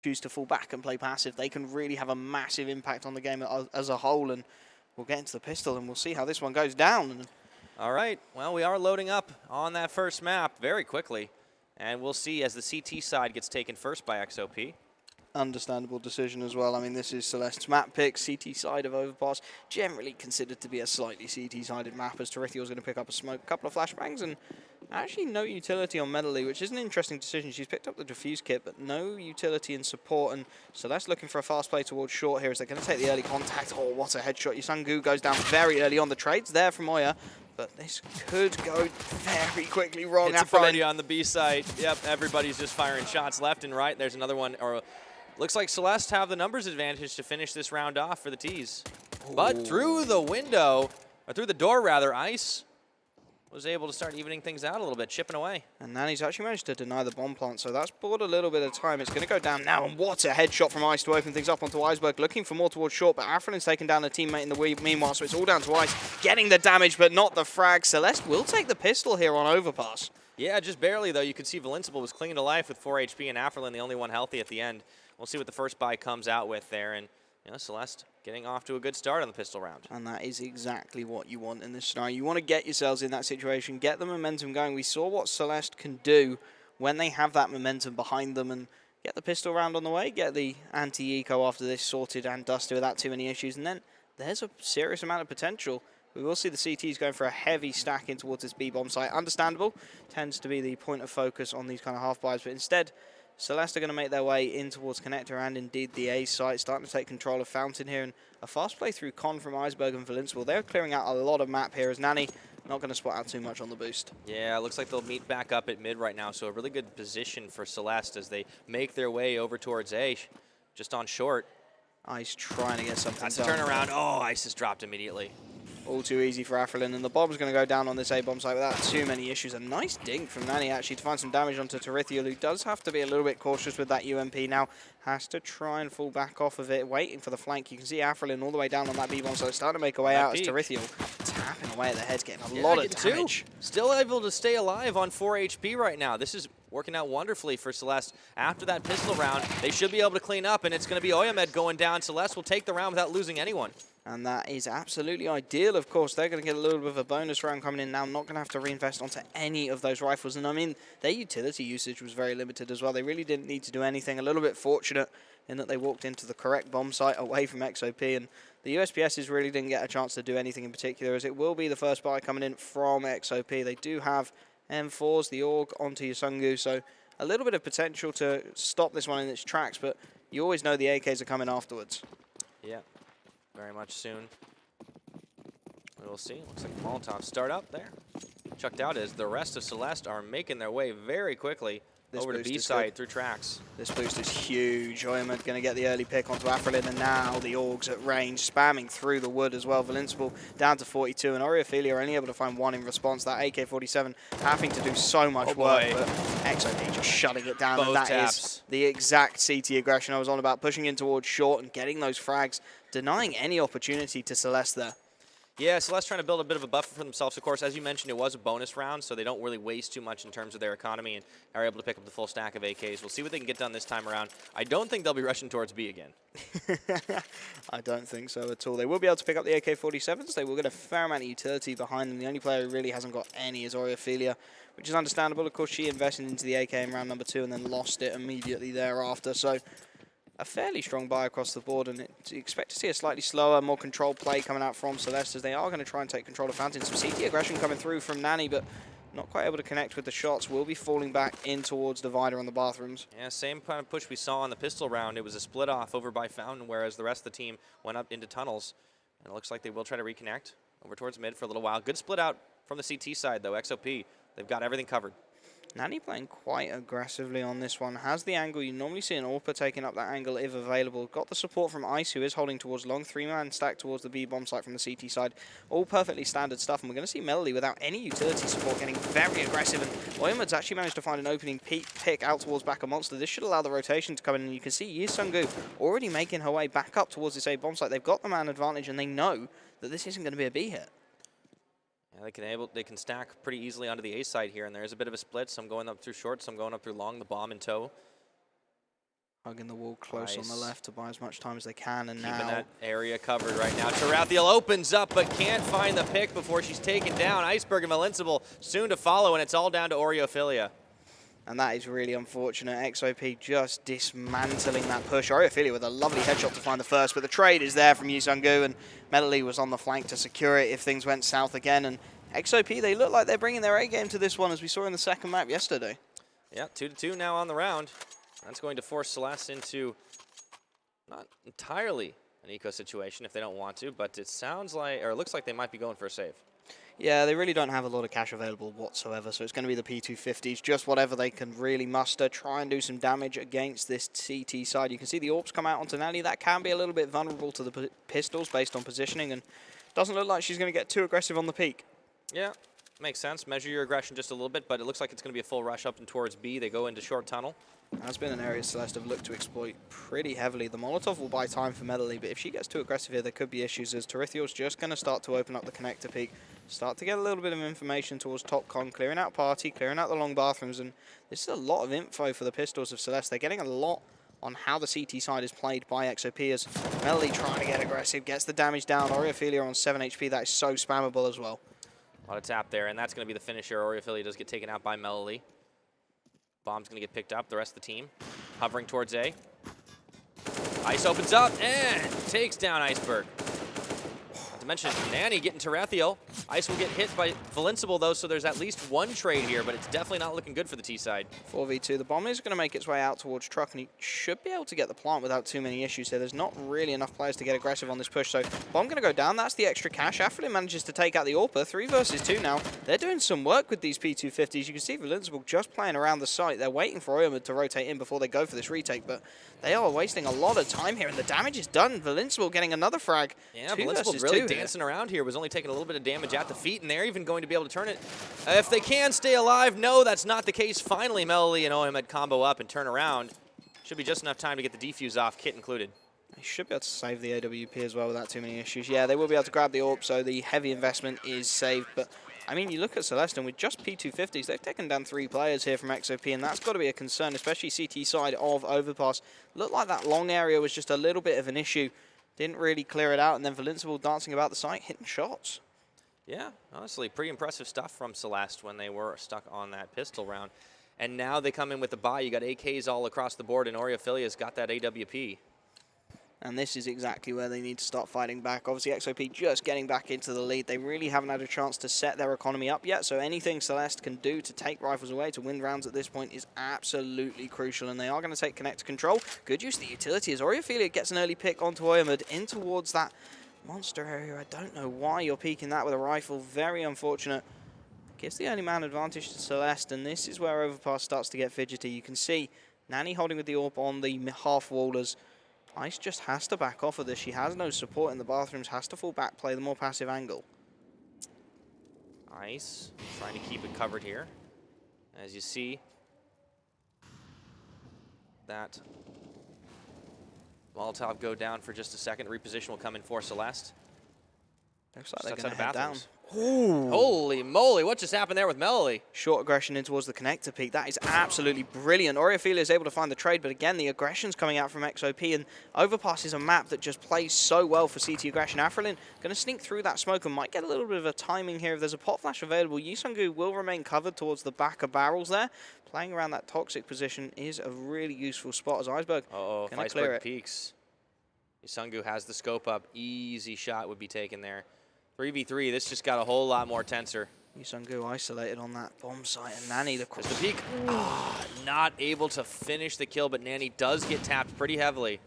choose to fall back and play passive, they can really have a massive impact on the game as a whole. And we'll get into the pistol and we'll see how this one goes down. All right, well, we are loading up on that first map very quickly. And we'll see as the CT side gets taken first by XOP. Understandable decision as well. I mean, this is Celeste's map pick, CT side of Overpass, generally considered to be a slightly CT-sided map, as Tarithiel's going to pick up a smoke, a couple of flashbangs, and actually no utility on Medley, which is an interesting decision. She's picked up the defuse kit, but no utility in support, and Celeste looking for a fast play towards short here as they're going to take the early contact. Oh, what a headshot. Yusungu goes down very early on. The trades there from Oya, but this could go very quickly wrong. It's a party on the B side. Yep, everybody's just firing shots left and right. There's another one. Or looks like Celeste have the numbers advantage to finish this round off for the T's. Ooh. But through the window, or through the door rather, Ice was able to start evening things out a little bit, chipping away. And Nani's actually managed to deny the bomb plant, so that's bought a little bit of time. It's going to go down now, and what a headshot from Ice to open things up onto Iceberg. Looking for more towards short, but Afrin's taken down a teammate in the meanwhile, so it's all down to Ice. Getting the damage, but not the frag. Celeste will take the pistol here on Overpass. Yeah, just barely, though. You could see Valincible was clinging to life with 4 HP, and Afrin the only one healthy at the end. We'll see what the first buy comes out with there, and you know, Celeste getting off to a good start on the pistol round. And that is exactly what you want in this scenario. You want to get yourselves in that situation, get the momentum going. We saw what Celeste can do when they have that momentum behind them, and get the pistol round on the way, get the anti-eco after this sorted and dusted without too many issues, and then there's a serious amount of potential. We will see the CTs going for a heavy stack in towards this B-bomb site. Understandable, tends to be the point of focus on these kind of half-buys, but instead, Celeste are going to make their way in towards Connector and indeed the A site, starting to take control of Fountain here, and a fast play through Con from Iceberg and Valincible. They're clearing out a lot of map here as Nani not going to spot out too much on the boost. Yeah, it looks like they'll meet back up at mid right now, so a really good position for Celeste as they make their way over towards A, just on short. Ice trying to get something That's done. a turnaround. Oh, Ice is dropped immediately. All too easy for Afrelin, and the bomb's going to go down on this A-bomb site without too many issues. A nice dink from Nani, actually, to find some damage onto Tarithiel, who does have to be a little bit cautious with that UMP now. Has to try and fall back off of it, waiting for the flank. You can see Afrelin all the way down on that B-bomb, so it's starting to make a way out as Tarithiel tapping away at the head, getting a lot of damage. Still able to stay alive on 4 HP right now. This is working out wonderfully for Celeste. After that pistol round, they should be able to clean up, and it's going to be Oyamed going down. Celeste will take the round without losing anyone. And that is absolutely ideal, of course. They're going to get a little bit of a bonus round coming in now, not going to have to reinvest onto any of those rifles. And I mean, their utility usage was very limited as well. They really didn't need to do anything. A little bit fortunate in that they walked into the correct bomb site away from XOP. And the USPSs really didn't get a chance to do anything in particular, as it will be the first buy coming in from XOP. They do have M4s, the AUG onto Yusungu, so a little bit of potential to stop this one in its tracks, but you always know the AKs are coming afterwards. Yeah. Very much soon. We'll see. Looks like Molotov start up there. Chucked out as the rest of Celeste are making their way very quickly over to B side through tracks. This boost is huge. Oyamed going to get the early pick onto Afrelin, and now the Augs at range, spamming through the wood as well. Valincible down to 42, and Oriophilia are only able to find one in response. That AK-47 having to do so much work, but XOP just shutting it down, and that is the exact CT aggression I was on about, pushing in towards short and getting those frags, denying any opportunity to Celeste there. Yeah, Celeste trying to build a bit of a buffer for themselves. Of course, as you mentioned, it was a bonus round, so they don't really waste too much in terms of their economy and are able to pick up the full stack of AKs. We'll see what they can get done this time around. I don't think they'll be rushing towards B again. I don't think so at all. They will be able to pick up the AK-47s. They will get a fair amount of utility behind them. The only player who really hasn't got any is Oriophilia, which is understandable. Of course, she invested into the AK in round number 2 and then lost it immediately thereafter. So a fairly strong buy across the board, and you expect to see a slightly slower, more controlled play coming out from Celeste, as they are going to try and take control of Fountain. Some CT aggression coming through from Nani, but not quite able to connect with the shots. Will be falling back in towards Divider on the bathrooms. Yeah, same kind of push we saw on the pistol round. It was a split off over by Fountain, whereas the rest of the team went up into tunnels. And it looks like they will try to reconnect over towards mid for a little while. Good split out from the CT side, though. XOP, they've got everything covered. Nani playing quite aggressively on this one. Has the angle. You normally see an AWPer taking up that angle if available. Got the support from Ice, who is holding towards long. 3-man stack towards the B-bomb site from the CT side. All perfectly standard stuff. And we're going to see Melody without any utility support getting very aggressive. And Oyamed's actually managed to find an opening pick out towards Backer Monster. This should allow the rotation to come in. And you can see Yusungu already making her way back up towards this A-bomb site. They've got the man advantage, and they know that this isn't going to be a B hit. Yeah, they can stack pretty easily onto the A side here, and there is a bit of a split. Some going up through short, some going up through long, the bomb in tow. Hugging the wall close on the left to buy as much time as they can, and keeping now that area covered right now. Tarathiel opens up, but can't find the pick before she's taken down. Iceberg and Valenceable soon to follow, and it's all down to Oreophilia. And that is really unfortunate. XOP just dismantling that push. Oreophilia with a lovely headshot to find the first, but the trade is there from Yusungu, and Medley was on the flank to secure it if things went south again. And XOP, they look like they're bringing their A-game to this one, as we saw in the second map yesterday. Yeah, 2-2 now on the round. That's going to force Celeste into not entirely an eco situation if they don't want to, but it sounds like, or it looks like they might be going for a save. Yeah, they really don't have a lot of cash available whatsoever, so it's going to be the P250s, just whatever they can really muster, try and do some damage against this CT side. You can see the AWPs come out onto Nani. That can be a little bit vulnerable to the pistols based on positioning, and doesn't look like she's going to get too aggressive on the peak. Yeah, makes sense. Measure your aggression just a little bit, but it looks like it's going to be a full rush up and towards B. They go into short tunnel. That's been an area Celeste have looked to exploit pretty heavily. The Molotov will buy time for Medley, but if she gets too aggressive here, there could be issues, as Tarithiel's just going to start to open up the connector peak, start to get a little bit of information towards top con, clearing out party, clearing out the long bathrooms, and this is a lot of info for the pistols of Celeste. They're getting a lot on how the CT side is played by XOP, as Medley trying to get aggressive, gets the damage down. Oreophilia on 7 HP, that is so spammable as well. A lot of tap there, and that's going to be the finisher. Oreophilia does get taken out by Melody. Bomb's going to get picked up. The rest of the team hovering towards A. Ice opens up and takes down Iceberg. Not to mention Nani getting Tarathiel. Ice will get hit by Valenceable, though, so there's at least one trade here, but it's definitely not looking good for the T side. 4v2. The bomb is going to make its way out towards Truck, and he should be able to get the plant without too many issues here. There's not really enough players to get aggressive on this push, so bomb going to go down. That's the extra cash. Afflin manages to take out the AWPer. 3 versus 2 now. They're doing some work with these P250s. You can see Valenceable just playing around the site. They're waiting for Oyamud to rotate in before they go for this retake, but they are wasting a lot of time here, and the damage is done. Valenceable getting another frag. Yeah, Valenceable really dancing around here. Was only taking a little bit of damage at the feet, and they're even going to be able to turn it. If they can stay alive, no, that's not the case. Finally, Melody and Oyamud combo up and turn around. Should be just enough time to get the defuse off, kit included. They should be able to save the AWP as well without too many issues. Yeah, they will be able to grab the AWP, so the heavy investment is saved. But, I mean, you look at Celestè, with just P250s, they've taken down 3 players here from XOP, and that's got to be a concern, especially CT side of Overpass. Looked like that long area was just a little bit of an issue. Didn't really clear it out, and then Valenceable dancing about the site, hitting shots. Yeah, honestly, pretty impressive stuff from Celeste when they were stuck on that pistol round. And now they come in with the buy. You got AKs all across the board, and Oreophilia's got that AWP. And this is exactly where they need to start fighting back. Obviously, XOP just getting back into the lead. They really haven't had a chance to set their economy up yet, so anything Celeste can do to take rifles away, to win rounds at this point, is absolutely crucial, and they are going to take connector control. Good use of the utility as Oreophilia gets an early pick onto Oyamud in towards that monster area. I don't know why you're peeking that with a rifle. Very unfortunate. Gives the early man advantage to Celeste, and this is where Overpass starts to get fidgety. You can see Nani holding with the AWP on the half-wallers. Ice just has to back off of this. She has no support in the bathrooms, has to fall back, play the more passive angle. Ice trying to keep it covered here. As you see, that Molotov go down for just a second. Reposition will come in for Celeste. Looks like they're going to head down. Ooh. Holy moly, what just happened there with Melody? Short aggression in towards the connector peak. That is absolutely brilliant. Oreophilia is able to find the trade, but again, the aggression's coming out from XOP, and Overpass is a map that just plays so well for CT aggression. Afflin going to sneak through that smoke and might get a little bit of a timing here. If there's a pot flash available, Yusungu will remain covered towards the back of barrels there. Playing around that toxic position is a really useful spot as Iceberg. If Iceberg peaks, Yusungu has the scope up. Easy shot would be taken there. 3v3, this just got a whole lot more tenser. Yusungu isolated on that bomb site, and Nani, the peak. Not able to finish the kill, but Nani does get tapped pretty heavily.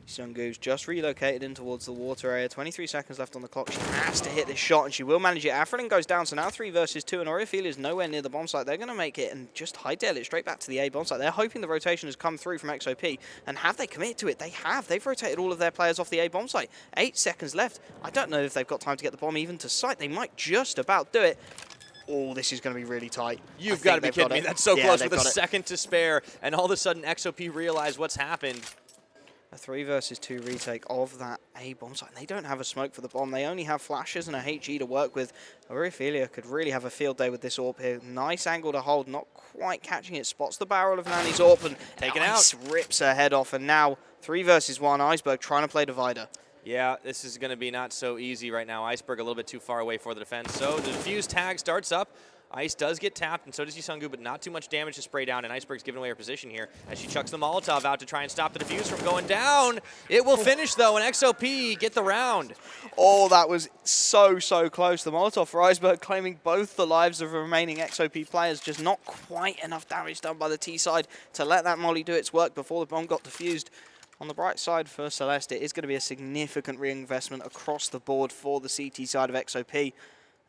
Yusungu's just relocated in towards the water area. 23 seconds left on the clock. She has to hit this shot, and she will manage it. Afflin goes down, so now 3 versus 2, and Oreophilia is nowhere near the bomb site. They're going to make it and just hightail it straight back to the A bomb site. They're hoping the rotation has come through from XOP, and have they committed to it? They have. They've rotated all of their players off the A bomb site. 8 seconds left. I don't know if they've got time to get the bomb even to site. They might just about do it. Oh, this is going to be really tight. You've got to be kidding me. That's so close with a second to spare, and all of a sudden XOP realize what's happened. A 3 versus 2 retake of that A bomb site. They don't have a smoke for the bomb. They only have flashes and a HE to work with. Aurephilia could really have a field day with this AWP here. Nice angle to hold, not quite catching it. Spots the barrel of Nani's AWP and Taken out. Rips her head off. And now 3 versus 1. Iceberg trying to play divider. Yeah, this is going to be not so easy right now. Iceberg a little bit too far away for the defense. So the defuse tag starts up. Ice does get tapped, and so does Yisungu, but not too much damage to spray down, and Iceberg's giving away her position here as she chucks the Molotov out to try and stop the defuse from going down. It will finish, though, and XOP get the round. Oh, that was so close. The Molotov for Iceberg claiming both the lives of the remaining XOP players. Just not quite enough damage done by the T side to let that molly do its work before the bomb got defused. On the bright side for Celestè, it is going to be a significant reinvestment across the board for the CT side of XOP,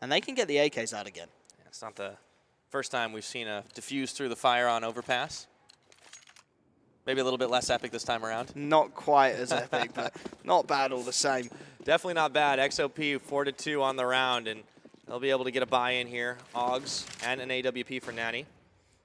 and they can get the AKs out again. It's not the first time we've seen a diffuse through the fire on Overpass. Maybe a little bit less epic this time around. Not quite as epic, but not bad all the same. Definitely not bad. XOP 4-2 on the round, and they'll be able to get a buy-in here. Augs and an AWP for Nani.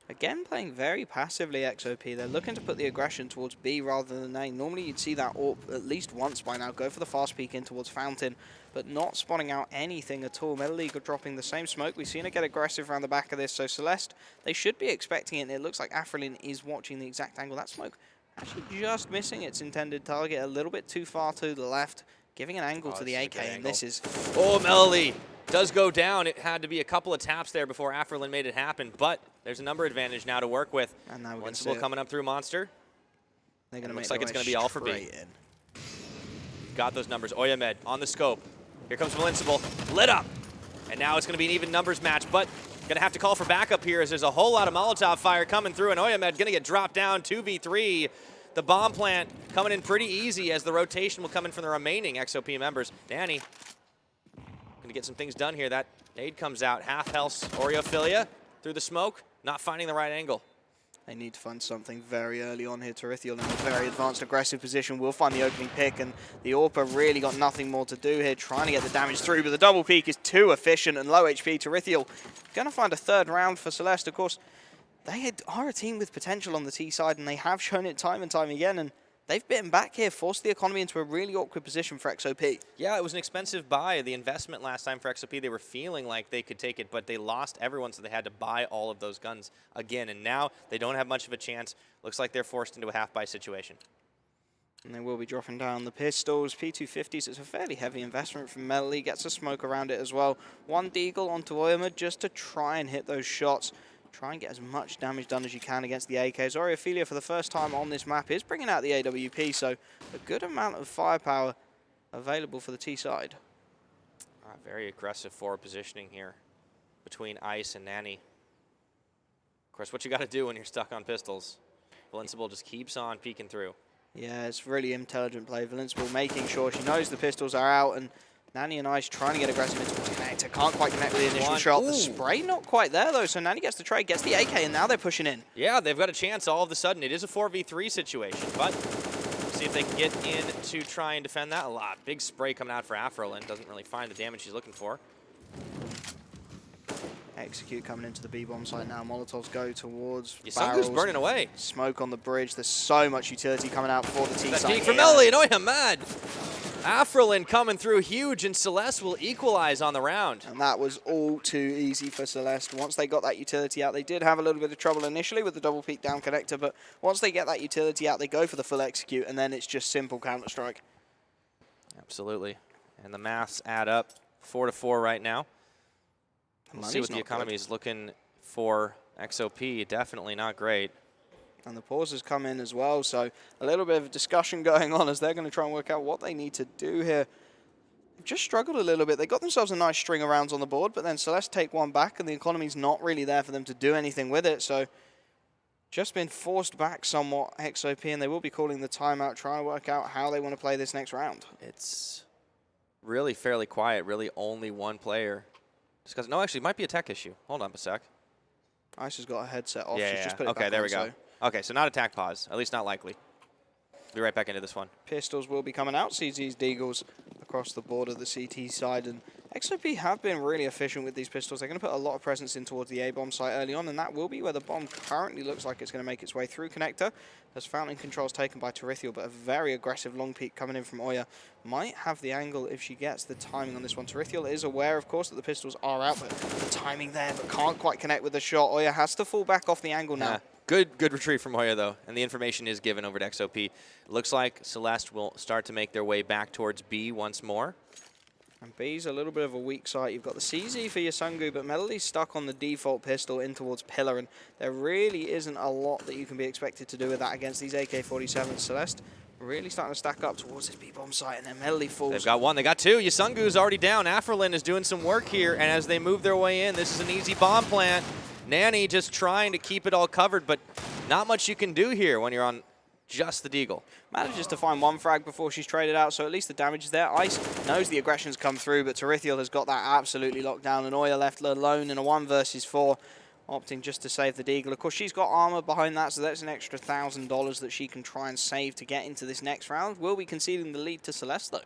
Again, playing very passively, XOP. They're looking to put the aggression towards B rather than A. Normally, you'd see that AWP at least once by now. Go for the fast peek in towards Fountain, but not spotting out anything at all. Metal League are dropping the same smoke. We've seen it get aggressive around the back of this. So Celestè, they should be expecting it. And it looks like Afrelin is watching the exact angle. That smoke actually just missing its intended target. A little bit too far to the left, giving an angle to the AK. And this is... Oh, Melody does go down. It had to be a couple of taps there before Afrelin made it happen, but there's a number advantage now to work with. And now we're going to Invincible coming up through Monster. They're going to looks like it's going to be all for B. Got those numbers. Oyamed on the scope. Here comes Invincible. Lit up. And now it's going to be an even numbers match, but going to have to call for backup here as there's a whole lot of Molotov fire coming through, and Oyamed going to get dropped down 2v3. The bomb plant coming in pretty easy as the rotation will come in from the remaining XOP members. Danny going to get some things done here. That nade comes out. Half health Aurephilia through the smoke. Not finding the right angle. They need to find something very early on here. Tarithiel in a very advanced aggressive position will find the opening pick, and the AWPer really got nothing more to do here, trying to get the damage through, but the double peek is too efficient and low HP. Tarithiel going to find a third round for Celestè. Of course, they are a team with potential on the T side, and they have shown it time and time again, and they've bitten back here, forced the economy into a really awkward position for XOP. Yeah, it was an expensive buy. The investment last time for XOP, they were feeling like they could take it, but they lost everyone, so they had to buy all of those guns again. And now they don't have much of a chance. Looks like they're forced into a half-buy situation. And they will be dropping down the pistols. P250s, it's a fairly heavy investment from Metal League. Gets a smoke around it as well. One Deagle onto Oyamed just to try and hit those shots. Try and get as much damage done as you can against the AKs. Aurephilia, for the first time on this map, is bringing out the AWP, so a good amount of firepower available for the T side. Very aggressive forward positioning here between Ice and Nani. Of course, what you got to do when you're stuck on pistols. Invincible just keeps on peeking through. Yeah, it's really intelligent play. Invincible making sure she knows the pistols are out, and Nani and Ice trying to get aggressive into the connector. Can't quite connect with the initial shot. Ooh. The spray not quite there, though, so Nani gets the trade, gets the AK, and now they're pushing in. Yeah, they've got a chance all of a sudden. It is a 4v3 situation, but see if they can get in to try and defend that a lot. Big spray coming out for Afrelin. Doesn't really find the damage she's looking for. Execute coming into the B-bomb site now. Molotovs go towards Yisungu's burning away. Smoke on the bridge. There's so much utility coming out for the T side. That peek from Melly, and Oyamed. Afrelin coming through huge, and Celestè will equalize on the round. And that was all too easy for Celestè. Once they got that utility out, they did have a little bit of trouble initially with the double peak down connector, but once they get that utility out, they go for the full execute, and then it's just simple Counter-Strike. Absolutely. And the maths add up. 4-4 right now. We'll see what the economy is looking for. XOP, definitely not great. And the pauses come in as well, so a little bit of a discussion going on as they're going to try and work out what they need to do here. Just struggled a little bit. They got themselves a nice string of rounds on the board, but then Celestè take one back, and the economy's not really there for them to do anything with it. So just been forced back somewhat, XOP, and they will be calling the timeout, trying to work out how they want to play this next round. It's really fairly quiet, really only one player. Because no, actually, it might be a tech issue. Hold on a sec. Ice has got a headset off. Yeah, Just put it okay, back there on, we go. Okay, so not attack pause, at least not likely. Be right back into this one. Pistols will be coming out. CZ's Deagles across across the board of the CT side, and XOP have been really efficient with these pistols. They're going to put a lot of presence in towards the A-bomb site early on, and that will be where the bomb currently looks like it's going to make its way through connector. As Fountain control is taken by Tarithiel, but a very aggressive long peek coming in from Oya. Might have the angle if she gets the timing on this one. Tarithiel is aware, of course, that the pistols are out, but the timing there, but can't quite connect with the shot. Oya has to fall back off the angle now. Good retreat from Hoya, though, and the information is given over to XOP. It looks like Celeste will start to make their way back towards B once more. And B's a little bit of a weak site. You've got the CZ for your Sungu, but Melody's stuck on the default pistol in towards Pillar, and there really isn't a lot that you can be expected to do with that against these AK-47s. Celeste really starting to stack up towards this B-bomb site, and then Melody falls. They've got one, they got two. Yusungu's already down. Afrelin is doing some work here, and as they move their way in, this is an easy bomb plant. Nanny just trying to keep it all covered, but not much you can do here when you're on just the Deagle. Manages to find one frag before she's traded out, so at least the damage is there. Ice knows the aggression's come through, but Tarithiel has got that absolutely locked down, and Oya left alone in a 1 versus 4, opting just to save the Deagle. Of course, she's got armor behind that, so that's an extra $1,000 that she can try and save to get into this next round. Will be conceding the lead to Celeste, though.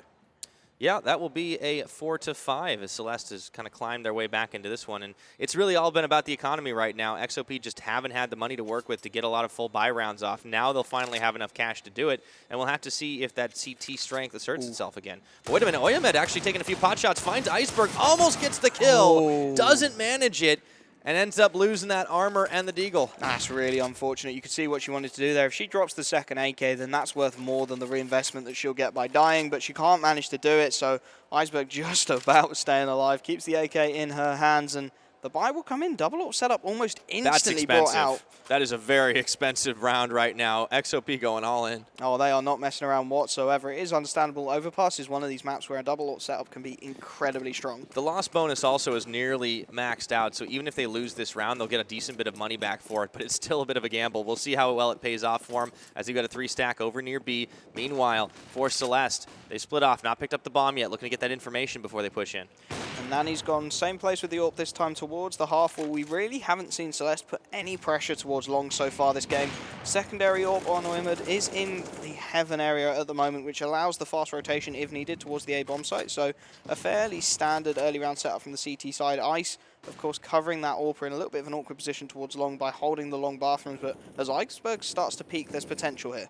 Yeah, that will be a 4-5 as Celeste has kind of climbed their way back into this one. And it's really all been about the economy right now. XOP just haven't had the money to work with to get a lot of full buy rounds off. Now they'll finally have enough cash to do it, and we'll have to see if that CT strength asserts itself again. But wait a minute, Oyamed actually taking a few pot shots, finds Iceberg, almost gets the kill, doesn't manage it, and ends up losing that armor and the Deagle. That's really unfortunate. You could see what she wanted to do there. If she drops the second AK, then that's worth more than the reinvestment that she'll get by dying, but she can't manage to do it, so Iceberg just about staying alive, keeps the AK in her hands, and the buy will come in. Double up setup almost instantly brought out. That is a very expensive round right now. XOP going all in. Oh, they are not messing around whatsoever. It is understandable. Overpass is one of these maps where a double ult setup can be incredibly strong. The loss bonus also is nearly maxed out, so even if they lose this round, they'll get a decent bit of money back for it, but it's still a bit of a gamble. We'll see how well it pays off for them as they got a 3-stack over near B. Meanwhile, for Celeste, they split off, not picked up the bomb yet, looking to get that information before they push in. And Nani's gone same place with the AWP this time towards the half wall. We really haven't seen Celeste put any pressure towards long so far this game. Secondary AWP on Oimad is in the heaven area at the moment, which allows the fast rotation if needed towards the A-bomb site. So a fairly standard early round setup from the CT side. Ice, of course, covering that AWP in a little bit of an awkward position towards long by holding the long bathrooms. But as Iceberg starts to peak, there's potential here.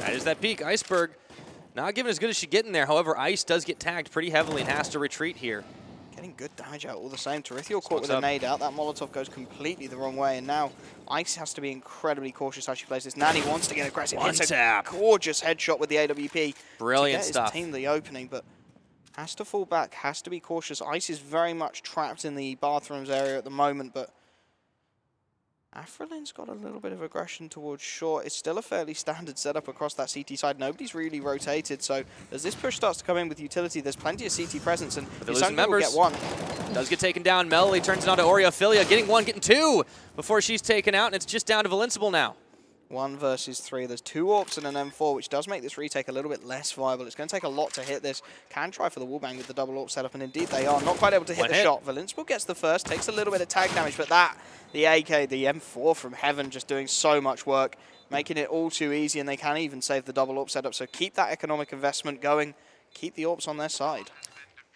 That is that peak. Iceberg not giving as good as she getting there. However, Ice does get tagged pretty heavily and has to retreat here. Getting good damage out all the same. Tarithiel caught with a nade out. That Molotov goes completely the wrong way, and now Ice has to be incredibly cautious how she plays this. Nani wants to get aggressive. One tap. Gorgeous headshot with the AWP. Brilliant to get stuff. his team the opening, but has to fall back, has to be cautious. Ice is very much trapped in the bathrooms area at the moment, but Afrelin's got a little bit of aggression towards short. It's still a fairly standard setup across that CT side. Nobody's really rotated, so as this push starts to come in with utility, there's plenty of CT presence, and Yusungu will get one. Does get taken down. Melody turns it on to Oreophilia, getting one, getting two before she's taken out, and it's just down to Valincible now. 1 versus 3. There's 2 AWPs and an M4, which does make this retake a little bit less viable. It's going to take a lot to hit this. Can try for the wallbang with the double AWP setup, and indeed they are. Not quite able to hit the shot. Valincible gets the first, takes a little bit of tag damage, but the AK, the M4 from heaven, just doing so much work, making it all too easy, and they can even save the double AWP setup. So keep that economic investment going. Keep the AWPs on their side.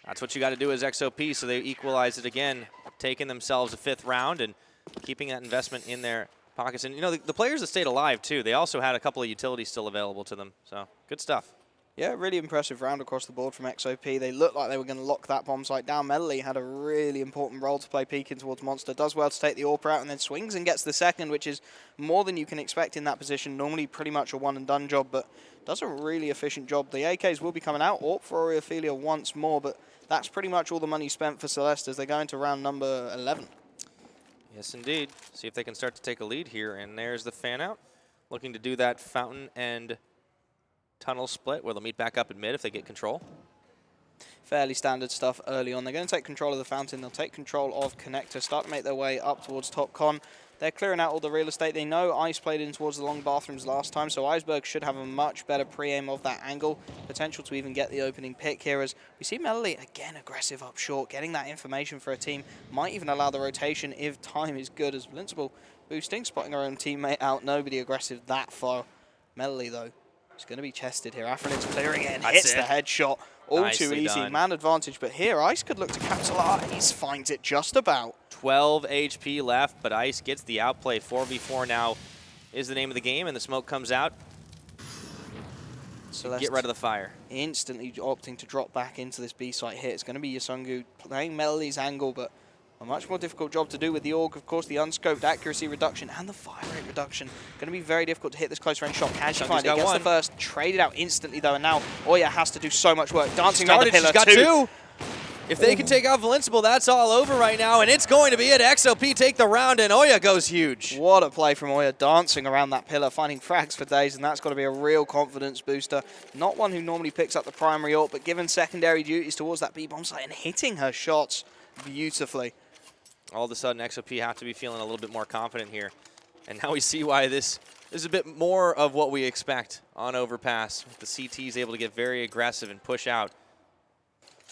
That's what you got to do as XOP, so they equalize it again, taking themselves a 5th round and keeping that investment in their pockets. And, you know, the players that stayed alive, too, they also had a couple of utilities still available to them. So, good stuff. Yeah, really impressive round across the board from XOP. They looked like they were going to lock that bomb site down. Melody had a really important role to play peeking towards Monster. Does well to take the AWP out and then swings and gets the second, which is more than you can expect in that position. Normally pretty much a one-and-done job, but does a really efficient job. The AKs will be coming out. AWP for Oreophilia once more, but that's pretty much all the money spent for Celeste as they go into round number 11. Yes, indeed. See if they can start to take a lead here. And there's the fan out. Looking to do that fountain and tunnel split where they'll meet back up at mid if they get control. Fairly standard stuff early on. They're going to take control of the fountain. They'll take control of connector, start to make their way up towards top con. They're clearing out all the real estate. They know Ice played in towards the long bathrooms last time, so Iceberg should have a much better pre-aim of that angle. Potential to even get the opening pick here as we see Melody, again, aggressive up short. Getting that information for a team might even allow the rotation if time is good as Valincible boosting, spotting her own teammate out. Nobody aggressive that far. Melody, though, It's going to be chested here. Afrinit's clearing it and That's hits it. the headshot. All Nicely too easy. done. Man advantage, but here Ice could look to capitalize. Finds it just about. 12 HP left, but Ice gets the outplay. 4v4 now is the name of the game, and the smoke comes out. Celeste Get rid of the fire. instantly opting to drop back into this B site here. It's going to be Yasungu playing Melody's angle, but a much more difficult job to do with the AUG. Of course, the unscoped accuracy reduction and the fire rate reduction. Going to be very difficult to hit this close range shot. Can she find it? Gets the first. Traded out instantly, though, and now Oya has to do so much work. Dancing around the pillar, she's got two. If they can take out Valenceable, that's all over right now, and it's going to be it. XOP take the round, and Oya goes huge. What a play from Oya, dancing around that pillar, finding frags for days, and that's got to be a real confidence booster. Not one who normally picks up the primary ult, but given secondary duties towards that B-bomb site and hitting her shots beautifully. All of a sudden, XOP have to be feeling a little bit more confident here. And now we see why this is a bit more of what we expect on Overpass. The CT is able to get very aggressive and push out.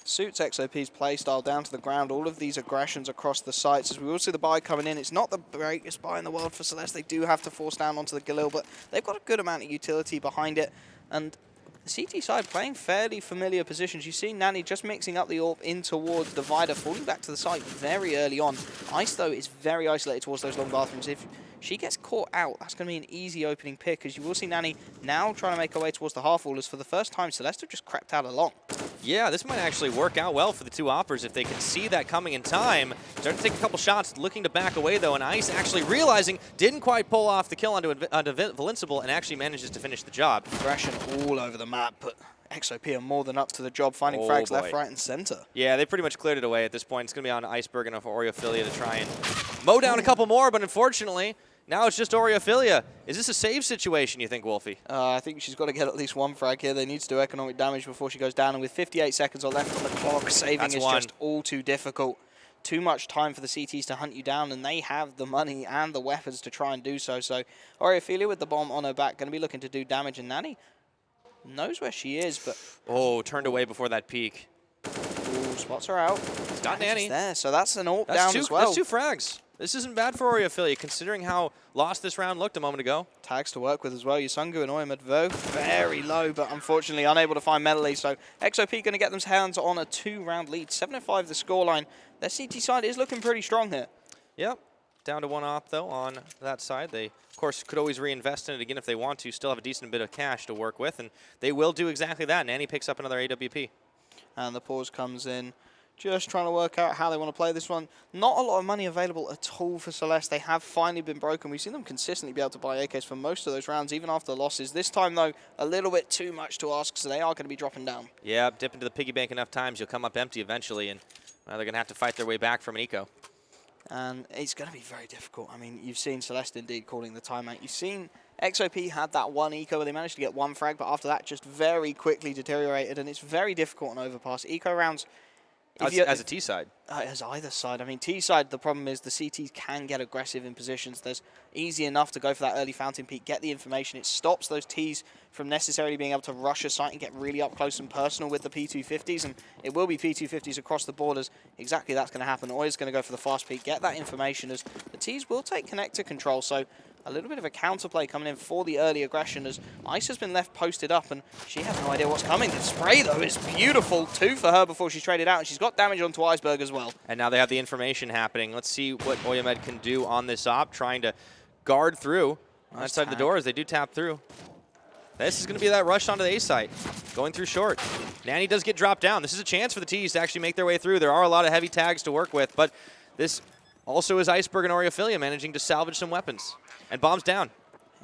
Suits XOP's playstyle down to the ground. All of these aggressions across the sites. As we will see the buy coming in, it's not the greatest buy in the world for Celeste. They do have to force down onto the Galil, but they've got a good amount of utility behind it. And the CT side playing fairly familiar positions. You see Nani just mixing up the AWP in towards Divider, falling back to the site very early on. Ice, though, is very isolated towards those long bathrooms. If she gets caught out, that's going to be an easy opening pick, as you will see Nani now trying to make her way towards the half-wallers. For the first time, Celeste have just crept out along. Yeah, this might actually work out well for the two oppers if they can see that coming in time. Start to take a couple shots, looking to back away, though, and Ice actually realizing didn't quite pull off the kill onto Valenceable and actually manages to finish the job. Aggression all over the map, but XOP are more than up to the job, finding frags left, right, and center. Yeah, they pretty much cleared it away at this point. It's going to be on Iceberg and Oreophilia to try and mow down a couple more, but unfortunately, now it's just Oreophilia. Is this a save situation, you think, Wolfie? I think she's got to get at least one frag here. They need to do economic damage before she goes down, and with 58 seconds left on the clock, saving is just all too difficult. Too much time for the CTs to hunt you down, and they have the money and the weapons to try and do so. So Oreophilia with the bomb on her back, going to be looking to do damage, and Nani knows where she is, but... Oh, turned away before that peek. Ooh, spots her out. It's got Nani. There, so that's an AWP down as well. That's two frags. This isn't bad for Oreophilia, considering how lost this round looked a moment ago. Tags to work with as well. Yasungu and Oyamedvo very low, but unfortunately unable to find Melody. So XOP going to get them hands on a 2-round lead. 7-5 the scoreline. Their CT side is looking pretty strong here. Yep. Down to one op, though, on that side. They, of course, could always reinvest in it again if they want to. Still have a decent bit of cash to work with, and they will do exactly that. Nani picks up another AWP. And the pause comes in. Just trying to work out how they want to play this one. Not a lot of money available at all for Celeste. They have finally been broken. We've seen them consistently be able to buy AKs for most of those rounds, even after the losses. This time, though, a little bit too much to ask, so they are going to be dropping down. Yeah, dip into the piggy bank enough times, you'll come up empty eventually, and they're going to have to fight their way back from an eco. And it's going to be very difficult. I mean, you've seen Celeste indeed calling the timeout. You've seen XOP had that one eco where they managed to get one frag, but after that just very quickly deteriorated, and it's very difficult on Overpass. Eco rounds... As a T side? As either side. I mean, T side, the problem is the CTs can get aggressive in positions. There's easy enough to go for that early fountain peak, get the information. It stops those Ts from necessarily being able to rush a site and get really up close and personal with the P250s, and it will be P250s across the borders. Exactly that's going to happen. Oya's going to go for the fast peak, get that information, as the Ts will take connector control, so a little bit of a counterplay coming in for the early aggression, as Ice has been left posted up and she has no idea what's coming. The spray, though, is beautiful. 2 for her before she's traded out, and she's got damage onto Iceberg as well. And now they have the information happening. Let's see what Oyamed can do on this op, trying to guard through on that side of the door as they do tap through. This is going to be that rush onto the A site, going through short. Nani does get dropped down. This is a chance for the Ts to actually make their way through. There are a lot of heavy tags to work with, but this also is Iceberg and Oreophilia managing to salvage some weapons. And bombs down.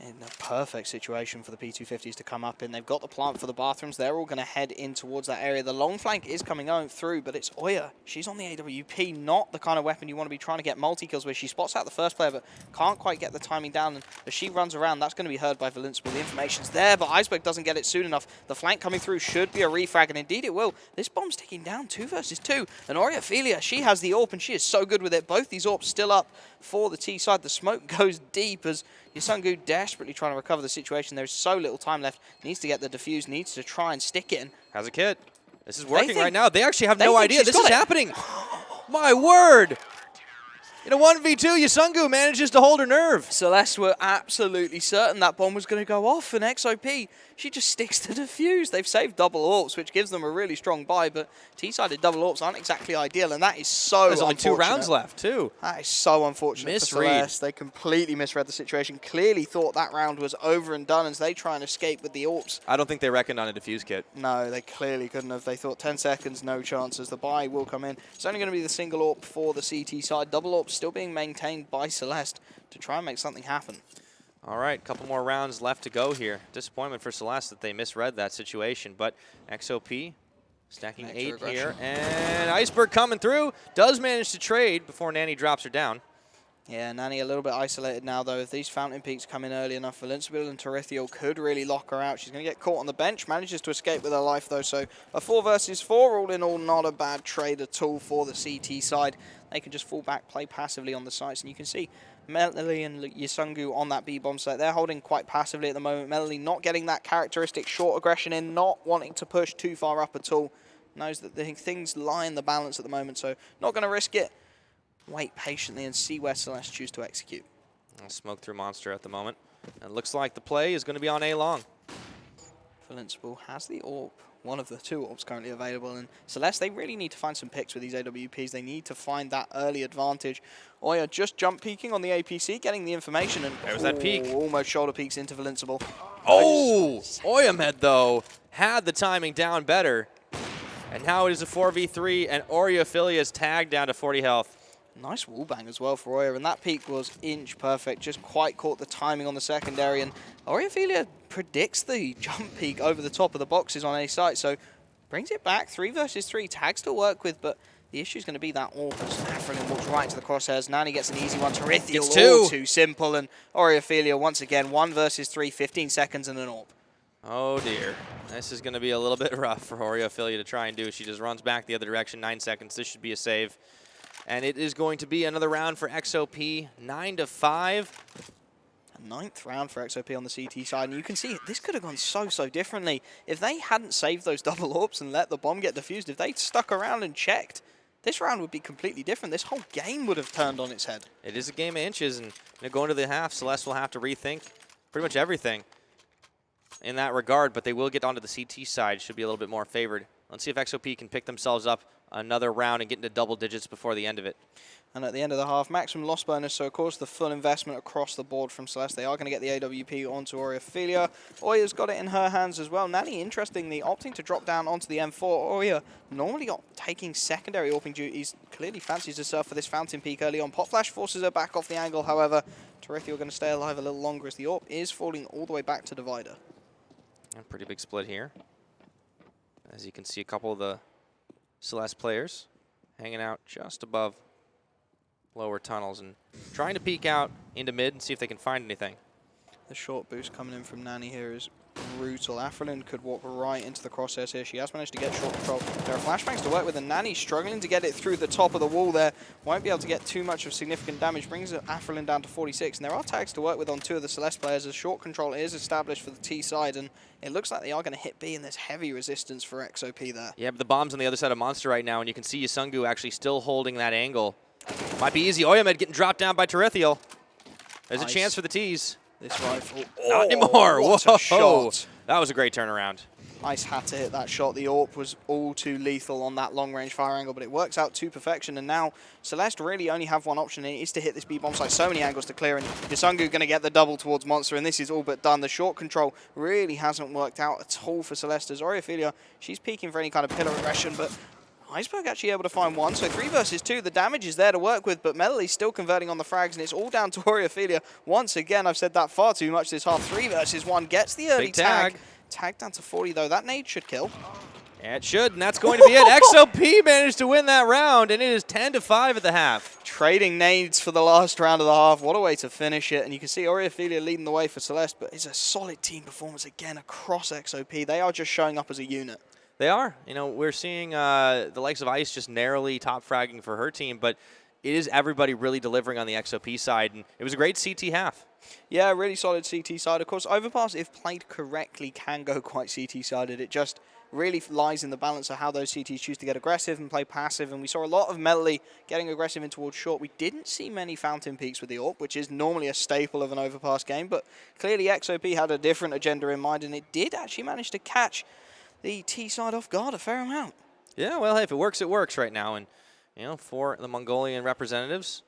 In a perfect situation for the P250s to come up in. They've got the plant for the bathrooms. They're all going to head in towards that area. The long flank is coming through, but it's Oya. She's on the AWP, not the kind of weapon you want to be trying to get multi-kills with. She spots out the first player, but can't quite get the timing down. And as she runs around, that's going to be heard by Valenceable. The information's there, but Iceberg doesn't get it soon enough. The flank coming through should be a refrag, and indeed it will. This bomb's ticking down, 2 versus 2. And Oreophilia, she has the AWP, and she is so good with it. Both these AWPs still up for the T side. The smoke goes deep as Yasungu desperately trying to recover the situation. There's so little time left. Needs to get the defuse, needs to try and stick it in. Has a kit. This is working right now. They actually have no idea this is it. happening. My word. In a 1v2, Yusungu manages to hold her nerve. Celeste were absolutely certain that bomb was going to go off, and XOP, she just sticks to defuse. They've saved double AWPs, which gives them a really strong buy, but T-sided double AWPs aren't exactly ideal, and that is so There's only 2 rounds left, too. That is so unfortunate for Celeste. They completely misread the situation, clearly thought that round was over and done as they try and escape with the AWPs. I don't think they reckoned on a defuse kit. No, they clearly couldn't have. They thought 10 seconds, no chances. The buy will come in. It's only going to be the single AWP for the CT side. Double AWP still being maintained by Celeste to try and make something happen. All right, a couple more rounds left to go here. Disappointment for Celeste that they misread that situation, but XOP stacking 8 here, and Iceberg coming through, does manage to trade before Nani drops her down. Yeah, Nani a little bit isolated now, though. If these Fountain Peaks come in early enough, Valencebil and Tarithiel could really lock her out. She's going to get caught on the bench, manages to escape with her life, though. So a 4 versus 4, all in all, not a bad trade at all for the CT side. They can just fall back, play passively on the sites, and you can see Melody and Yusungu on that B-bomb site. They're holding quite passively at the moment. Melody not getting that characteristic short aggression in, not wanting to push too far up at all. Knows that things lie in the balance at the moment, so not going to risk it. Wait patiently and see where Celeste choose to execute. Smoke through Monster at the moment. And it looks like the play is going to be on A long. Valencebil has the AWP, one of the 2 AWPs currently available. And Celeste, they really need to find some picks with these AWPs. They need to find that early advantage. Oya just jump peeking on the APC, getting the information. And there was that peek. Almost shoulder peeks into Valencebil. Oh! Oyamed, though, had the timing down better. And now it is a 4v3, and Oriophilia is tagged down to 40 health. Nice wallbang as well for Oya, and that peak was inch perfect. Just quite caught the timing on the secondary, and Oriophilia predicts the jump peak over the top of the boxes on A site, so brings it back. 3 versus 3, tags to work with, but the issue is going to be that AWP as African walks right into the crosshairs. Nani gets an easy one. Tarithiel, all too simple, and Oriophilia once again, 1 versus 3, 15 seconds and an AWP. Oh dear. This is going to be a little bit rough for Oriophilia to try and do. She just runs back the other direction, 9 seconds. This should be a save. And it is going to be another round for XOP, 9-5. A 9th round for XOP on the CT side, and you can see this could have gone so differently. If they hadn't saved those double AWPs and let the bomb get defused, if they'd stuck around and checked, this round would be completely different. This whole game would have turned on its head. It is a game of inches, and going to the half, Celeste will have to rethink pretty much everything in that regard, but they will get onto the CT side, should be a little bit more favored. Let's see if XOP can pick themselves up another round and get into double digits before the end of it. And at the end of the half, maximum loss bonus, so of course the full investment across the board from Celeste. They are going to get the AWP onto Oriophilia. Oya's got it in her hands as well. Nani, interestingly, opting to drop down onto the M4. Oya, normally taking secondary AWPing duties, clearly fancies herself for this Fountain Peak early on. Pop Flash forces her back off the angle, however. Tarithiel going to stay alive a little longer as the AWP is falling all the way back to Divider. And pretty big split here. As you can see, a couple of the Celeste players hanging out just above lower tunnels and trying to peek out into mid and see if they can find anything. The short boost coming in from Nani here is brutal. Afrelin could walk right into the crosshairs here. She has managed to get short control. There are flashbangs to work with, and Nani struggling to get it through the top of the wall there. Won't be able to get too much of significant damage. Brings Afrelin down to 46, and there are tags to work with on 2 of the Celeste players as short control is established for the T side, and it looks like they are going to hit B, and there's heavy resistance for XOP there. Yeah, but the bomb's on the other side of Monster right now, and you can see Yusungu actually still holding that angle. Might be easy. Oyamed getting dropped down by Tarithiel. There's a chance for the T's. This rifle. Not anymore. What a shot. That was a great turnaround. Ice had to hit that shot. The AWP was all too lethal on that long-range fire angle, but it works out to perfection. And now Celeste really only have one option, and it is to hit this B-bomb site. So many angles to clear, and Yusungu going to get the double towards Monster, and this is all but done. The short control really hasn't worked out at all for Celeste. As Oriophilia, she's peeking for any kind of pillar aggression, but Iceberg actually able to find one, so 3 versus 2. The damage is there to work with, but Melody's still converting on the frags, and it's all down to Oriophilia. Once again, I've said that far too much this half. 3 versus 1 gets the early tag. Tag down to 40, though. That nade should kill. Yeah, it should, and that's going to be it. XOP managed to win that round, and it is 10-5 at the half. Trading nades for the last round of the half. What a way to finish it. And you can see Oriophilia leading the way for Celeste, but it's a solid team performance again across XOP. They are just showing up as a unit. They are. You know, we're seeing the likes of Ice just narrowly top fragging for her team, but it is everybody really delivering on the XOP side, and it was a great CT half. Yeah, really solid CT side. Of course, Overpass, if played correctly, can go quite CT-sided. It just really lies in the balance of how those CTs choose to get aggressive and play passive. And we saw a lot of Melody getting aggressive in towards short. We didn't see many fountain peaks with the AWP, which is normally a staple of an Overpass game. But clearly XOP had a different agenda in mind, and it did actually manage to catch the T side off guard a fair amount. Yeah, well, hey, if it works right now. And, you know, for the Mongolian representatives,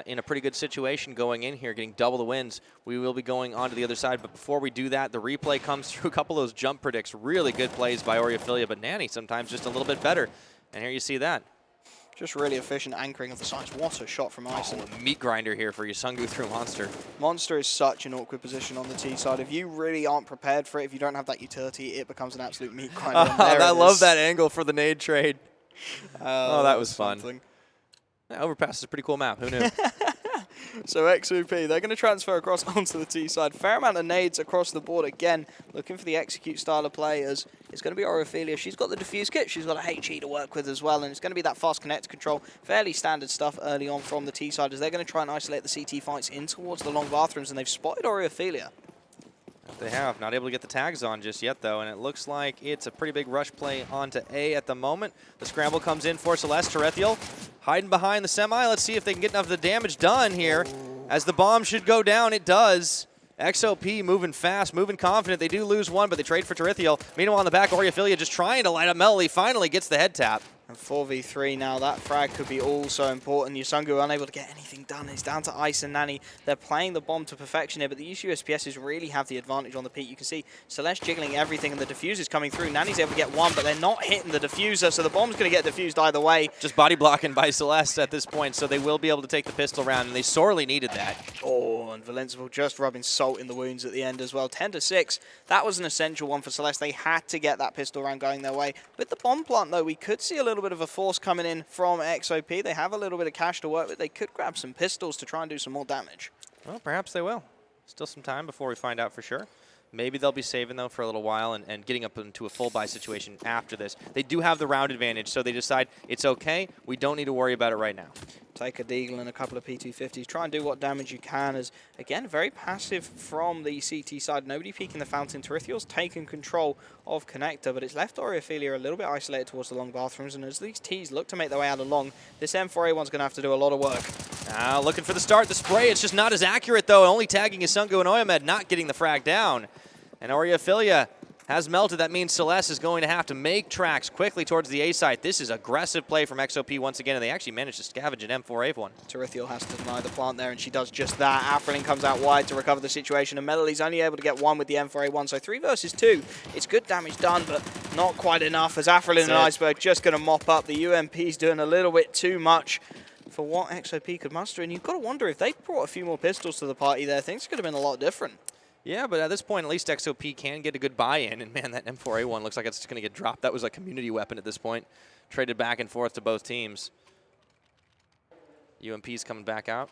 in a pretty good situation going in here, getting double the wins. We will be going on to the other side, but before we do that, the replay comes through. A couple of those jump predicts, really good plays by Oriophilia, but Nanny sometimes just a little bit better. And here you see that. Just really efficient anchoring of the sides. What a shot from Ison. Oh, meat grinder here for Yusungu through Monster. Monster is such an awkward position on the T side. If you really aren't prepared for it, if you don't have that utility, it becomes an absolute meat grinder. I love that angle for the nade trade. Oh, that was fun. Something. Yeah, Overpass is a pretty cool map. Who knew? So XOP, they're going to transfer across onto the T side. Fair amount of nades across the board. Again, looking for the execute style of players. It's going to be Oriophilia. She's got the defuse kit. She's got a HE to work with as well. And it's going to be that fast connect control. Fairly standard stuff early on from the T side as they're going to try and isolate the CT fights in towards the long bathrooms. And they've spotted Oriophilia. They have. Not able to get the tags on just yet, though, and it looks like it's a pretty big rush play onto A at the moment. The scramble comes in for Celestè. Terethiel hiding behind the semi. Let's see if they can get enough of the damage done here. As the bomb should go down, it does. XOP moving fast, moving confident. They do lose one, but they trade for Terethiel. Meanwhile, on the back, Oriophilia just trying to light up Melody. Finally gets the head tap. And 4v3 now, that frag could be also important. Yusungu unable to get anything done. It's down to Ice and Nanny. They're playing the bomb to perfection here, but the USPSs really have the advantage on the peak. You can see Celestè jiggling everything, and the diffuser's coming through. Nanny's able to get one, but they're not hitting the diffuser, so the bomb's going to get diffused either way. Just body blocking by Celestè at this point, so they will be able to take the pistol round, and they sorely needed that. Oh, and Valencival just rubbing salt in the wounds at the end as well. 10-6. That was an essential one for Celestè. They had to get that pistol round going their way. With the bomb plant, though, we could see a little bit of a force coming in from XOP. They have a little bit of cash to work with. They could grab some pistols to try and do some more damage. Well, perhaps they will. Still some time before we find out for sure. Maybe they'll be saving, though, for a little while and getting up into a full buy situation after this. They do have the round advantage, so they decide it's okay. We don't need to worry about it right now. Take a Deagle and a couple of P250s. Try and do what damage you can. As again, very passive from the CT side. Nobody peeking the fountain. Terethiel's taken control of Connector, but it's left Oriophilia a little bit isolated towards the long bathrooms. And as these Ts look to make their way out along, this M4A1's going to have to do a lot of work. Now looking for the start. The spray, it's just not as accurate, though. Only tagging Yusungu and Oyamed, not getting the frag down. And Oriophilia has melted. That means Celestè is going to have to make tracks quickly towards the A site. This is aggressive play from XOP once again, and they actually managed to scavenge an M4A1. Terethiel has to deny the plant there, and she does just that. Afrelin comes out wide to recover the situation, and Melody's only able to get one with the M4A1, so 3 versus 2. It's good damage done, but not quite enough, as Afrelin and Iceberg just going to mop up. The UMP's doing a little bit too much for what XOP could muster, and you've got to wonder if they brought a few more pistols to the party there, things could have been a lot different. Yeah, but at this point, at least XOP can get a good buy-in. And, man, that M4A1 looks like it's going to get dropped. That was a community weapon at this point. Traded back and forth to both teams. UMP's coming back out.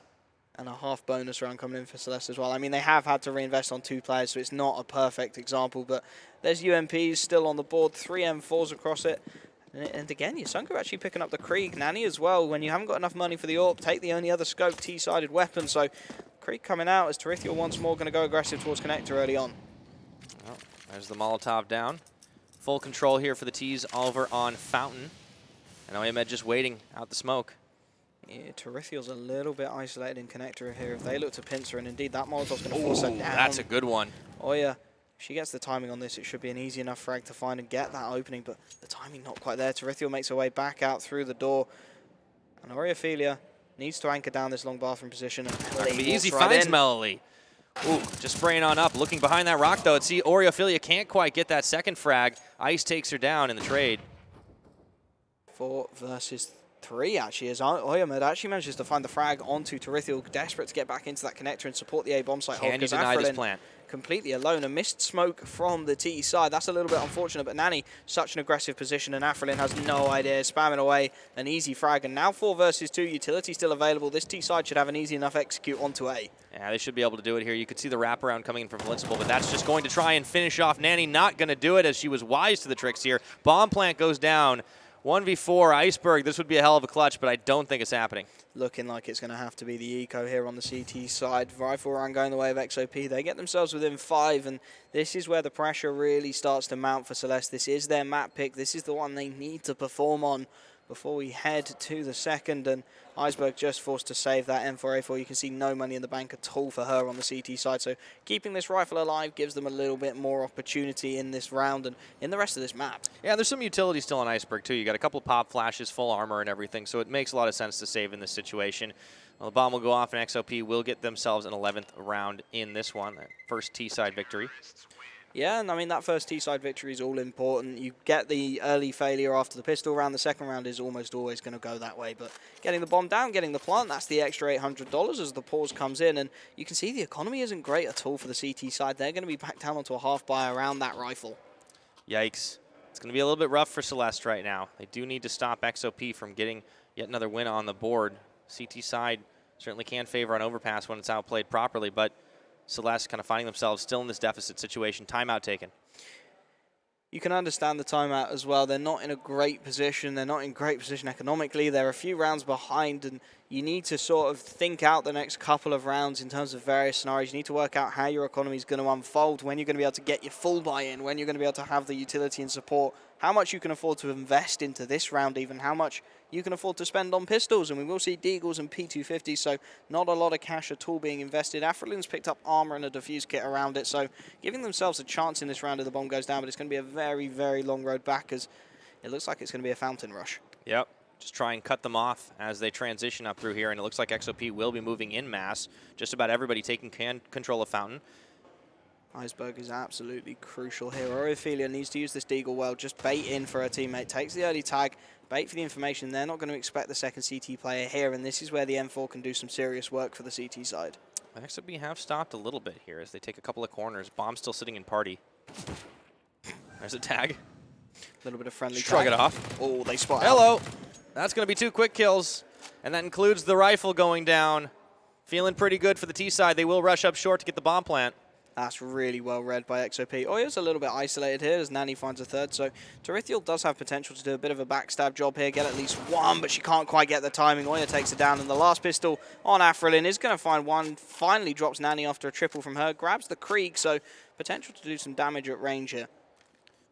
And a half bonus round coming in for Celestè as well. I mean, they have had to reinvest on 2 players, so it's not a perfect example. But there's UMPs still on the board, 3 M4s across it. And again, Yusungu actually picking up the Krieg. Nanny as well. When you haven't got enough money for the AWP, take the only other scope T-sided weapon. So Krieg coming out as Terethiel once more going to go aggressive towards Connector early on. Well, there's the Molotov down. Full control here for the T's over on Fountain. And Oyamed just waiting out the smoke. Yeah, Terethiel's a little bit isolated in Connector here. If they look to pincer, and indeed that Molotov's going to force her down. That's a good one. Oya, if she gets the timing on this, it should be an easy enough frag to find and get that opening, but the timing not quite there. Terethiel makes her way back out through the door. And Oriophilia needs to anchor down this long bathroom position. And easy finds Melody. Ooh, just spraying on up. Looking behind that rock, though. See, Oriophilia can't quite get that second frag. Ice takes her down in the trade. 4 versus 3, actually, as Oyamed actually manages to find the frag onto Terethiel, desperate to get back into that connector and support the A bomb site. Can you deny this plant? Completely alone. A missed smoke from the T side. That's a little bit unfortunate, but Nanny, such an aggressive position, and Afrelin has no idea. Spamming away an easy frag, and now 4 versus 2. Utility still available. This T side should have an easy enough execute onto A. Yeah, they should be able to do it here. You could see the wraparound coming in from Valencival, but that's just going to try and finish off Nanny. Not going to do it, as she was wise to the tricks here. Bomb plant goes down. 1v4 Iceberg. This would be a hell of a clutch, but I don't think it's happening. Looking like it's going to have to be the eco here on the CT side. Rifle round going the way of XOP. They get themselves within 5, and this is where the pressure really starts to mount for Celestè. This is their map pick. This is the one they need to perform on before we head to the second, and Iceberg just forced to save that M4A4. You can see no money in the bank at all for her on the CT side, so keeping this rifle alive gives them a little bit more opportunity in this round and in the rest of this map. Yeah, there's some utility still on Iceberg, too. You got a couple pop flashes, full armor and everything, so it makes a lot of sense to save in this situation. Well, the bomb will go off, and XOP will get themselves an 11th round in this one, first T-side victory. Yeah, and I mean, that first T-side victory is all important. You get the early failure after the pistol round. The second round is almost always going to go that way. But getting the bomb down, getting the plant, that's the extra $800 as the pause comes in. And you can see the economy isn't great at all for the CT side. They're going to be back down onto a half buy around that rifle. Yikes. It's going to be a little bit rough for Celestè right now. They do need to stop XOP from getting yet another win on the board. CT side certainly can favor on Overpass when it's outplayed properly, but Celestè kind of finding themselves still in this deficit situation. Timeout taken. You can understand the timeout as well. They're not in a great position. They're not in great position economically. They're a few rounds behind, and you need to sort of think out the next couple of rounds in terms of various scenarios. You need to work out how your economy is going to unfold, when you're going to be able to get your full buy-in, when you're going to be able to have the utility and support, how much you can afford to invest into this round even, how much you can afford to spend on pistols, and we will see Deagles and P250s, so not a lot of cash at all being invested. Afrolin's picked up armor and a defuse kit around it, so giving themselves a chance in this round if the bomb goes down, but it's going to be a very, very long road back as it looks like it's going to be a fountain rush. Yep. Just try and cut them off as they transition up through here, and it looks like XOP will be moving in mass. Just about everybody taking control of Fountain. Iceberg is absolutely crucial here. Ophelia needs to use this Deagle well, just bait in for her teammate, takes the early tag, bait for the information. They're not going to expect the second CT player here, and this is where the M4 can do some serious work for the CT side. XOP have stopped a little bit here as they take a couple of corners. Bomb still sitting in party. There's a tag. A little bit of friendly Shrug tag. it off. Oh, they spot Hello. out. That's going to be 2 quick kills, and that includes the rifle going down. Feeling pretty good for the T side. They will rush up short to get the bomb plant. That's really well read by XOP. Oya's a little bit isolated here as Nani finds a third, so Tarithiel does have potential to do a bit of a backstab job here, get at least one, but she can't quite get the timing. Oya takes it down, and the last pistol on Afrolin is going to find one, finally drops Nani after a triple from her, grabs the Krieg, so potential to do some damage at range here.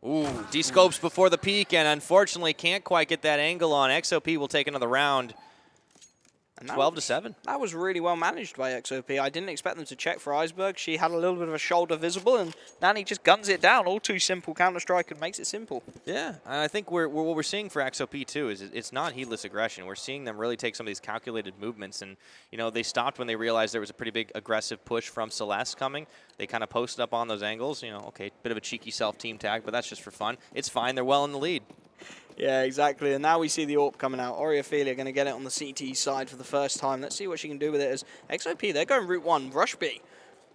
Ooh, D-scopes before the peak, and unfortunately can't quite get that angle on. XOP will take another round. 12-7. That was really well managed by XOP. I didn't expect them to check for Iceberg. She had a little bit of a shoulder visible, and Nani just guns it down. All too simple Counter-Strike and makes it simple. Yeah, and I think what we're seeing for XOP, too, is it's not heedless aggression. We're seeing them really take some of these calculated movements, and, you know, they stopped when they realized there was a pretty big aggressive push from Celestè coming. They kind of posted up on those angles. You know, okay, bit of a cheeky self-team tag, but that's just for fun. It's fine. They're well in the lead. Yeah, exactly. And now we see the AWP coming out. Ophelia going to get it on the CT side for the first time. Let's see what she can do with it as XOP. They're going route 1, rush B.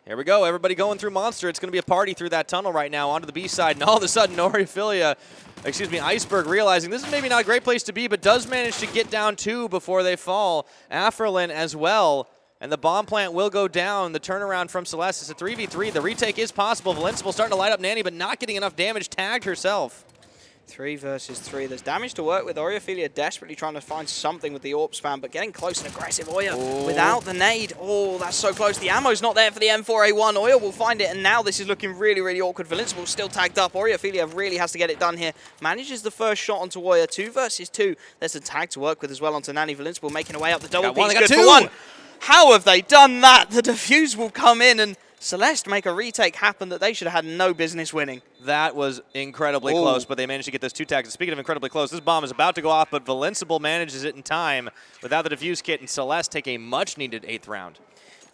Here we go. Everybody going through Monster. It's going to be a party through that tunnel right now onto the B side. And all of a sudden, Iceberg realizing this is maybe not a great place to be, but does manage to get down 2 before they fall. Afrolin as well. And the bomb plant will go down. The turnaround from Celestè. It's a 3v3. The retake is possible. Valenciable starting to light up Nani, but not getting enough damage. Tagged herself. 3 versus 3. There's damage to work with. Ophelia desperately trying to find something with the AWP spam, but getting close and aggressive. Oya without the nade. Oh, that's so close. The ammo's not there for the M4A1. Oya will find it, and now this is looking really, really awkward. Valenciable still tagged up. Ophelia really has to get it done here. Manages the first shot onto Oya. 2 versus 2. There's a tag to work with as well onto Nani. Valenciable making her way up the double piece. Good for 1. How have they done that? The defuse will come in, and Celestè make a retake happen that they should have had no business winning. That was incredibly close, but they managed to get those 2 tags. And speaking of incredibly close, this bomb is about to go off, but Valenciable manages it in time without the defuse kit, and Celestè take a much-needed 8th round.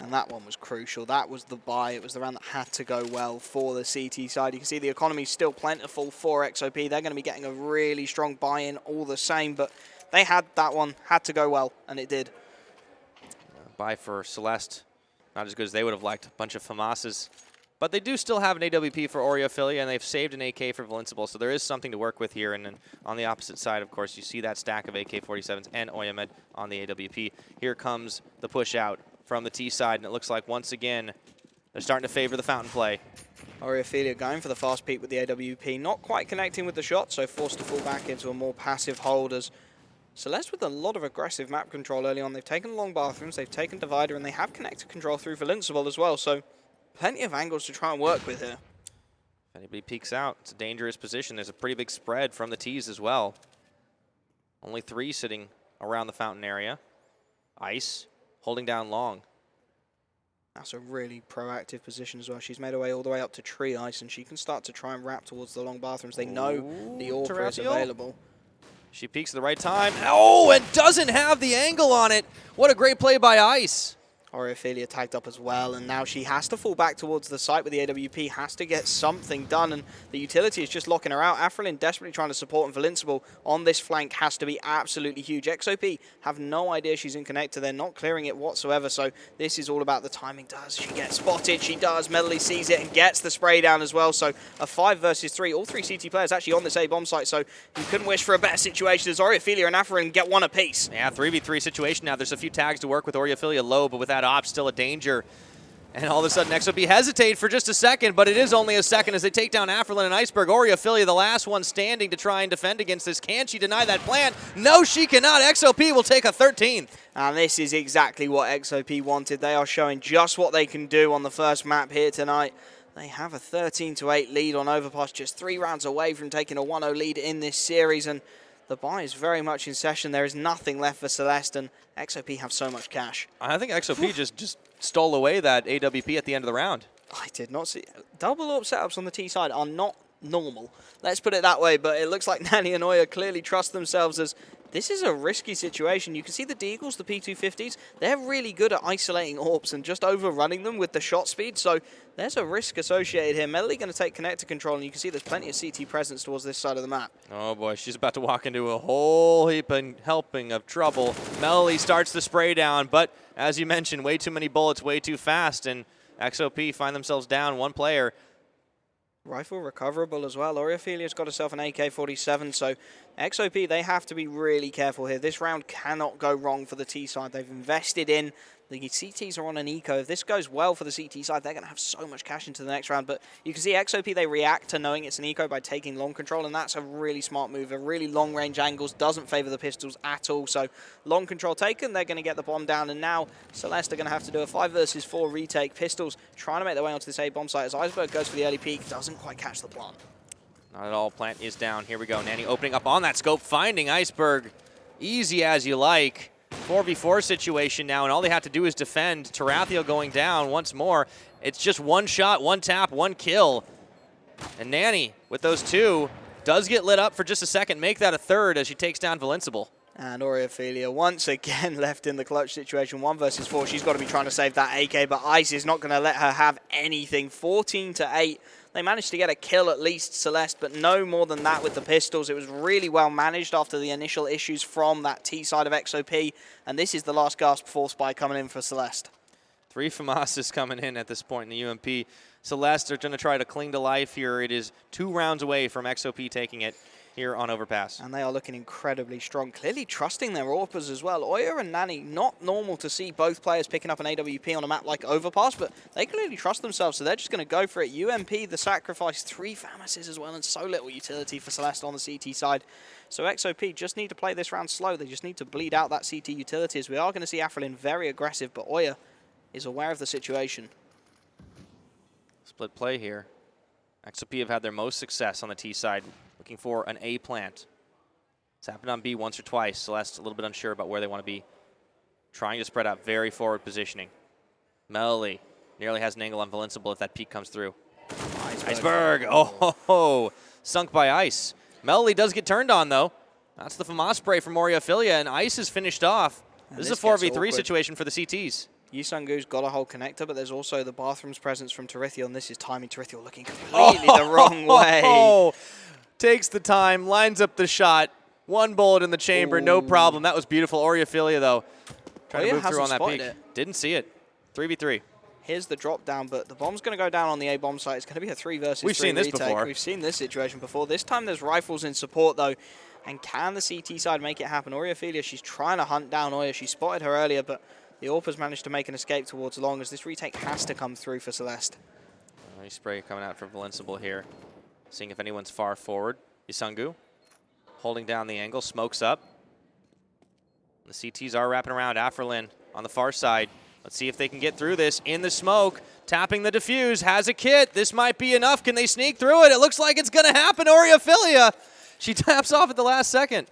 And that one was crucial. That was the buy. It was the round that had to go well for the CT side. You can see the economy is still plentiful for XOP. They're going to be getting a really strong buy-in all the same, but they had that one, had to go well, and it did. Buy for Celestè. Not as good as they would have liked. A bunch of FAMASs. But they do still have an AWP for Ophelia, and they've saved an AK for Valenciable, so there is something to work with here. And then on the opposite side, of course, you see that stack of AK-47s and Oyamed on the AWP. Here comes the push out from the T side, and it looks like once again they're starting to favor the fountain play. Ophelia going for the fast peek with the AWP, not quite connecting with the shot, so forced to fall back into a more passive hold as Celeste with a lot of aggressive map control early on. They've taken long bathrooms, they've taken divider, and they have connected control through Invincible as well, so plenty of angles to try and work with here. If anybody peeks out, it's a dangerous position. There's a pretty big spread from the T's as well. Only 3 sitting around the fountain area. Ice holding down long. That's a really proactive position as well. She's made her way all the way up to tree ice, and she can start to try and wrap towards the long bathrooms. They know the AWP is available. She peeks at the right time. Oh, and doesn't have the angle on it. What a great play by Ice. Ophelia tagged up as well, and now she has to fall back towards the site with the AWP, has to get something done, and the utility is just locking her out. Afrelin desperately trying to support Invincible on this flank has to be absolutely huge. XOP have no idea she's in connector. They're not clearing it whatsoever, so this is all about the timing. Does she get spotted? She does. Medley sees it and gets the spray down as well, so a 5 versus 3. All 3 CT players actually on this A-bomb site, so you couldn't wish for a better situation as Ophelia and Afrelin get one apiece. Yeah, 3v3 situation now. There's a few tags to work with. Ophelia low, but with that op, still a danger. And all of a sudden, XOP hesitate for just a second, but it is only a second as they take down Afrelin and Iceberg. Ophelia, the last one standing to try and defend against this. Can she deny that plan? No, she cannot. XOP will take a 13th. And this is exactly what XOP wanted. They are showing just what they can do on the first map here tonight. They have a 13-8 lead on Overpass, just 3 rounds away from taking a 1-0 lead in this series. And the buy is very much in session. There is nothing left for Celeste, and XOP have so much cash. I think XOP just stole away that AWP at the end of the round. I did not see. Double AWP setups on the T side are not normal. Let's put it that way, but it looks like Nani and Oya clearly trust themselves as this is a risky situation. You can see the Deagles, the P250s, they're really good at isolating AWPs and just overrunning them with the shot speed, so there's a risk associated here. Melody going to take connector control, and you can see there's plenty of CT presence towards this side of the map. Oh boy, she's about to walk into a whole heap and helping of trouble. Melody starts the spray down, but as you mentioned, way too many bullets, way too fast, and XOP find themselves down 1 player. Rifle recoverable as well. Ophelia's got herself an AK-47, so XOP, they have to be really careful here. This round cannot go wrong for the T side. They've invested in. The CTs are on an eco. If this goes well for the CT side, they're going to have so much cash into the next round. But you can see XOP, they react to knowing it's an eco by taking long control, and that's a really smart move. A really long-range angles doesn't favor the pistols at all. So long control taken, they're going to get the bomb down. And now Celeste are going to have to do a 5 versus 4 retake. Pistols trying to make their way onto this A-bomb site as Iceberg goes for the early peek. Doesn't quite catch the plant. Not at all. Plant is down. Here we go. Nani opening up on that scope, finding Iceberg. Easy as you like. 4v4 situation now, and all they have to do is defend. Tarathio going down once more. It's just 1 shot, 1 tap, 1 kill. And Nani, with those 2, does get lit up for just a second. Make that a 3rd as she takes down Invincible. And Ophelia once again left in the clutch situation. 1 versus 4. She's got to be trying to save that AK, but Ice is not going to let her have anything. 14-8. They managed to get a kill at least, Celeste, but no more than that with the pistols. It was really well managed after the initial issues from that T side of XOP, and this is the last gasp force buy coming in for Celeste. 3 FAMASas coming in at this point in the UMP. Celeste are going to try to cling to life here. It is 2 rounds away from XOP taking it here on Overpass. And they are looking incredibly strong, clearly trusting their AWPers as well. Oya and Nani, not normal to see both players picking up an AWP on a map like Overpass, but they clearly trust themselves, so they're just going to go for it. UMP, the sacrifice, 3 FAMASes as well, and so little utility for Celeste on the CT side. So XOP just need to play this round slow. They just need to bleed out that CT utilities. We are going to see Afrelin very aggressive, but Oya is aware of the situation. Split play here. XOP have had their most success on the T side, looking for an A plant. It's happened on B once or twice. Celeste a little bit unsure about where they want to be. Trying to spread out, very forward positioning. Melly nearly has an angle on Invincible if that peek comes through. Iceberg, oh, sunk by Ice. Melly does get turned on though. That's the FAMAS spray from Ophelia, and Ice is finished off. This is a 4v3 situation for the CTs. Yisungu's got a whole connector, but there's also the bathrooms presence from Tarithiel, and this is timing. Tarithiel looking completely the wrong way. Takes the time, lines up the shot. 1 bullet in the chamber, no problem. That was beautiful. Ophelia, though, trying to move through on that peak. Didn't see it. 3v3. Here's the drop down, but the bomb's going to go down on the A-bomb site. It's going to be a 3 versus 3 We've seen this retake. before. We've seen this situation before. This time there's rifles in support, though. And can the CT side make it happen? Ophelia, she's trying to hunt down Oya. She spotted her earlier, but the AWPers managed to make an escape towards long as this retake has to come through for Celeste. Nice spray coming out for Invincible here. Seeing if anyone's far forward. Isungu holding down the angle, smokes up. The CTs are wrapping around. Afrelin on the far side. Let's see if they can get through this in the smoke. Tapping the defuse, has a kit. This might be enough. Can they sneak through it? It looks like it's going to happen. Oriophilia, she taps off at the last second.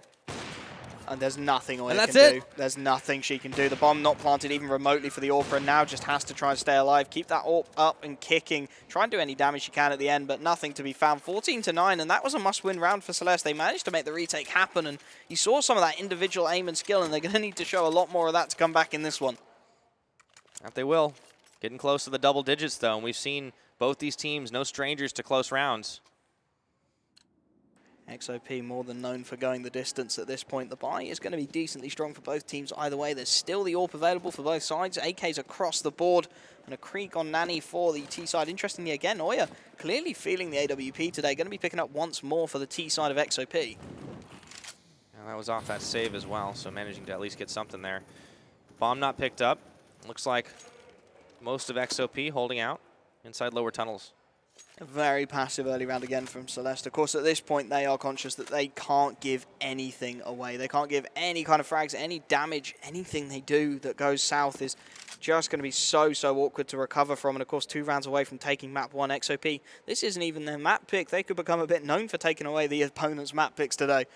And there's nothing Oya can do. There's nothing she can do. The bomb not planted even remotely for the AWP, and now just has to try and stay alive. Keep that AWP up and kicking. Try and do any damage she can at the end, but nothing to be found. 14-9, and that was a must-win round for Celeste. They managed to make the retake happen, and you saw some of that individual aim and skill, and they're going to need to show a lot more of that to come back in this one. That they will. Getting close to the double digits, though, and we've seen both these teams no strangers to close rounds. XOP more than known for going the distance at this point. The buy is going to be decently strong for both teams either way. There's still the AWP available for both sides. AKs across the board and a creek on Nani for the T side. Interestingly, again, Oya clearly feeling the AWP today. Going to be picking up once more for the T side of XOP. And that was off that save as well, so managing to at least get something there. Bomb not picked up. Looks like most of XOP holding out inside lower tunnels. A very passive early round again from Celeste. Of course, at this point, they are conscious that they can't give anything away. They can't give any kind of frags, any damage. Anything they do that goes south is just going to be so awkward to recover from. And, of course, 2 rounds away from taking map 1. XOP, this isn't even their map pick. They could become a bit known for taking away the opponent's map picks today.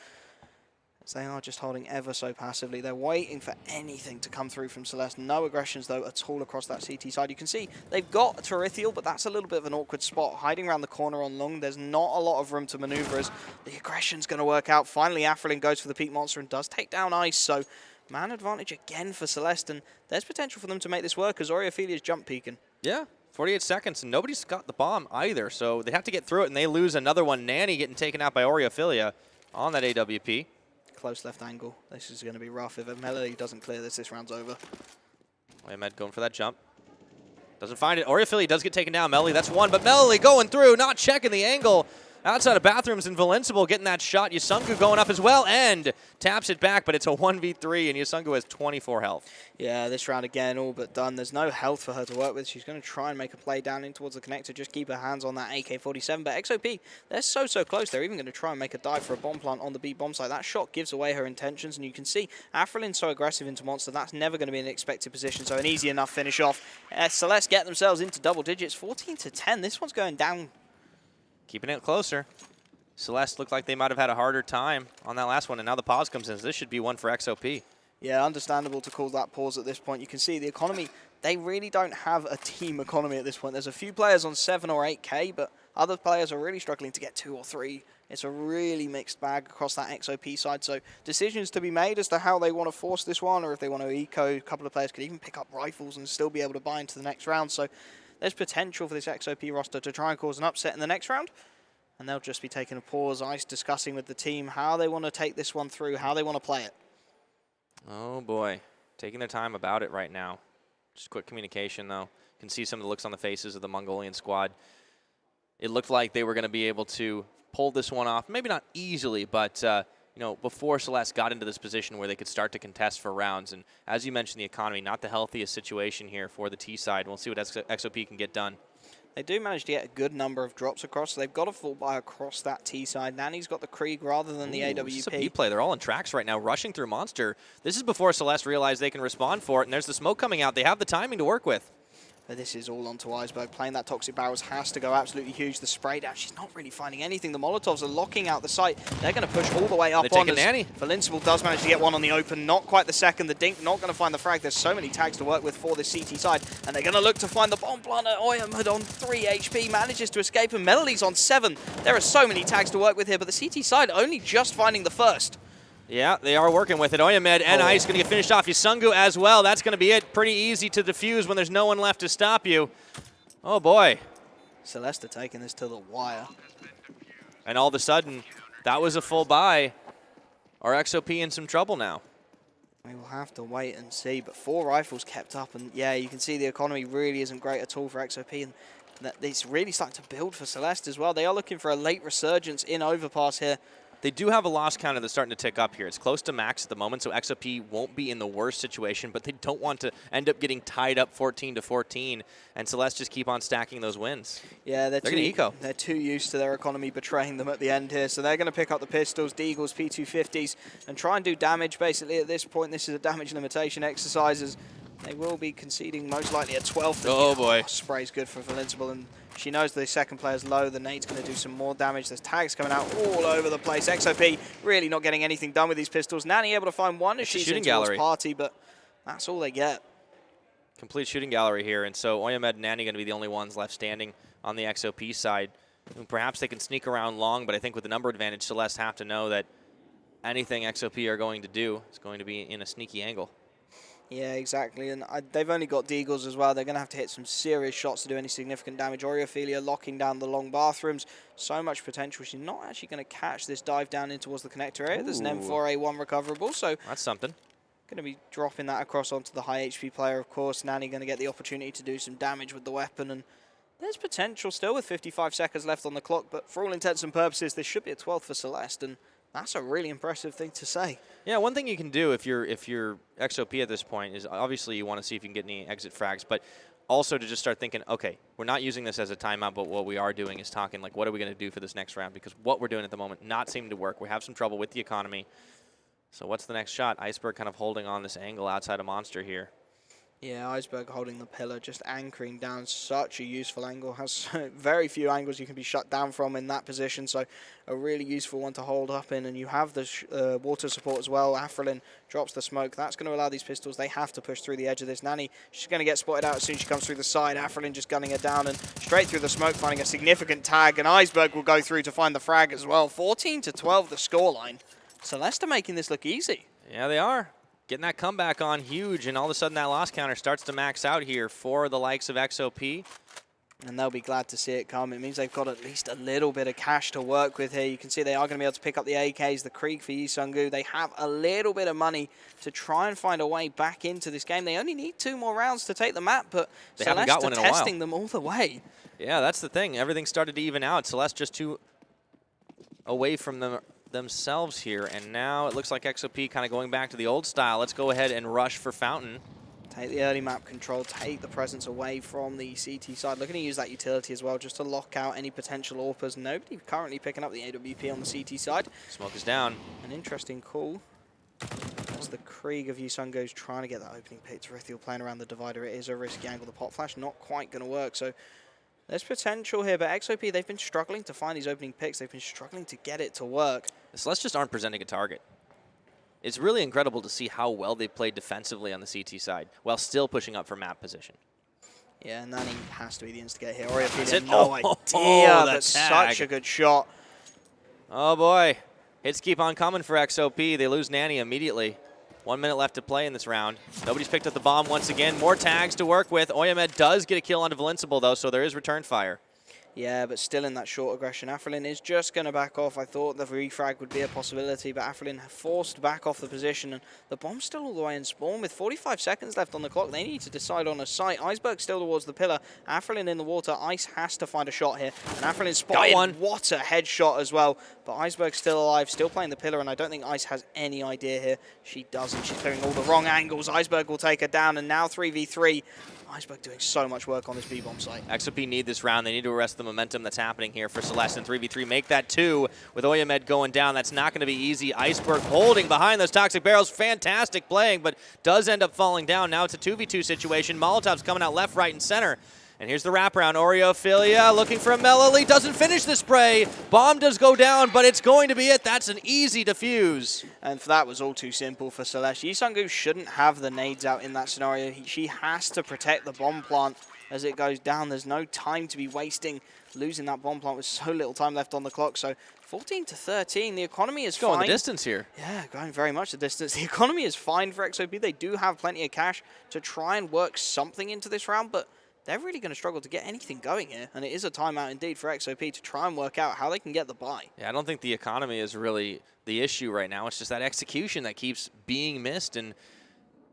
As they are just holding ever so passively. They're waiting for anything to come through from Celeste. No aggressions, though, at all across that CT side. You can see they've got Tarithiel, but that's a little bit of an awkward spot. Hiding around the corner on long, there's not a lot of room to maneuver as the aggression's going to work out. Finally, Afrelin goes for the peak monster and does take down Ice, so man advantage again for Celeste, and there's potential for them to make this work as Oriophilia's jump peeking. Yeah, 48 seconds, and nobody's got the bomb either, so they have to get through it, and they lose another one. Nani getting taken out by Oriophilia on that AWP. Close left angle. This is going to be rough. If Melody doesn't clear this round's over. Med going for that jump. Doesn't find it. Oriophilia does get taken down. Melody, that's one, but Melody going through, not checking the angle. Outside of bathrooms, Invincible getting that shot. Yusungu going up as well and taps it back, but it's a 1v3, and Yusungu has 24 health. Yeah, this round again, all but done. There's no health for her to work with. She's going to try and make a play down in towards the connector, just keep her hands on that AK-47. But XOP, they're so close. They're even going to try and make a dive for a bomb plant on the B bomb site. That shot gives away her intentions, and you can see Afrelin's so aggressive into Monster, that's never going to be an expected position, so an easy enough finish off. Celeste get themselves into double digits, 14-10. This one's going down. Keeping it closer. Celeste looked like they might have had a harder time on that last one, and now the pause comes in. So this should be one for XOP. Yeah, understandable to call that pause at this point. You can see the economy, they really don't have a team economy at this point. There's a few players on 7 or 8K, but other players are really struggling to get 2 or 3. It's a really mixed bag across that XOP side. So decisions to be made as to how they want to force this one, or if they want to eco. A couple of players could even pick up rifles and still be able to buy into the next round. So there's potential for this XOP roster to try and cause an upset in the next round. And they'll just be taking a pause. Ice discussing with the team how they want to take this one through, how they want to play it. Oh, boy. Taking their time about it right now. Just quick communication, though. You can see some of the looks on the faces of the Mongolian squad. It looked like they were going to be able to pull this one off. Maybe not easily, but you know, before Celeste got into this position where they could start to contest for rounds. And as you mentioned, the economy, not the healthiest situation here for the T side. We'll see what XOP can get done. They do manage to get a good number of drops across, so they've got a full buy across that T side. Nani's got the Krieg rather than the AWP. This is a B play. They're all in tracks right now, rushing through Monster. This is before Celeste realized they can respond for it, and there's the smoke coming out. They have the timing to work with. But this is all onto Iceberg. Playing that Toxic Barrels has to go absolutely huge. The spray down, she's not really finding anything. The Molotovs are locking out the site. They're going to push all the way up on us. Nani. Invincible does manage to get one on the open. Not quite the second. The Dink not going to find the frag. There's so many tags to work with for this CT side. And they're going to look to find the bomb planter. Oyamud on 3 HP manages to escape. And Melody's on 7. There are so many tags to work with here. But the CT side only just finding the first. Yeah, they are working with it. Oyamed and Ice going to get finished off. Yusungu as well. That's going to be it. Pretty easy to defuse when there's no one left to stop you. Oh, boy. Celeste taking this to the wire. And all of a sudden, that was a full buy. Are XOP in some trouble now? We will have to wait and see. But 4 rifles kept up. And, yeah, you can see the economy really isn't great at all for XOP. And that it's really starting to build for Celeste as well. They are looking for a late resurgence in Overpass here. They do have a loss counter that's starting to tick up here. It's close to max at the moment, so XOP won't be in the worst situation, but they don't want to end up getting tied up 14-14, and Celeste just keep on stacking those wins. Yeah, they're going to eco. They're too used to their economy betraying them at the end here, so they're going to pick up the pistols, Deagles, P250s, and try and do damage basically at this point. This is a damage limitation exercises. They will be conceding most likely at 12. Oh, boy. Spray's good for Invincible, and she knows the second player's low. The nade's going to do some more damage. There's tags coming out all over the place. XOP really not getting anything done with these pistols. Nanny able to find one as she's in towards Party, but that's all they get. Complete shooting gallery here, and so Oyamed and Nanny going to be the only ones left standing on the XOP side. And perhaps they can sneak around long, but I think with the number advantage, Celeste have to know that anything XOP are going to do is going to be in a sneaky angle. Yeah, exactly, and they've only got Deagles as well. They're going to have to hit some serious shots to do any significant damage. Oreophilia locking down the long bathrooms. So much potential. She's not actually going to catch this dive down in towards the connector area. There's an M4A1 recoverable, so that's something. Going to be dropping that across onto the high HP player, of course. Nanny going to get the opportunity to do some damage with the weapon, and there's potential still with 55 seconds left on the clock, but for all intents and purposes, this should be a 12th for Celeste, and that's a really impressive thing to say. Yeah, one thing you can do if you're XOP at this point is obviously you want to see if you can get any exit frags, but also to just start thinking, okay, we're not using this as a timeout, but what we are doing is talking like, what are we going to do for this next round? Because what we're doing at the moment not seeming to work. We have some trouble with the economy. So what's the next shot? Iceberg kind of holding on this angle outside of Monster here. Yeah, Iceberg holding the pillar, just anchoring down such a useful angle. Has very few angles you can be shut down from in that position, so a really useful one to hold up in. And you have the water support as well. Afrelin drops the smoke. That's going to allow these pistols, they have to push through the edge of this. Nanny, she's going to get spotted out as soon as she comes through the side. Afrelin just gunning her down and straight through the smoke, finding a significant tag. And Iceberg will go through to find the frag as well. 14-12 the scoreline. Celeste making this look easy. Yeah, they are. Getting that comeback on huge, and all of a sudden that loss counter starts to max out here for the likes of XOP. And they'll be glad to see it come. It means they've got at least a little bit of cash to work with here. You can see they are going to be able to pick up the AKs, the Krieg for Yi Sung-gu. They have a little bit of money to try and find a way back into this game. They only need 2 more rounds to take the map, but they Celeste haven't got one in a while. testing them all the way. Yeah, that's the thing. Everything started to even out. Celeste just too away from themselves here, and now it looks like XOP kind of going back to the old style. Let's go ahead and rush for Fountain. Take the early map control, take the presence away from the CT side. Looking to use that utility as well, just to lock out any potential AWPers. Nobody currently picking up the AWP on the CT side. Smoke is down. An interesting call. As the Krieg of Yi Sung-gu's trying to get that opening pick. Rithiel playing around the divider. It is a risky angle. The pop flash not quite going to work, so there's potential here, but XOP, they've been struggling to find these opening picks. They've been struggling to get it to work. The Celeste just aren't presenting a target. It's really incredible to see how well they've played defensively on the CT side while still pushing up for map position. Yeah, Nanny has to be the instigator here. Oreophilia, no idea, but such a good shot. Oh, boy. Hits keep on coming for XOP. They lose Nanny immediately. 1 minute left to play in this round. Nobody's picked up the bomb once again. More tags to work with. Oyamed does get a kill onto Invincible, though, so there is return fire. Yeah, but still in that short aggression. Afrelin is just going to back off. I thought the refrag would be a possibility, but Afrelin forced back off the position, and the bomb's still all the way in spawn. With 45 seconds left on the clock, they need to decide on a site. Iceberg still towards the pillar. Afrelin in the water. Ice has to find a shot here, and Afrelin spotted one. What a headshot as well. But Iceberg's still alive, still playing the pillar, and I don't think Ice has any idea here. She doesn't. She's clearing all the wrong angles. Iceberg will take her down, and now 3v3. Iceberg doing so much work on this B-bomb site. XOP need this round. They need to arrest the momentum that's happening here for Celeste in 3v3. Make that 2 with Oyamed going down. That's not going to be easy. Iceberg holding behind those toxic barrels. Fantastic playing, but does end up falling down. Now it's a 2v2 situation. Molotov's coming out left, right, and center. And here's the wraparound. Oreophilia looking for a Melody. Doesn't finish the spray. Bomb does go down, but it's going to be it. That's an easy defuse. And that was all too simple for Celeste. Yi Sung-gu shouldn't have the nades out in that scenario. She has to protect the bomb plant as it goes down. There's no time to be wasting losing that bomb plant with so little time left on the clock. So 14-13, the economy is fine. Going the distance here. Yeah, going very much the distance. The economy is fine for XOP. They do have plenty of cash to try and work something into this round, but they're really going to struggle to get anything going here, and it is a timeout indeed for XOP to try and work out how they can get the buy. Yeah, I don't think the economy is really the issue right now. It's just that execution that keeps being missed, and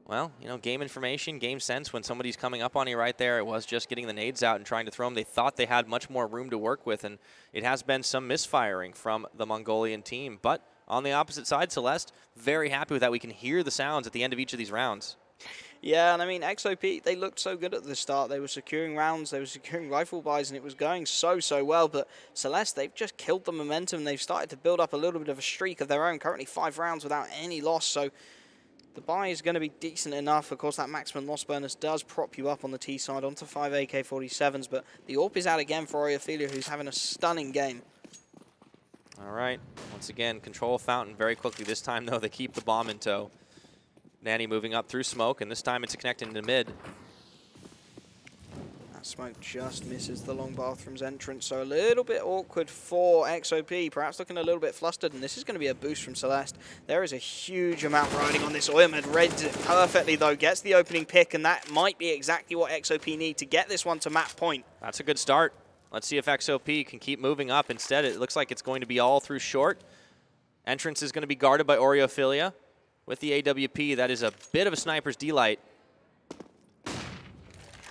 Well, you know, game information, game sense, when somebody's coming up on you right there, it was just getting the nades out and trying to throw them. They thought they had much more room to work with, and it has been some misfiring from the Mongolian team. But on the opposite side, Celestè, very happy with that. We can hear the sounds at the end of each of these rounds. Yeah, and I mean, XOP, they looked so good at the start. They were securing rounds, they were securing rifle buys, and it was going so well. But Celestè, they've just killed the momentum. They've started to build up a little bit of a streak of their own. Currently 5 rounds without any loss, so the buy is going to be decent enough. Of course, that maximum loss bonus does prop you up on the T side onto 5 AK-47s, but the AWP is out again for Ophelia, who's having a stunning game. All right, once again, control Fountain very quickly. This time, though, they keep the bomb in tow. Nanny moving up through smoke, and this time it's connecting into mid. That smoke just misses the long bathroom's entrance, so a little bit awkward for XOP, perhaps looking a little bit flustered, and this is going to be a boost from Celestè. There is a huge amount riding on this. Oyamad reads it perfectly, though, gets the opening pick, and that might be exactly what XOP need to get this one to map point. That's a good start. Let's see if XOP can keep moving up. Instead, it looks like it's going to be all through short. Entrance is going to be guarded by Ophelia. With the AWP, that is a bit of a sniper's delight.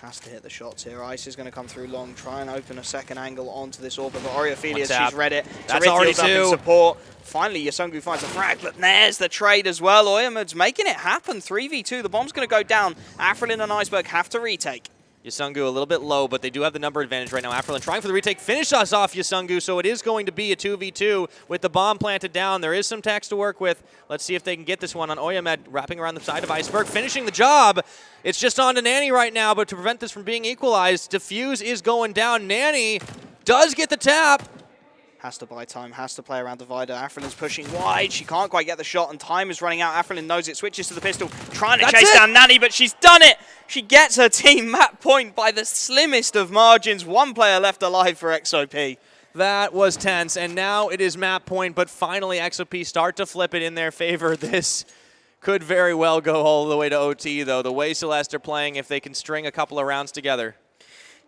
Has to hit the shots here. Ice is going to come through long, try and open a second angle onto this AWP, but Ophelia, she's read it. That's already up in two. support. Finally, Yasungu finds a frag, but there's the trade as well. Oyamad's making it happen. 3v2. The bomb's going to go down. Afrelin and Iceberg have to retake. Yasungu a little bit low, but they do have the number advantage right now. Afrelin trying for the retake. Finish us off, Yasungu, so it is going to be a 2v2 with the bomb planted down. There is some tax to work with. Let's see if they can get this one on Oyamad, wrapping around the side of Iceberg, finishing the job. It's just on to Nanny right now, but to prevent this from being equalized, Diffuse is going down. Nanny does get the tap. Has to buy time, has to play around Divider. Afrelin's pushing wide. She can't quite get the shot, and time is running out. Afrelin knows it, switches to the pistol, trying to chase down Nanny, but she's done it. She gets her team map point by the slimmest of margins. One player left alive for XOP. That was tense, and now it is map point, but finally XOP start to flip it in their favor. This could very well go all the way to OT, though. The way Celestè are playing, if they can string a couple of rounds together.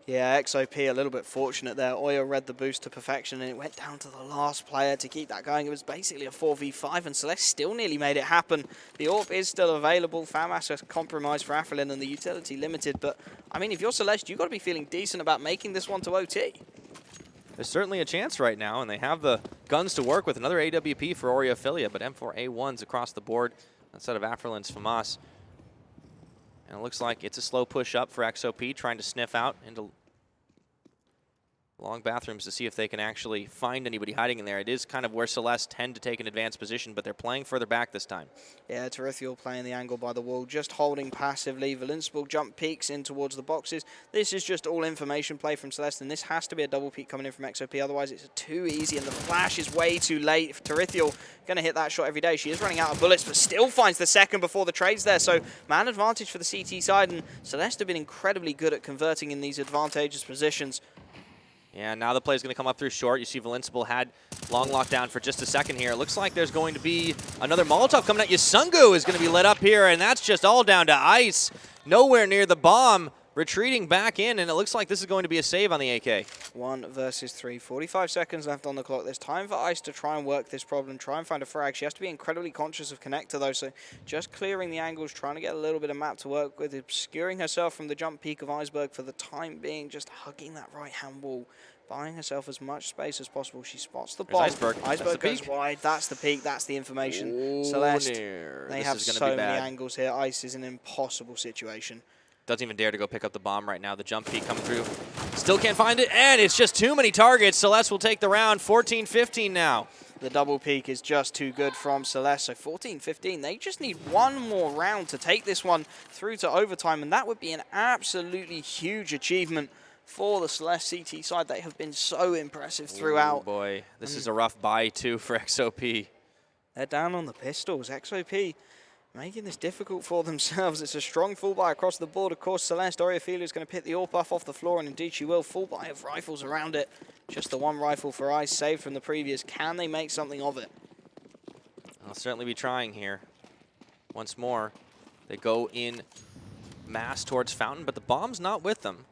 Yeah, XOP a little bit fortunate there. Oya read the boost to perfection, and it went down to the last player to keep that going. It was basically a 4v5, and Celestè still nearly made it happen. The AWP is still available. FAMAS has compromised for Afrelin, and the utility limited. But, I mean, if you're Celestè, you've got to be feeling decent about making this one to OT. There's certainly a chance right now, and they have the guns to work with. Another AWP for Ophelia, but M4A1s across the board instead of Afrelin's FAMAS. And it looks like it's a slow push up for XOP, trying to sniff out into long bathrooms to see if they can actually find anybody hiding in there. It is kind of where Celestè tend to take an advanced position, but they're playing further back this time. Yeah, Tarithiel playing the angle by the wall, just holding passively. Valinspel jump peeks in towards the boxes. This is just all information play from Celestè, and this has to be a double peek coming in from XOP, otherwise it's too easy, and the flash is way too late. Tarithiel going to hit that shot every day. She is running out of bullets, but still finds the second before the trade's there, so man advantage for the CT side, and Celestè have been incredibly good at converting in these advantageous positions. Yeah, now the play is going to come up through short. You see Valinspel had long lockdown for just a second here. It looks like there's going to be another Molotov coming out. Yasungu is going to be lit up here, and that's just all down to Ice. Nowhere near the bomb. Retreating back in, and it looks like this is going to be a save on the AK. 1 versus 3. 45 seconds left on the clock. There's time for Ice to try and work this problem, try and find a frag. She has to be incredibly conscious of connector, though, so just clearing the angles, trying to get a little bit of map to work with, obscuring herself from the jump peak of Iceberg for the time being, just hugging that right-hand wall, buying herself as much space as possible. She spots the bomb. Iceberg goes wide. That's the peak. That's the information. Ooh, Celestè, they have so many angles here. Ice is in an impossible situation. Doesn't even dare to go pick up the bomb right now. The jump peek coming through. Still can't find it, and it's just too many targets. Celestè will take the round. 14-15 now. The double peek is just too good from Celestè. So 14-15. They just need one more round to take this one through to overtime, and that would be an absolutely huge achievement for the Celestè CT side. They have been so impressive throughout. Oh boy, this is a rough buy too for XOP. They're down on the pistols. XOP making this difficult for themselves. It's a strong full buy across the board. Of course, Celestè, Ophelia is going to pick the AWP buff off the floor, and indeed she will. Full buy of rifles around it. Just the one rifle for Ice, saved from the previous. Can they make something of it? I'll certainly be trying here. Once more, they go in mass towards Fountain, but the bomb's not with them.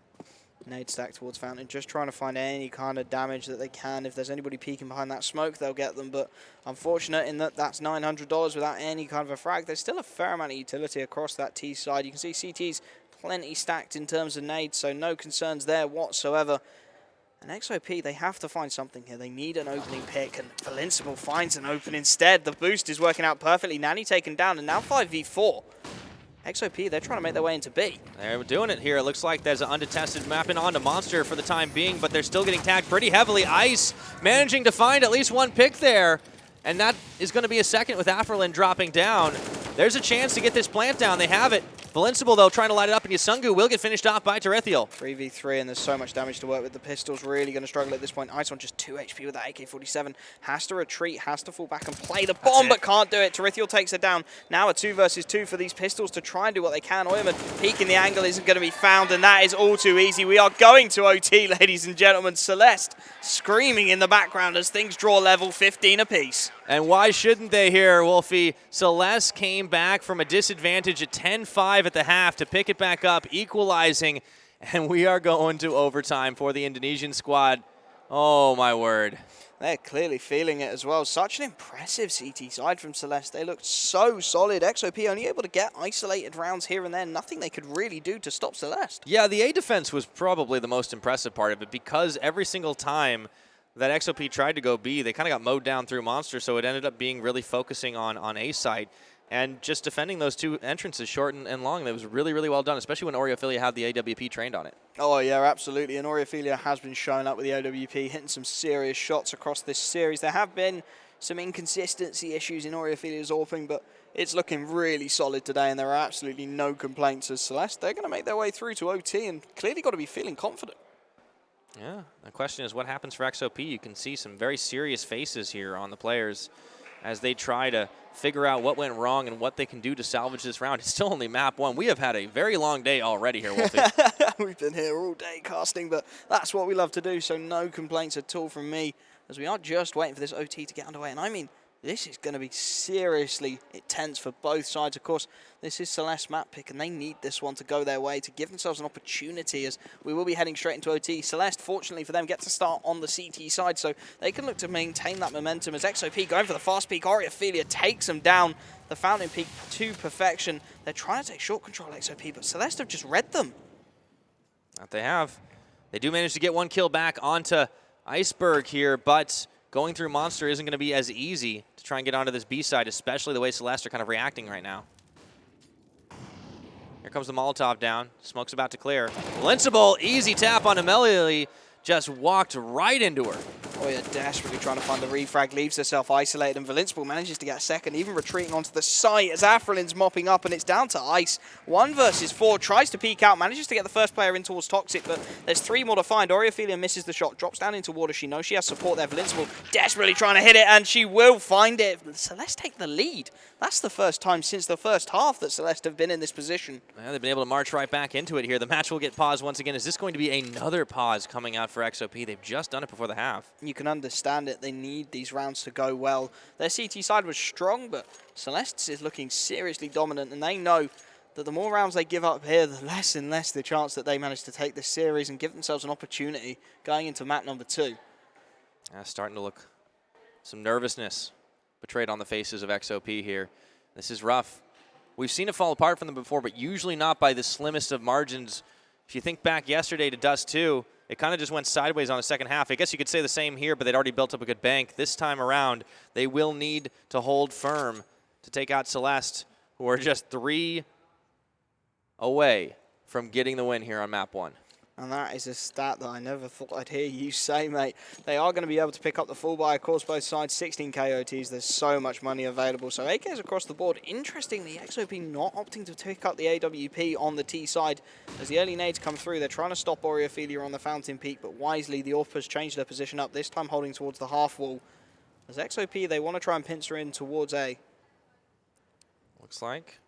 Nade stack towards Fountain, just trying to find any kind of damage that they can. If there's anybody peeking behind that smoke, they'll get them. But unfortunate in that that's $900 without any kind of a frag. There's still a fair amount of utility across that T side. You can see CT's plenty stacked in terms of nades, so no concerns there whatsoever. And XOP, they have to find something here. They need an opening pick, and Valincible finds an open instead. The boost is working out perfectly. Nanny taken down, and now 5v4. XOP, they're trying to make their way into B. They're doing it here. It looks like there's an undetested mapping onto Monster for the time being, but they're still getting tagged pretty heavily. Ice managing to find at least one pick there, and that is going to be a second with Afrelin dropping down. There's a chance to get this plant down. They have it. Valincible, though, trying to light it up, and Yasungu will get finished off by Tarithiel. 3v3, and there's so much damage to work with. The pistol's really going to struggle at this point. Ice on just 2 HP with that AK-47. Has to retreat, has to fall back and play the bomb, but can't do it. Tarithiel takes it down. Now a 2 versus 2 for these pistols to try and do what they can. Oyman peeking the angle isn't going to be found, and that is all too easy. We are going to OT, ladies and gentlemen. Celeste screaming in the background as things draw level 15 apiece. And why shouldn't they here, Wolfie? Celeste came back from a disadvantage at 10-5 at the half to pick it back up, equalizing, and we are going to overtime for the Indonesian squad. Oh, my word. They're clearly feeling it as well. Such an impressive CT side from Celeste. They looked so solid. XOP only able to get isolated rounds here and there. Nothing they could really do to stop Celeste. Yeah, the A defense was probably the most impressive part of it, because every single time that XOP tried to go B, they kind of got mowed down through Monster, so it ended up being really focusing on A side and just defending those two entrances short and long. That was really, really well done, especially when Oreophilia had the AWP trained on it. Oh, yeah, absolutely. And Oreophilia has been showing up with the AWP, hitting some serious shots across this series. There have been some inconsistency issues in Oreophilia's AWPing, but it's looking really solid today, and there are absolutely no complaints as Celeste. They're going to make their way through to OT and clearly got to be feeling confident. Yeah, the question is what happens for XOP. You can see some very serious faces here on the players as they try to figure out what went wrong and what they can do to salvage this round. It's still only map 1. We have had a very long day already here, Wolfie. We've been here all day casting, but that's what we love to do, so no complaints at all from me, as we are just waiting for this OT to get underway. And I mean, this is going to be seriously intense for both sides. Of course, this is Celeste's map pick, and they need this one to go their way to give themselves an opportunity, as we will be heading straight into OT. Celeste, fortunately for them, get to start on the CT side, so they can look to maintain that momentum as XOP going for the fast peak. Oreophilia takes them down. The Fountain peak to perfection. They're trying to take short control, XOP, but Celeste have just read them. That they have. They do manage to get one kill back onto Iceberg here, but going through Monster isn't going to be as easy to try and get onto this B side, especially the way Celeste are kind of reacting right now. Here comes the Molotov down. Smoke's about to clear. Valincible, easy tap on Amelie. Just walked right into her. Oh yeah, desperately trying to find the refrag, leaves herself isolated, and Valincible manages to get a second, even retreating onto the site as Afrelin's mopping up, and it's down to Ice. 1 versus 4, tries to peek out, manages to get the first player in towards Toxic, but there's 3 more to find. Oreophilia misses the shot, drops down into water. She knows she has support there. Valincible desperately trying to hit it, and she will find it. Celeste take the lead. That's the first time since the first half that Celeste have been in this position. Yeah, they've been able to march right back into it here. The match will get paused once again. Is this going to be another pause coming out for XOP? They've just done it before the half. You can understand it. They need these rounds to go well. Their CT side was strong, but Celeste is looking seriously dominant, and they know that the more rounds they give up here, the less and less the chance that they manage to take this series and give themselves an opportunity going into map number 2. Starting to look some nervousness betrayed on the faces of XOP here. This is rough. We've seen it fall apart from them before, but usually not by the slimmest of margins. If you think back yesterday to Dust 2, it kind of just went sideways on the second half. I guess you could say the same here, but they'd already built up a good bank. This time around, they will need to hold firm to take out Celeste, who are just 3 away from getting the win here on map 1. And that is a stat that I never thought I'd hear you say, mate. They are going to be able to pick up the full buy. Of course, both sides, 16 KOTs. There's so much money available. So AKs across the board. Interestingly, XOP not opting to pick up the AWP on the T side. As the early nades come through, they're trying to stop Oreophilia on the Fountain Peak, but wisely, the AWP has changed their position up, this time holding towards the half wall. As XOP, they want to try and pincer in towards A. Looks like.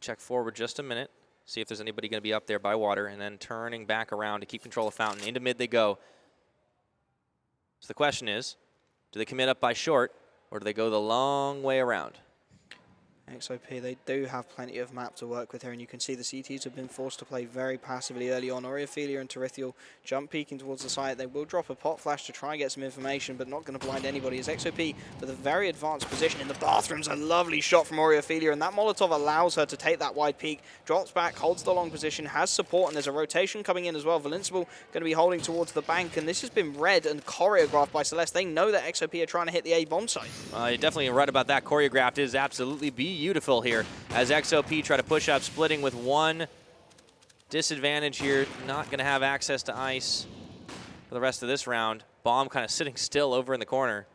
Check forward just a minute. See if there's anybody going to be up there by water, and then turning back around to keep control of Fountain. Into mid they go. So the question is, do they commit up by short, or do they go the long way around? XOP, they do have plenty of map to work with here, and you can see the CTs have been forced to play very passively early on. Oriophilia and Tarithiel jump peeking towards the site. They will drop a pot flash to try and get some information, but not going to blind anybody, as XOP with a very advanced position in the bathrooms. A lovely shot from Oriophilia, and that Molotov allows her to take that wide peak, drops back, holds the long position, has support, and there's a rotation coming in as well. Vincible going to be holding towards the bank, and this has been read and choreographed by Celeste. They know that XOP are trying to hit the A bomb site. You're definitely right about that. Choreographed is absolutely beautiful here as XOP try to push up, splitting with one disadvantage here. Not going to have access to ice for the rest of this round. Bomb kind of sitting still over in the corner.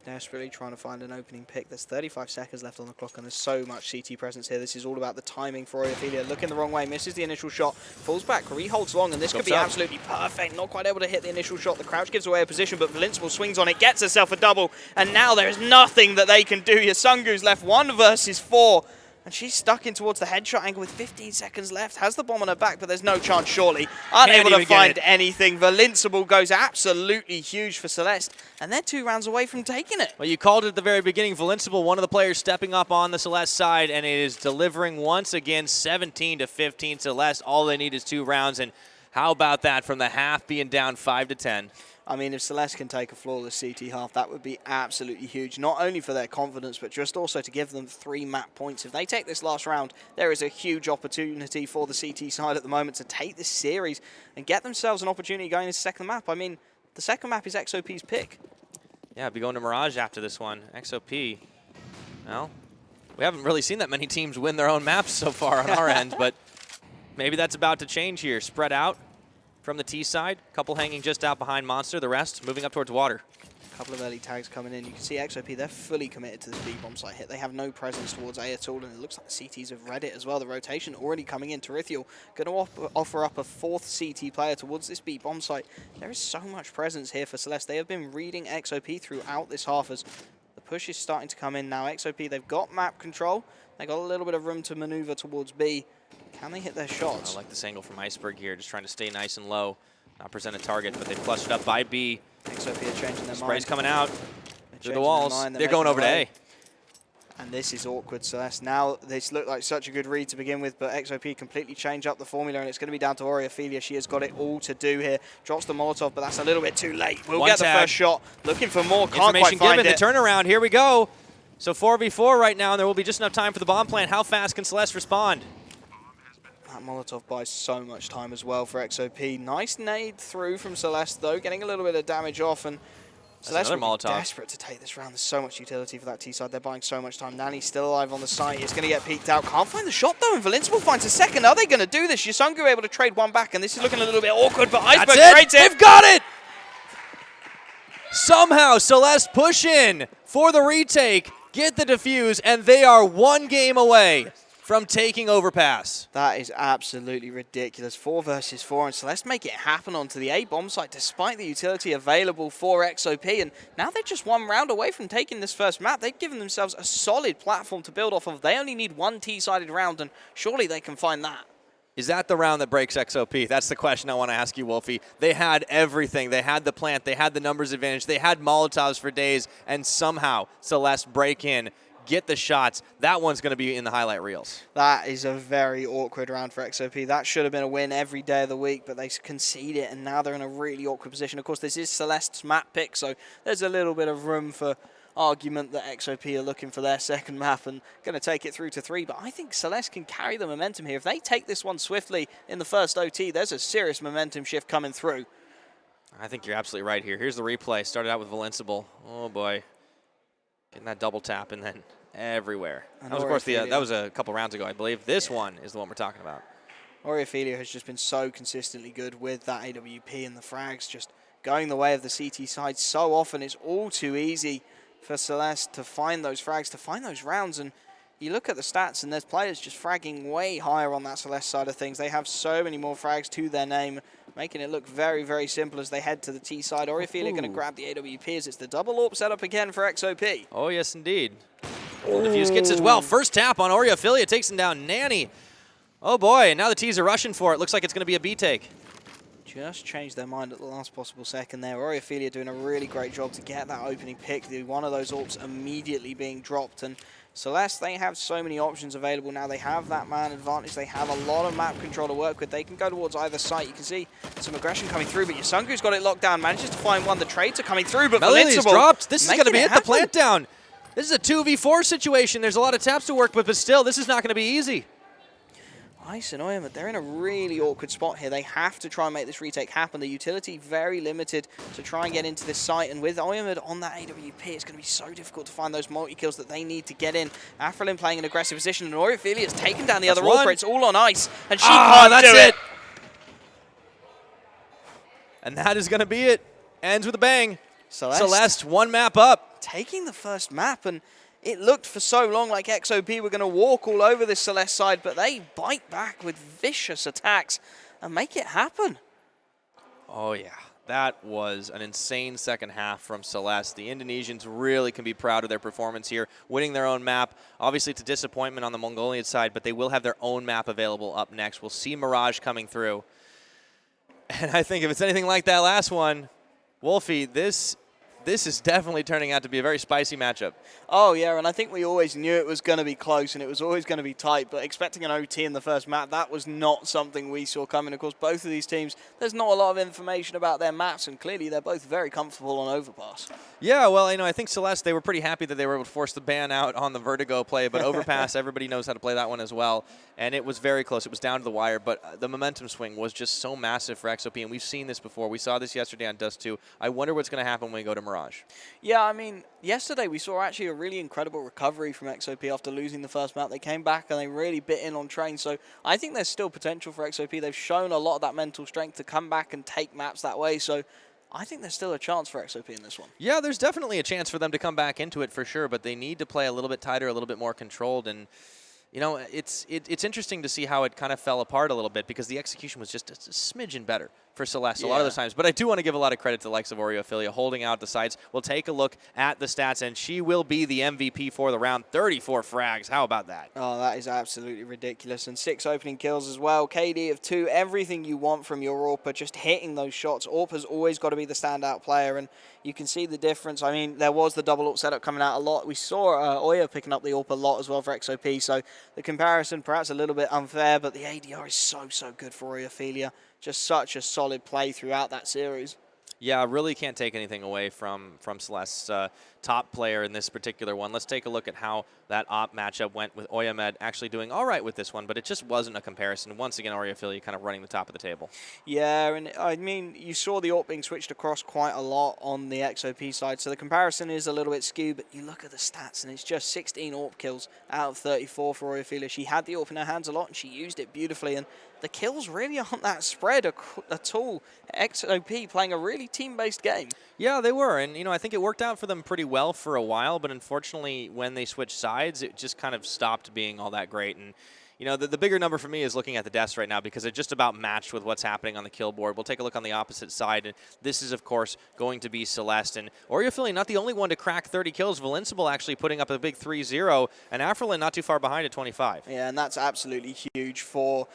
Desperately trying to find an opening pick. There's 35 seconds left on the clock, and there's so much CT presence here. This is all about the timing for Oriophilia. Looking the wrong way, misses the initial shot, falls back, reholds long, and this could be absolutely perfect. Not quite able to hit the initial shot. The crouch gives away a position, but Vincible swings on it, gets herself a double, and now there is nothing that they can do. Yasungu's left 1 versus 4. And she's stuck in towards the headshot angle with 15 seconds left. Has the bomb on her back, but there's no chance, surely. Unable to find anything. Vincible goes absolutely huge for Celeste, and they're 2 rounds away from taking it. Well, you called it at the very beginning. Vincible, one of the players stepping up on the Celeste side, and it is delivering once again, 17-15 Celeste. All they need is 2 rounds, and how about that from the half being down 5-10? I mean, if Celeste can take a flawless CT half, that would be absolutely huge, not only for their confidence, but just also to give them 3 map points. If they take this last round, there is a huge opportunity for the CT side at the moment to take this series and get themselves an opportunity going into the second map. I mean, the second map is XOP's pick. Yeah, I'll be going to Mirage after this one. XOP, well, we haven't really seen that many teams win their own maps so far on our end, but maybe that's about to change here. Spread out from the T side, couple hanging just out behind Monster, the rest moving up towards water. A couple of early tags coming in. You can see XOP, they're fully committed to this B bomb site hit. They have no presence towards A at all, and it looks like the CTs have read it as well. The rotation already coming in. Tarithiel going to offer up a 4th CT player towards this B bomb site. There is so much presence here for Celeste. They have been reading XOP throughout this half as the push is starting to come in now. XOP, they've got map control. They got a little bit of room to maneuver towards B. Can they hit their shots? I like this angle from Iceberg here, just trying to stay nice and low, not present a target, but they flushed it up by B. XOP are changing their mind. Spray's coming out through the walls. They're going over to A. And this is awkward, Celeste. Now, this looked like such a good read to begin with, but XOP completely changed up the formula, and it's going to be down to Oriophilia. She has got it all to do here. Drops the Molotov, but that's a little bit too late. We'll get the first shot. Looking for more. Can't quite find it. The turnaround. Here we go. So 4v4 right now, and there will be just enough time for the bomb plant. How fast can Celeste respond? That Molotov buys so much time as well for XOP. Nice nade through from Celeste, though, getting a little bit of damage off, and Celeste will be desperate to take this round. There's so much utility for that T side. They're buying so much time. Nani's still alive on the site. It's going to get peeked out. Can't find the shot, though, and Vincible finds a second. Are they going to do this? Yasungu able to trade one back, and this is looking a little bit awkward, but Iceberg trades it. They've got it! Somehow, Celeste push in for the retake, get the defuse, and they are 1 game away from taking Overpass. That is absolutely ridiculous. 4 versus 4, and Celeste make it happen onto the A bomb site despite the utility available for XOP. And now they're just 1 round away from taking this first map. They've given themselves a solid platform to build off of. They only need 1 T-sided round, and surely they can find that. Is that the round that breaks XOP? That's the question I want to ask you, Wolfie. They had everything. They had the plant. They had the numbers advantage. They had Molotovs for days, and somehow Celeste break in, get the shots. That one's going to be in the highlight reels. That is a very awkward round for XOP. That should have been a win every day of the week, but they concede it, and now they're in a really awkward position. Of course, this is Celeste's map pick, so there's a little bit of room for argument that XOP are looking for their second map and going to take it through to 3. But I think Celeste can carry the momentum here. If they take this one swiftly in the first OT, there's a serious momentum shift coming through. I think you're absolutely right here. Here's the replay. Started out with Vincible. Oh, boy. Getting that double tap and then everywhere. That was, of course, that was a couple rounds ago, I believe. This one is the one we're talking about. Oriophilia has just been so consistently good with that AWP and the frags, just going the way of the CT side so often. It's all too easy for Celeste to find those frags, to find those rounds. And you look at the stats, and there's players just fragging way higher on that Celeste side of things. They have so many more frags to their name, making it look very, very simple as they head to the T side. Oriophilia going to grab the AWP as it's the double AWP setup again for XOP. Oh, yes, indeed. Defuse gets as well. First tap on Oriophilia takes him down. Nanny. Oh, boy. And now the T's are rushing for it. Looks like it's going to be a B take. just changed their mind at the last possible second there. Oriofilia doing a really great job to get that opening pick. One of those AWPs immediately being dropped. And Celeste, they have so many options available now. They have that man advantage. They have a lot of map control to work with. They can go towards either site. You can see some aggression coming through, but Yasungu's got it locked down. Manages to find one. The trades are coming through, but Melili's dropped. This is going to be it, the plant down. down. This is a 2v4 situation. There's a lot of taps to work with, but still, this is not going to be easy. Ice and Oyamid, they're in a really awkward spot here. They have to try and make this retake happen. The utility very limited to try and get into this site, and with Oyamid on that AWP, it's going to be so difficult to find those multi-kills that they need to get in. Afrelin playing an aggressive position, and Oriofilia has taken down the other AWP. It's all on Ice, and she can't do it. And that is going to be it. Ends with a bang. Celeste, one map up. Taking the first map, and it looked for so long like XOP were going to walk all over this Celeste side, but they bite back with vicious attacks and make it happen. Oh, yeah. That was an insane second half from Celeste. The Indonesians really can be proud of their performance here, winning their own map. Obviously, it's a disappointment on the Mongolian side, but they will have their own map available up next. We'll see Mirage coming through. And I think if it's anything like that last one, Wolfie, this is definitely turning out to be a very spicy matchup. Oh, yeah, and I think we always knew it was going to be close and it was always going to be tight, but expecting an OT in the first map, that was not something we saw coming. Of course, both of these teams, there's not a lot of information about their maps, and clearly they're both very comfortable on Overpass. Yeah, well, I think Celeste, they were pretty happy that they were able to force the ban out on the Vertigo play, but Overpass, everybody knows how to play that one as well, and it was very close. It was down to the wire, but the momentum swing was just so massive for XOP, and we've seen this before. We saw this yesterday on Dust 2. I wonder what's going to happen when we go to Mirage. Yeah, I mean, yesterday we saw actually a really incredible recovery from XOP after losing the first map. They came back and they really bit in on train, so I think there's still potential for XOP. They've shown a lot of that mental strength to come back and take maps that way, so I think there's still a chance for XOP in this one. Yeah, there's definitely a chance for them to come back into it for sure, but they need to play a little bit tighter, a little bit more controlled, and it's interesting to see how it kind of fell apart a little bit because the execution was just a smidgen better for Celeste a lot of those times. But I do want to give a lot of credit to the likes of Oriofilia holding out the sides. We'll take a look at the stats, and she will be the MVP for the round. 34 frags. How about that? Oh, that is absolutely ridiculous. And 6 opening kills as well. KD of 2. Everything you want from your AWPer, just hitting those shots. AWPer's always got to be the standout player, and you can see the difference. I mean, there was the double AWP setup coming out a lot. We saw Oya picking up the AWP a lot as well for XOP, so the comparison perhaps a little bit unfair, but the ADR is so good for Oriofilia. Just such a solid play throughout that series. Yeah, really can't take anything away from Celeste's top player in this particular one. Let's take a look at how that op matchup went with Oyamid actually doing all right with this one, but it just wasn't a comparison. Once again, Oriofilia kind of running the top of the table. Yeah, and I mean, you saw the AWP being switched across quite a lot on the XOP side, so the comparison is a little bit skewed, but you look at the stats, and it's just 16 AWP kills out of 34 for Oriofilia. She had the AWP in her hands a lot, and she used it beautifully, and the kills really aren't that spread at all. XOP playing a really team-based game. Yeah, they were, and I think it worked out for them pretty well for a while, but unfortunately when they switched sides, it just kind of stopped being all that great. And the bigger number for me is looking at the deaths right now because it just about matched with what's happening on the kill board. We'll take a look on the opposite side, and this is, of course, going to be Celeste. And Oriofilia not the only one to crack 30 kills. Valenceable actually putting up a big 3-0, and Afrelin not too far behind at 25. Yeah, and that's absolutely huge for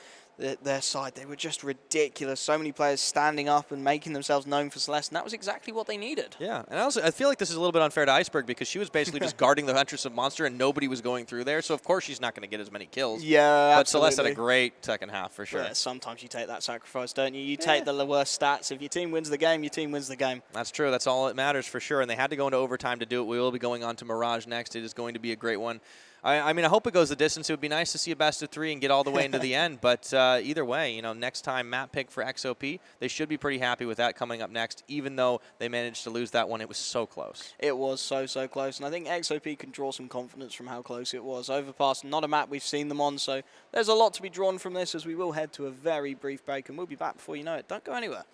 their side. They were just ridiculous. So many players standing up and making themselves known for Celeste, and that was exactly what they needed. Yeah, and I feel like this is a little bit unfair to Iceberg because she was basically just guarding the entrance of Monster and nobody was going through there, so of course she's not going to get as many kills. Yeah, but Celeste had a great second half for sure. Yeah, sometimes you take that sacrifice, don't you? You take the worst stats. If your team wins the game, your team wins the game. That's true. That's all that matters for sure, and they had to go into overtime to do it. We will be going on to Mirage next. It is going to be a great one. I mean, I hope it goes the distance. It would be nice to see a best of 3 and get all the way into the end. But either way, next time map pick for XOP, they should be pretty happy with that coming up next, even though they managed to lose that one. It was so close. It was so close. And I think XOP can draw some confidence from how close it was. Overpass, not a map we've seen them on. So there's a lot to be drawn from this as we will head to a very brief break. And we'll be back before you know it. Don't go anywhere.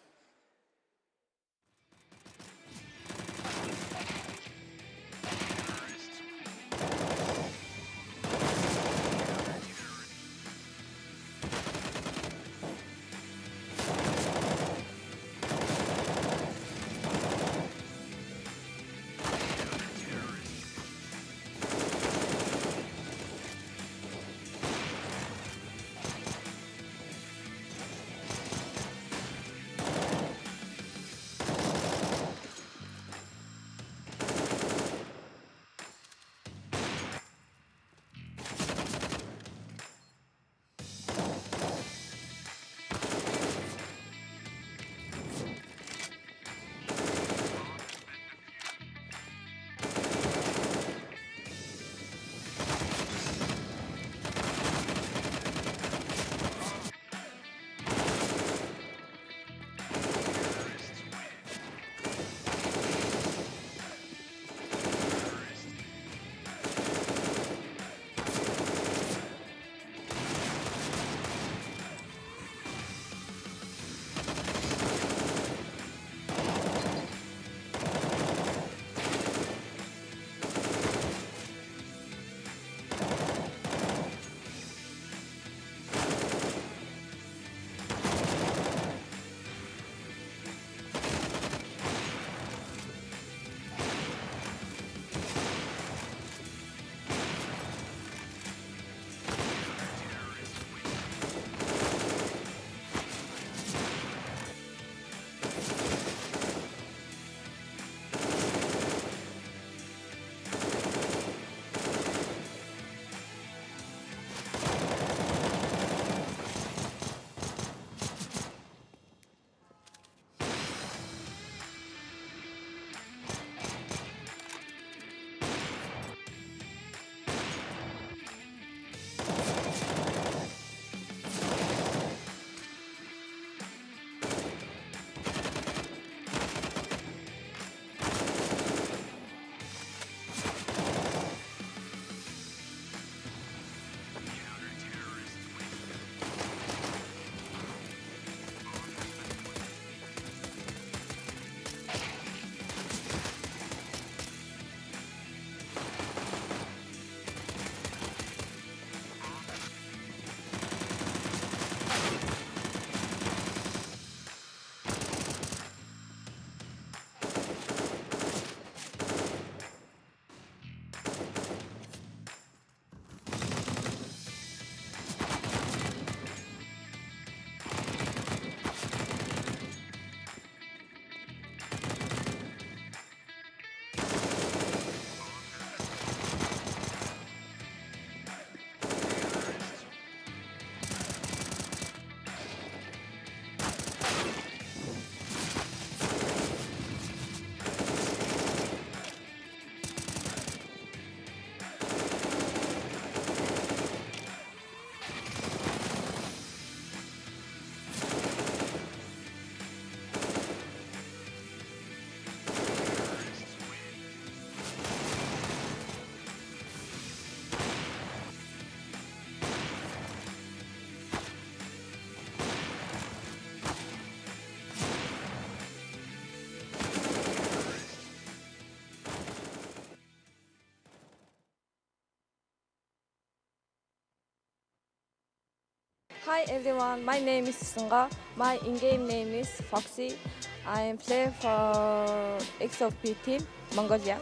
Hi everyone, my name is Sunga. My in-game name is Foxy. I am playing for XOP team, Mongolia.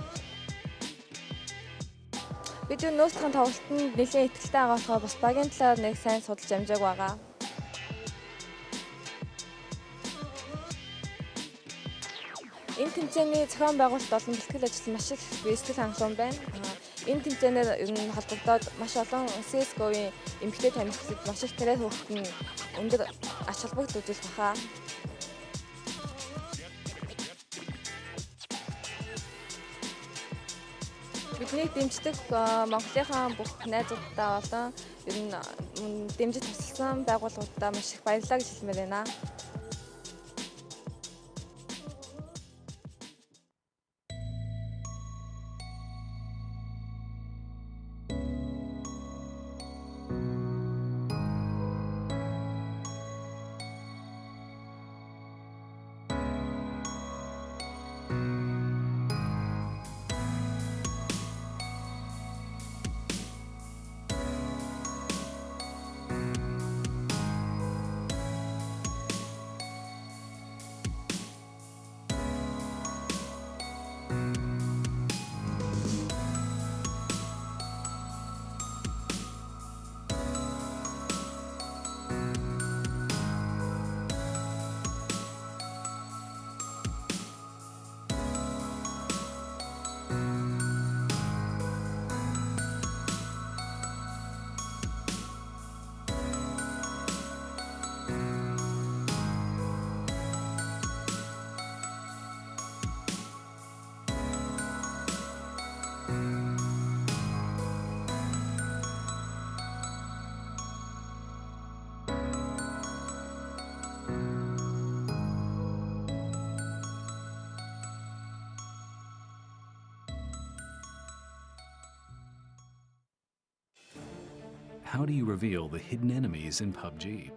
Бид нөөцийн тоглолтод нэлээд ихтэй байгаа болохоор бас багийн талаар нэг сайн судалж амжааг байгаа. Энэ тэмцээний зохион байгуулалт болон бэлтгэл ажил маш их сэтгэл хангалуун байна. Энэ тэмцээнээр ер нь холбогдоод маш олон CS:GO-ийн эмэгтэй тамирчид маш их тариа хөвгт нь өндөр ач холбогдол үзүүлэх баха. Бидний дэмждэг Монголынхаа бүх найзуудтай болон ер нь дэмжиж тусалсан байгууллагуудаа маш их баярлалаа гэж хэлмээр байна. How do you reveal the hidden enemies in PUBG?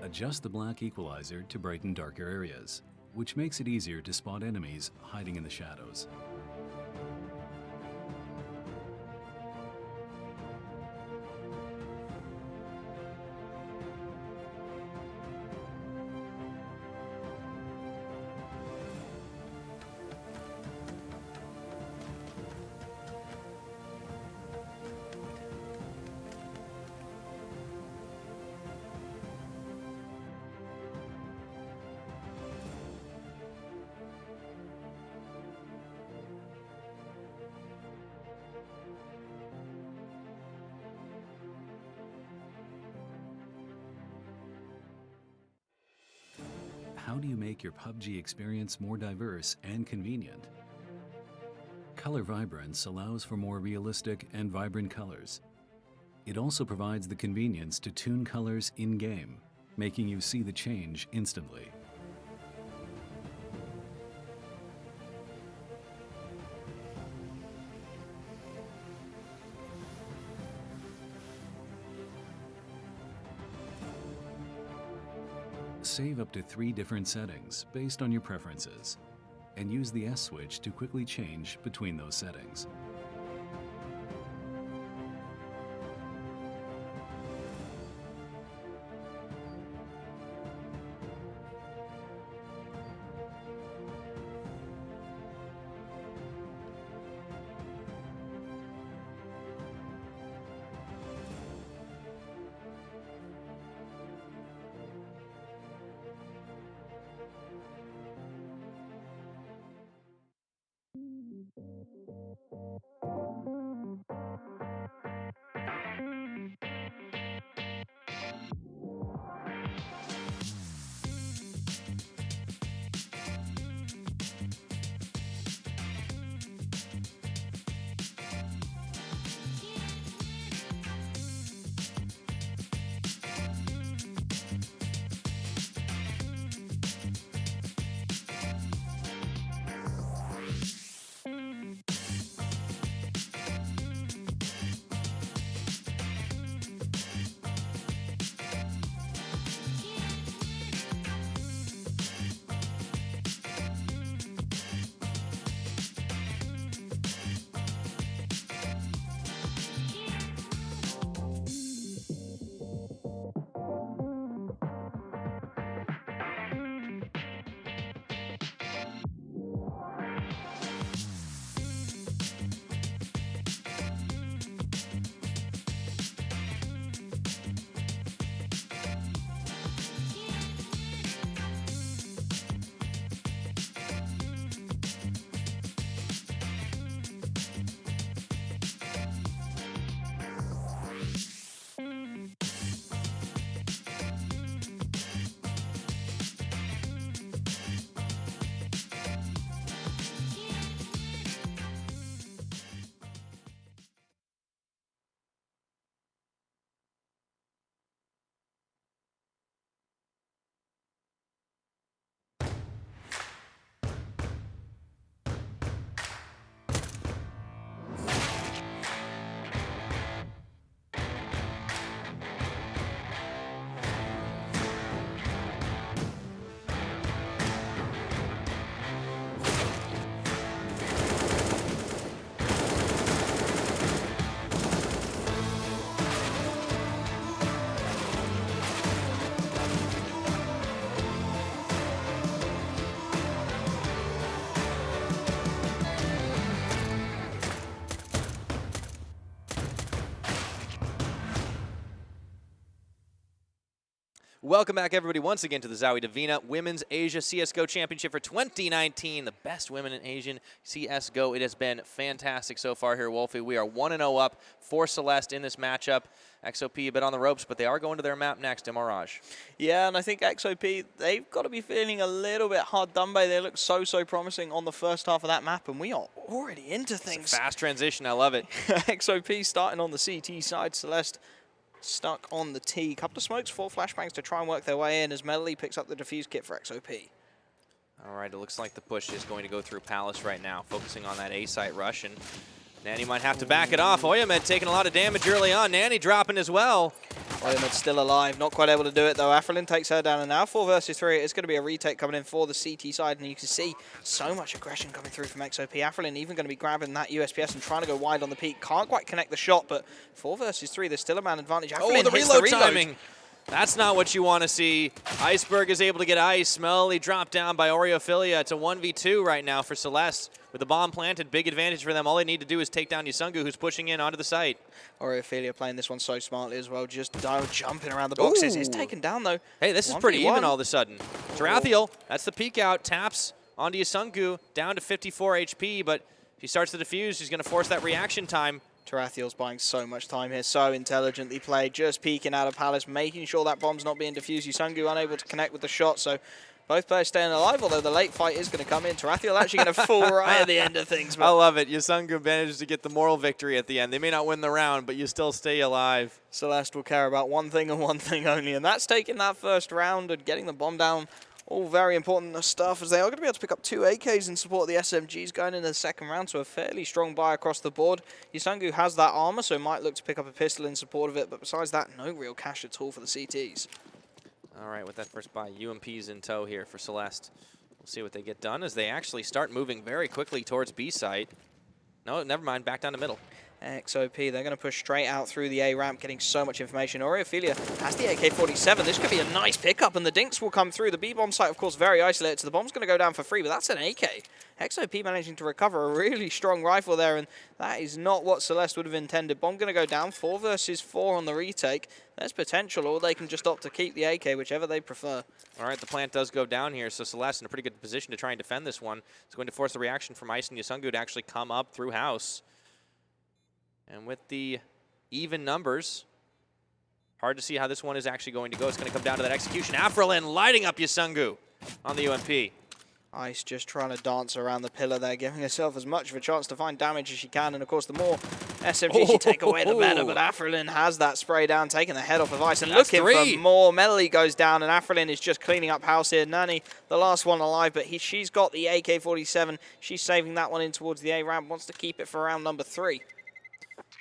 Adjust the black equalizer to brighten darker areas, which makes it easier to spot enemies hiding in the shadows. How do you make your PUBG experience more diverse and convenient? Color Vibrance allows for more realistic and vibrant colors. It also provides the convenience to tune colors in-game, making you see the change instantly. Save up to 3 different settings based on your preferences, and use the S switch to quickly change between those settings. Welcome back, everybody, once again to the ZOWIE DIVINA Women's Asia CSGO Championship for 2019. The best women in Asian CSGO. It has been fantastic so far here, Wolfie. We are 1-0 up for Celestè in this matchup. XOP a bit on the ropes, but they are going to their map next in Mirage. Yeah, and I think XOP, they've got to be feeling a little bit hard done by. They look so promising on the first half of that map, and we are already into things. It's a fast transition. I love it. XOP starting on the CT side. Celestè stuck on the T. Couple of smokes, 4 flashbangs to try and work their way in as Melody picks up the defuse kit for XOP. All right, it looks like the push is going to go through Palace right now, focusing on that A-site rush, and Nanny might have to back it off. Oyamed taking a lot of damage early on. Nanny dropping as well. Oyamed's still alive, not quite able to do it though. Afrelin takes her down, and now 4 versus 3. It's going to be a retake coming in for the CT side, and you can see so much aggression coming through from XOP. Afrelin even going to be grabbing that USPS and trying to go wide on the peak. Can't quite connect the shot, but 4 versus 3, there's still a man advantage. Afrelin the hits reload the timing. That's not what you want to see. Iceberg is able to get ice. Melody dropped down by Oreophilia. It's a 1v2 right now for Celestè. With the bomb planted, big advantage for them. All they need to do is take down Yusungu, who's pushing in onto the site. Oreophilia playing this one so smartly as well, just jumping around the boxes. It's taken down though. Hey, this is pretty even all of a sudden. Tarathiel, that's the peek out, taps onto Yusungu, down to 54 HP, but if he starts to defuse, he's going to force that reaction time. Tarathiel's buying so much time here, so intelligently played, just peeking out of Palace, making sure that bomb's not being defused. Yusungu unable to connect with the shot, so both players staying alive, although the late fight is going to come in. Tarathiel actually going to fall right at the end of things. I love it. Yusungu managed to get the moral victory at the end. They may not win the round, but you still stay alive. Celestè will care about one thing and one thing only, and that's taking that first round and getting the bomb down. All very important stuff, as they are going to be able to pick up 2 AKs in support of the SMGs going into the second round, so a fairly strong buy across the board. Yusungu has that armor, so might look to pick up a pistol in support of it, but besides that, no real cash at all for the CTs. All right, with that first buy, UMP's in tow here for Celestè. We'll see what they get done as they actually start moving very quickly towards B site. No, never mind, back down the middle. XOP, they're going to push straight out through the A ramp, getting so much information. Oreophilia has the AK-47. This could be a nice pickup, and the dinks will come through. The B-bomb site, of course, very isolated, so the bomb's going to go down for free, but that's an AK. XOP managing to recover a really strong rifle there, and that is not what Celestè would have intended. Bomb going to go down, 4 versus 4 on the retake. There's potential, or they can just opt to keep the AK, whichever they prefer. All right, the plant does go down here, so Celestè in a pretty good position to try and defend this one. It's going to force the reaction from Ice and Yusungu to actually come up through house. And with the even numbers, hard to see how this one is actually going to go. It's going to come down to that execution. Afrelin lighting up Yusungu on the UMP. Ice just trying to dance around the pillar there, giving herself as much of a chance to find damage as she can. And of course, the more SMGs you take away, the better. But Afrelin has that spray down, taking the head off of Ice and looking for more. Melody goes down, and Afrelin is just cleaning up house here. Nanny, the last one alive, but she's got the AK-47. She's saving that one in towards the A ramp, wants to keep it for round number 3.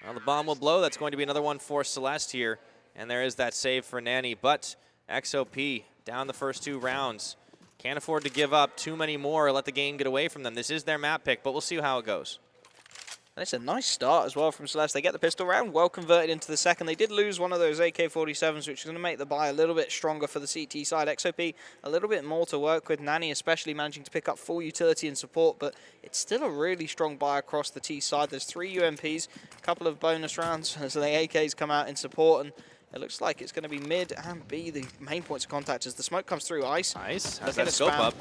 Well, the bomb will blow. That's going to be another one for Celestè here. And there is that save for Nanny. But XOP down the first 2 rounds. Can't afford to give up too many more or let the game get away from them. This is their map pick, but we'll see how it goes. And it's a nice start as well from Celestè. They get the pistol round, well converted into the second. They did lose one of those AK-47s, which is going to make the buy a little bit stronger for the CT side. XOP, a little bit more to work with. Nanny especially managing to pick up full utility and support, but it's still a really strong buy across the T side. There's 3 UMPs, a couple of bonus rounds as the AKs come out in support, and it looks like it's going to be mid and B, the main points of contact as the smoke comes through. Ice has that scope up.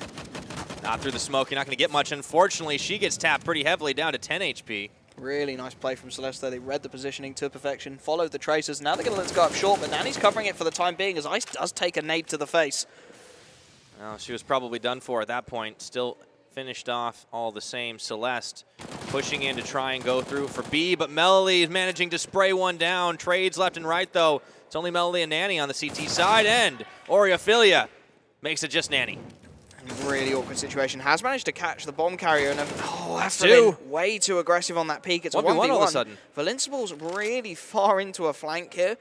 Not through the smoke. You're not going to get much. Unfortunately, she gets tapped pretty heavily down to 10 HP. Really nice play from Celestè. They read the positioning to perfection, followed the tracers. Now they're going to let it go up short, but Nanny's covering it for the time being as Ice does take a nade to the face. Well, she was probably done for at that point. Still finished off all the same. Celestè pushing in to try and go through for B, but Melody is managing to spray one down. Trades left and right, though. It's only Melody and Nanny on the CT side, and Oreophilia makes it just Nanny. Really awkward situation. Has managed to catch the bomb carrier, and Afrelin way too aggressive on that peak. It's a 1v1 all of a sudden. Valincible's really far into a flank here.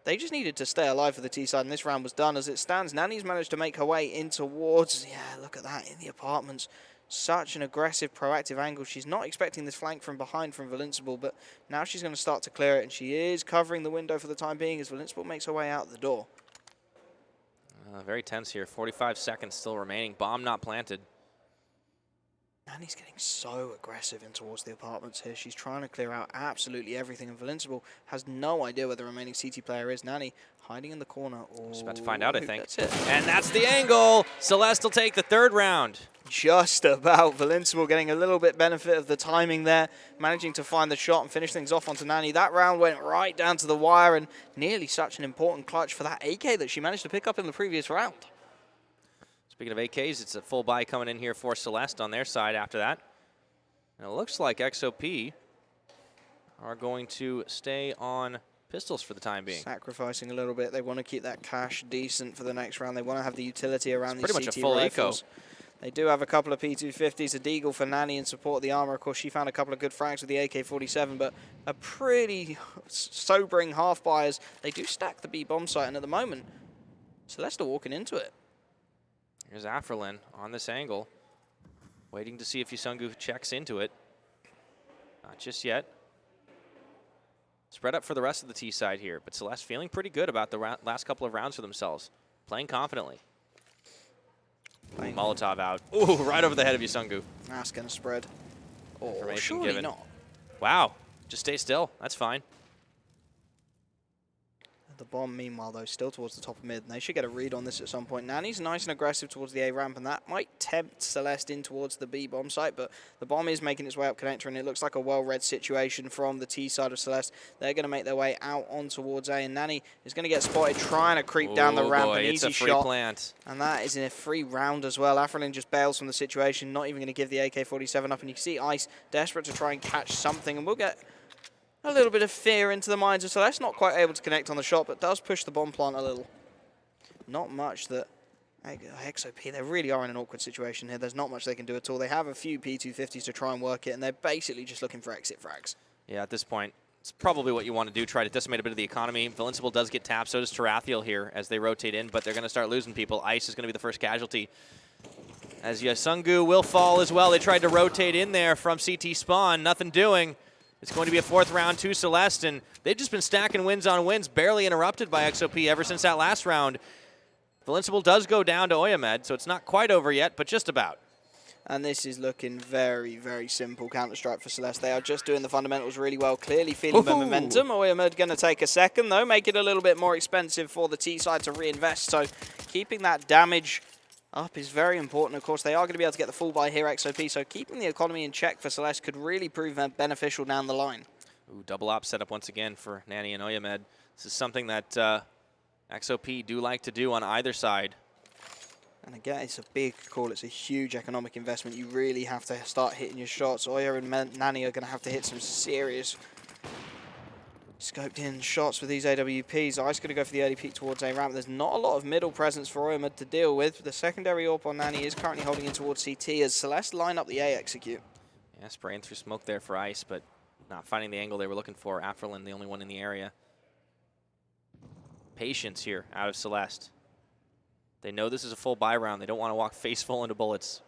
They just needed to stay alive for the T side, and this round was done. As it stands, Nanny's managed to make her way in towards, look at that, in the apartments. Such an aggressive, proactive angle. She's not expecting this flank from behind from Valincible, but now she's going to start to clear it, and she is covering the window for the time being as Valincible makes her way out the door. Very tense here. 45 seconds still remaining. Bomb not planted. Nani's getting so aggressive in towards the apartments here. She's trying to clear out absolutely everything, and Invincible has no idea where the remaining CT player is. Nani hiding in the corner. Just about to find out, I think. That's it. And that's the angle. Celeste will take the third round. Just about. Invincible getting a little bit benefit of the timing there, managing to find the shot and finish things off onto Nani. That round went right down to the wire, and nearly such an important clutch for that AK that she managed to pick up in the previous round. Speaking of AKs, it's a full buy coming in here for Celeste on their side after that. And it looks like XOP are going to stay on pistols for the time being. Sacrificing a little bit. They want to keep that cash decent for the next round. They want to have the utility around these Pretty much CT a full rifles. eco. They do have a couple of P250s, a Deagle for Nani in support of the armor. Of course, she found a couple of good frags with the AK-47, but a pretty sobering half buy as they do stack the B bomb site, and at the moment, Celeste are walking into it. Here's Afrelin on this angle, waiting to see if Yusungu checks into it. Not just yet. Spread up for the rest of the T side here, but Celeste feeling pretty good about the last couple of rounds for themselves. Playing confidently. Molotov out. Ooh, right over the head of Yusungu. That's going to spread. Oh, Information surely given. not. Wow, just stay still. That's fine. The bomb, meanwhile, though, still towards the top of mid. And they should get a read on this at some point. Nani's nice and aggressive towards the A ramp, and that might tempt Celeste in towards the B bomb site, but the bomb is making its way up connector, and it looks like a well-read situation from the T side of Celeste. They're going to make their way out on towards A, and Nani is going to get spotted trying to creep down the ramp. Boy, An it's easy a free shot. plant. And that is in a free round as well. Afrelin just bails from the situation, not even going to give the AK-47 up, and you can see Ice desperate to try and catch something, and we'll get a little bit of fear into the minds of Celeste. Not quite able to connect on the shot, but does push the bomb plant a little. Not much that XOP, they really are in an awkward situation here. There's not much they can do at all. They have a few P250s to try and work it, and they're basically just looking for exit frags. Yeah, at this point, it's probably what you want to do, try to decimate a bit of the economy. Invincible does get tapped, so does Tarathiel here as they rotate in, but they're going to start losing people. Ice is going to be the first casualty. As Yusungu will fall as well. They tried to rotate in there from CT spawn, nothing doing. It's going to be a fourth round to Celeste, and they've just been stacking wins on wins, barely interrupted by XOP ever since that last round. Invincible does go down to Oyamed, so it's not quite over yet, but just about. And this is looking very, very simple Counter-Strike for Celeste. They are just doing the fundamentals really well, clearly feeling the momentum. Oyamed going to take a second, though, make it a little bit more expensive for the T side to reinvest, so keeping that damage up is very important. Of course, they are going to be able to get the full buy here, XOP, so keeping the economy in check for Celeste could really prove beneficial down the line. Ooh, double op set up once again for Nani and Oyamed. This is something that XOP do like to do on either side. And again, it's a big call. It's a huge economic investment. You really have to start hitting your shots. Oya and Nani are going to have to hit some serious scoped in shots with these AWPs. Ice going to go for the early peek towards A ramp. There's not a lot of middle presence for Oyamed to deal with. The secondary AWP on Nani is currently holding in towards CT as Celeste line up the A execute. Yeah, spraying through smoke there for Ice, but not finding the angle they were looking for. Afrelin, the only one in the area. Patience here out of Celeste. They know this is a full buy round. They don't want to walk face full into bullets.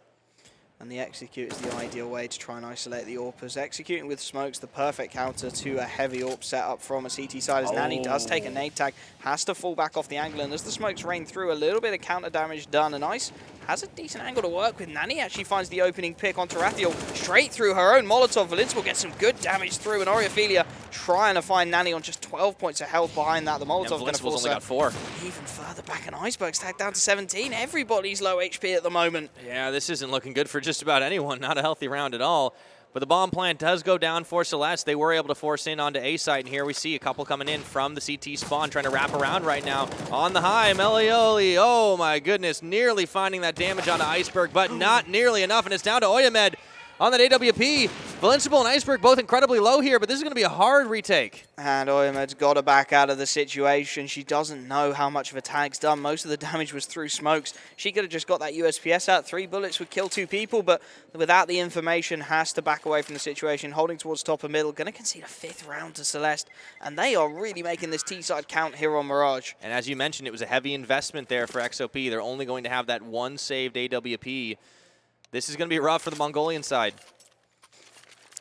And the execute is the ideal way to try and isolate the AWPers. Executing with smokes, the perfect counter to a heavy AWP setup from a CT side as Nani does take a nade tag, has to fall back off the angle, and as the smokes rain through, a little bit of counter damage done, and Ice has a decent angle to work with. Nani actually finds the opening pick on Tarathiel straight through her own Molotov. Invincible gets some good damage through, and Oriophilia trying to find Nani on just 12 points of health behind that. The Molotov going to force only got 4. Even further back, and Iceberg's tagged down to 17. Everybody's low HP at the moment. Yeah, this isn't looking good for just about anyone. Not a healthy round at all. But the bomb plant does go down for Celeste. They were able to force in onto A site, and here we see a couple coming in from the CT spawn, trying to wrap around right now. On the high, Melioli, oh my goodness, nearly finding that damage onto Iceberg, but not nearly enough, and it's down to Oyamed on that AWP. Invincible and Iceberg both incredibly low here, but this is going to be a hard retake. And Oyamed's got to back out of the situation. She doesn't know how much of a tag's done. Most of the damage was through smokes. She could have just got that USPS out. 3 bullets would kill 2 people, but without the information, has to back away from the situation. Holding towards top and middle. Going to concede a 5th round to Celeste. And they are really making this T-side count here on Mirage. And as you mentioned, it was a heavy investment there for XOP. They're only going to have that one saved AWP. This is going to be rough for the Mongolian side.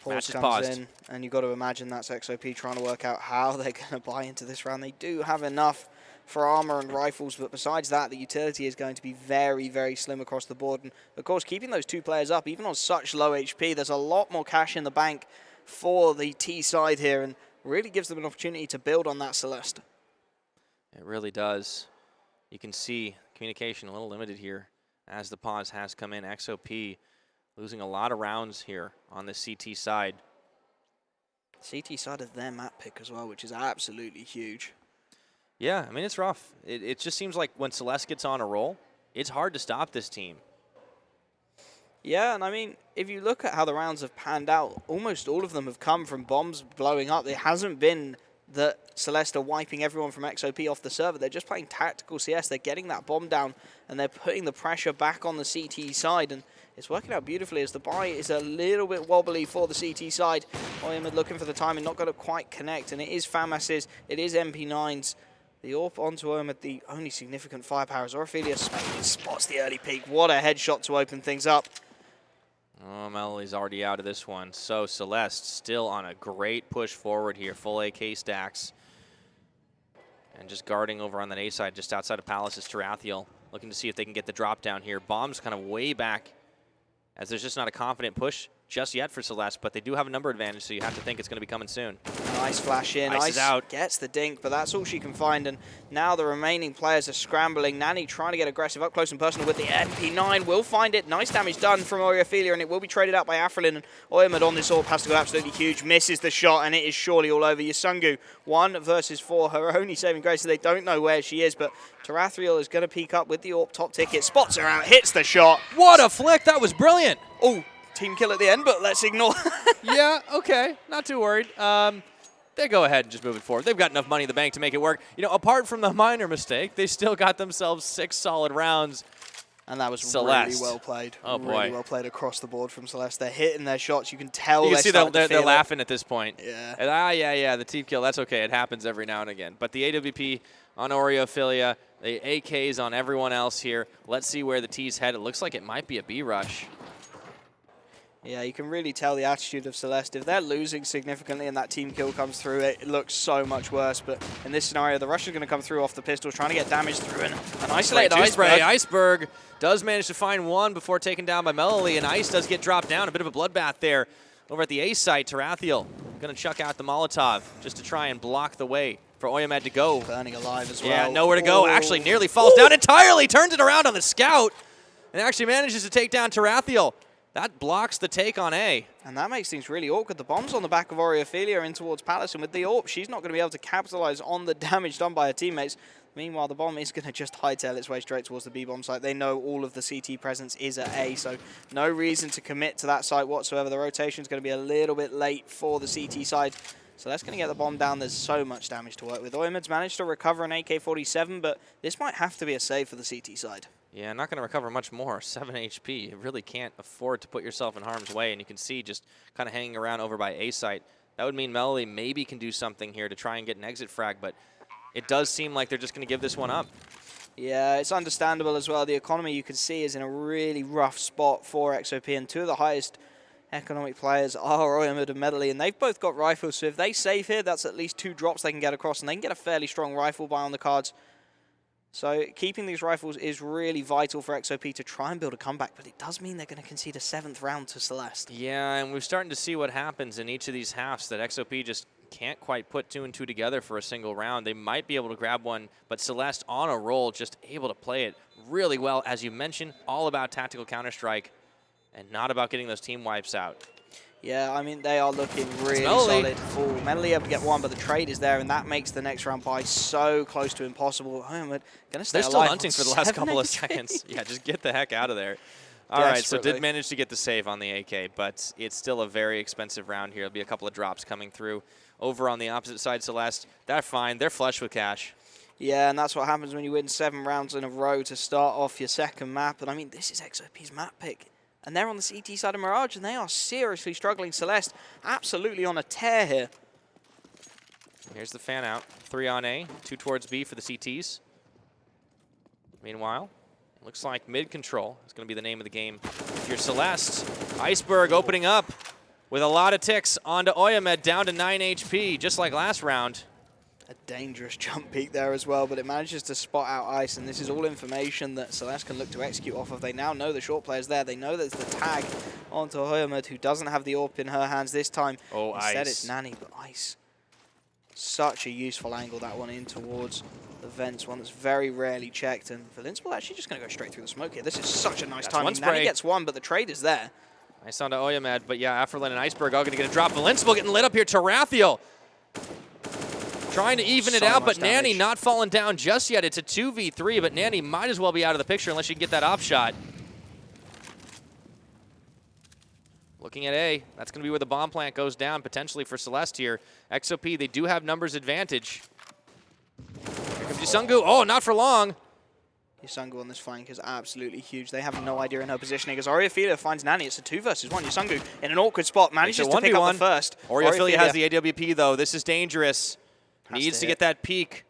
Pause comes in, and you've got to imagine that's XOP trying to work out how they're going to buy into this round. They do have enough for armor and rifles, but besides that, the utility is going to be very, very slim across the board. And of course, keeping those two players up, even on such low HP, there's a lot more cash in the bank for the T side here, and really gives them an opportunity to build on that Celestè. It really does. You can see communication a little limited here as the pause has come in. XOP losing a lot of rounds here on the CT side. CT side of their map pick as well, which is absolutely huge. Yeah, I mean, it's rough. It just seems like when Celestè gets on a roll, it's hard to stop this team. Yeah, and I mean, if you look at how the rounds have panned out, almost all of them have come from bombs blowing up. It hasn't been that Celestè are wiping everyone from XOP off the server. They're just playing tactical CS. They're getting that bomb down, and they're putting the pressure back on the CT side, and it's working out beautifully as the buy is a little bit wobbly for the CT side. Oyamid looking for the time and not going to quite connect, and it is FAMAS's, it is MP9's. The AWP onto Oyamid, the only significant firepower is Orphelia spots the early peek. What a headshot to open things up. Oh, Melody's already out of this one. So Celestè still on a great push forward here. Full AK stacks. And just guarding over on that A side, just outside of Palace, is Tarathiel. Looking to see if they can get the drop down here. Bomb's kind of way back, as there's just not a confident push just yet for Celestè, but they do have a number advantage, so you have to think it's going to be coming soon. Nice flash in. Ice is out. Gets the dink, but that's all she can find, and now the remaining players are scrambling. Nani trying to get aggressive up close and personal with the MP9. Will find it. Nice damage done from Orphelia, and it will be traded out by Afrelin. And Oyamid on this AWP has to go absolutely huge. Misses the shot, and it is surely all over. Yusungu, 1 versus 4. Her only saving grace, so they don't know where she is, but Tarathiel is going to peek up with the AWP top ticket. Spots her out, hits the shot. What a flick. That was brilliant. Oh, team kill at the end, but let's ignore. Yeah, okay. Not too worried. They go ahead and just move it forward. They've got enough money in the bank to make it work. You know, apart from the minor mistake, they still got themselves 6 solid rounds. And that was Celestè. really well played. Oh, boy. Really well played across the board from Celestè. They're hitting their shots. You can tell You can see they're laughing at this point. Yeah. And, yeah, the team kill, that's okay. It happens every now and again. But the AWP on Orphelia, the AKs on everyone else here. Let's see where the T's head. It looks like it might be a B rush. Yeah, you can really tell the attitude of Celestè. If they're losing significantly and that team kill comes through, it looks so much worse. But in this scenario, the rush is going to come through off the pistols, trying to get damage through, and an isolated Iceberg. Iceberg does manage to find one before taken down by Melody, and Ice does get dropped down. A bit of a bloodbath there over at the A site. Tarathiel going to chuck out the Molotov just to try and block the way for Oyamid to go. Burning alive as well. Yeah, nowhere to go. Actually nearly falls down entirely, turns it around on the scout, and actually manages to take down Tarathiel. That blocks the take on A. And that makes things really awkward. The bomb's on the back of Orphelia in towards Palace, and with the AWP, she's not going to be able to capitalize on the damage done by her teammates. Meanwhile, the bomb is going to just hightail its way straight towards the B-bomb site. They know all of the CT presence is at A, so no reason to commit to that site whatsoever. The rotation is going to be a little bit late for the CT side. So that's going to get the bomb down. There's so much damage to work with. Oyamid's managed to recover an AK-47, but this might have to be a save for the CT side. Yeah, not going to recover much more. 7 HP. You really can't afford to put yourself in harm's way, and you can see just kind of hanging around over by A site. That would mean Melody maybe can do something here to try and get an exit frag, but it does seem like they're just going to give this one up. Yeah, it's understandable as well. The economy, you can see, is in a really rough spot for XOP, and two of the highest economic players are Oyamid and Medley, and they've both got rifles, so if they save here, that's at least 2 drops they can get across, and they can get a fairly strong rifle buy on the cards. So keeping these rifles is really vital for XOP to try and build a comeback, but it does mean they're going to concede a 7th round to Celestè. Yeah, and we're starting to see what happens in each of these halves, that XOP just can't quite put 2 and 2 together for a single round. They might be able to grab one, but Celestè on a roll, just able to play it really well. As you mentioned, all about tactical Counter-Strike and not about getting those team wipes out. Yeah, I mean, they are looking really solid. Oh, Medley able to get one, but the trade is there, and that makes the next round by so close to impossible. Going to stay They're still alive hunting for the last couple of seconds. Yeah, just get the heck out of there. All right, so did manage to get the save on the AK, but it's still a very expensive round here. There'll be a couple of drops coming through. Over on the opposite side, Celestè, they're fine. They're flush with cash. Yeah, and that's what happens when you win 7 rounds in a row to start off your second map. And I mean, this is XOP's map pick. And they're on the CT side of Mirage, and they are seriously struggling. Celestè absolutely on a tear here. Here's the fan out. 3 on A, 2 towards B for the CTs. Meanwhile, looks like mid control is going to be the name of the game. If you're Celestè, Iceberg opening up with a lot of ticks onto Oyamid, down to 9 HP, just like last round. A dangerous jump peek there as well, but it manages to spot out Ice, and this is all information that Celeste can look to execute off of. They now know the short player's there. They know there's the tag onto Hoyamud, who doesn't have the AWP in her hands this time. Oh, Instead, Ice. it's Nani, but Ice. Such a useful angle, that one in towards the vents, one that's very rarely checked, and Valinspel actually just going to go straight through the smoke here. This is such a nice timing. Nani gets one, but the trade is there. Nice on to Oyamad, but yeah, Afrelin and Iceberg all going to get a drop. Valinspel getting lit up here. Tarathiel trying to even it out, but Nanny not falling down just yet. It's a 2v3, but Nanny might as well be out of the picture unless you can get that op shot. Looking at A, that's going to be where the bomb plant goes down, potentially for Celeste here. XOP, they do have numbers advantage. Here comes Yusungu. Oh, not for long. Yusungu on this flank is absolutely huge. They have no idea in her positioning as Oriophilia finds Nani. It's a 2 versus 1. Yusungu in an awkward spot manages to pick up the first. Oriophilia has the AWP though. This is dangerous. Needs to get that peek.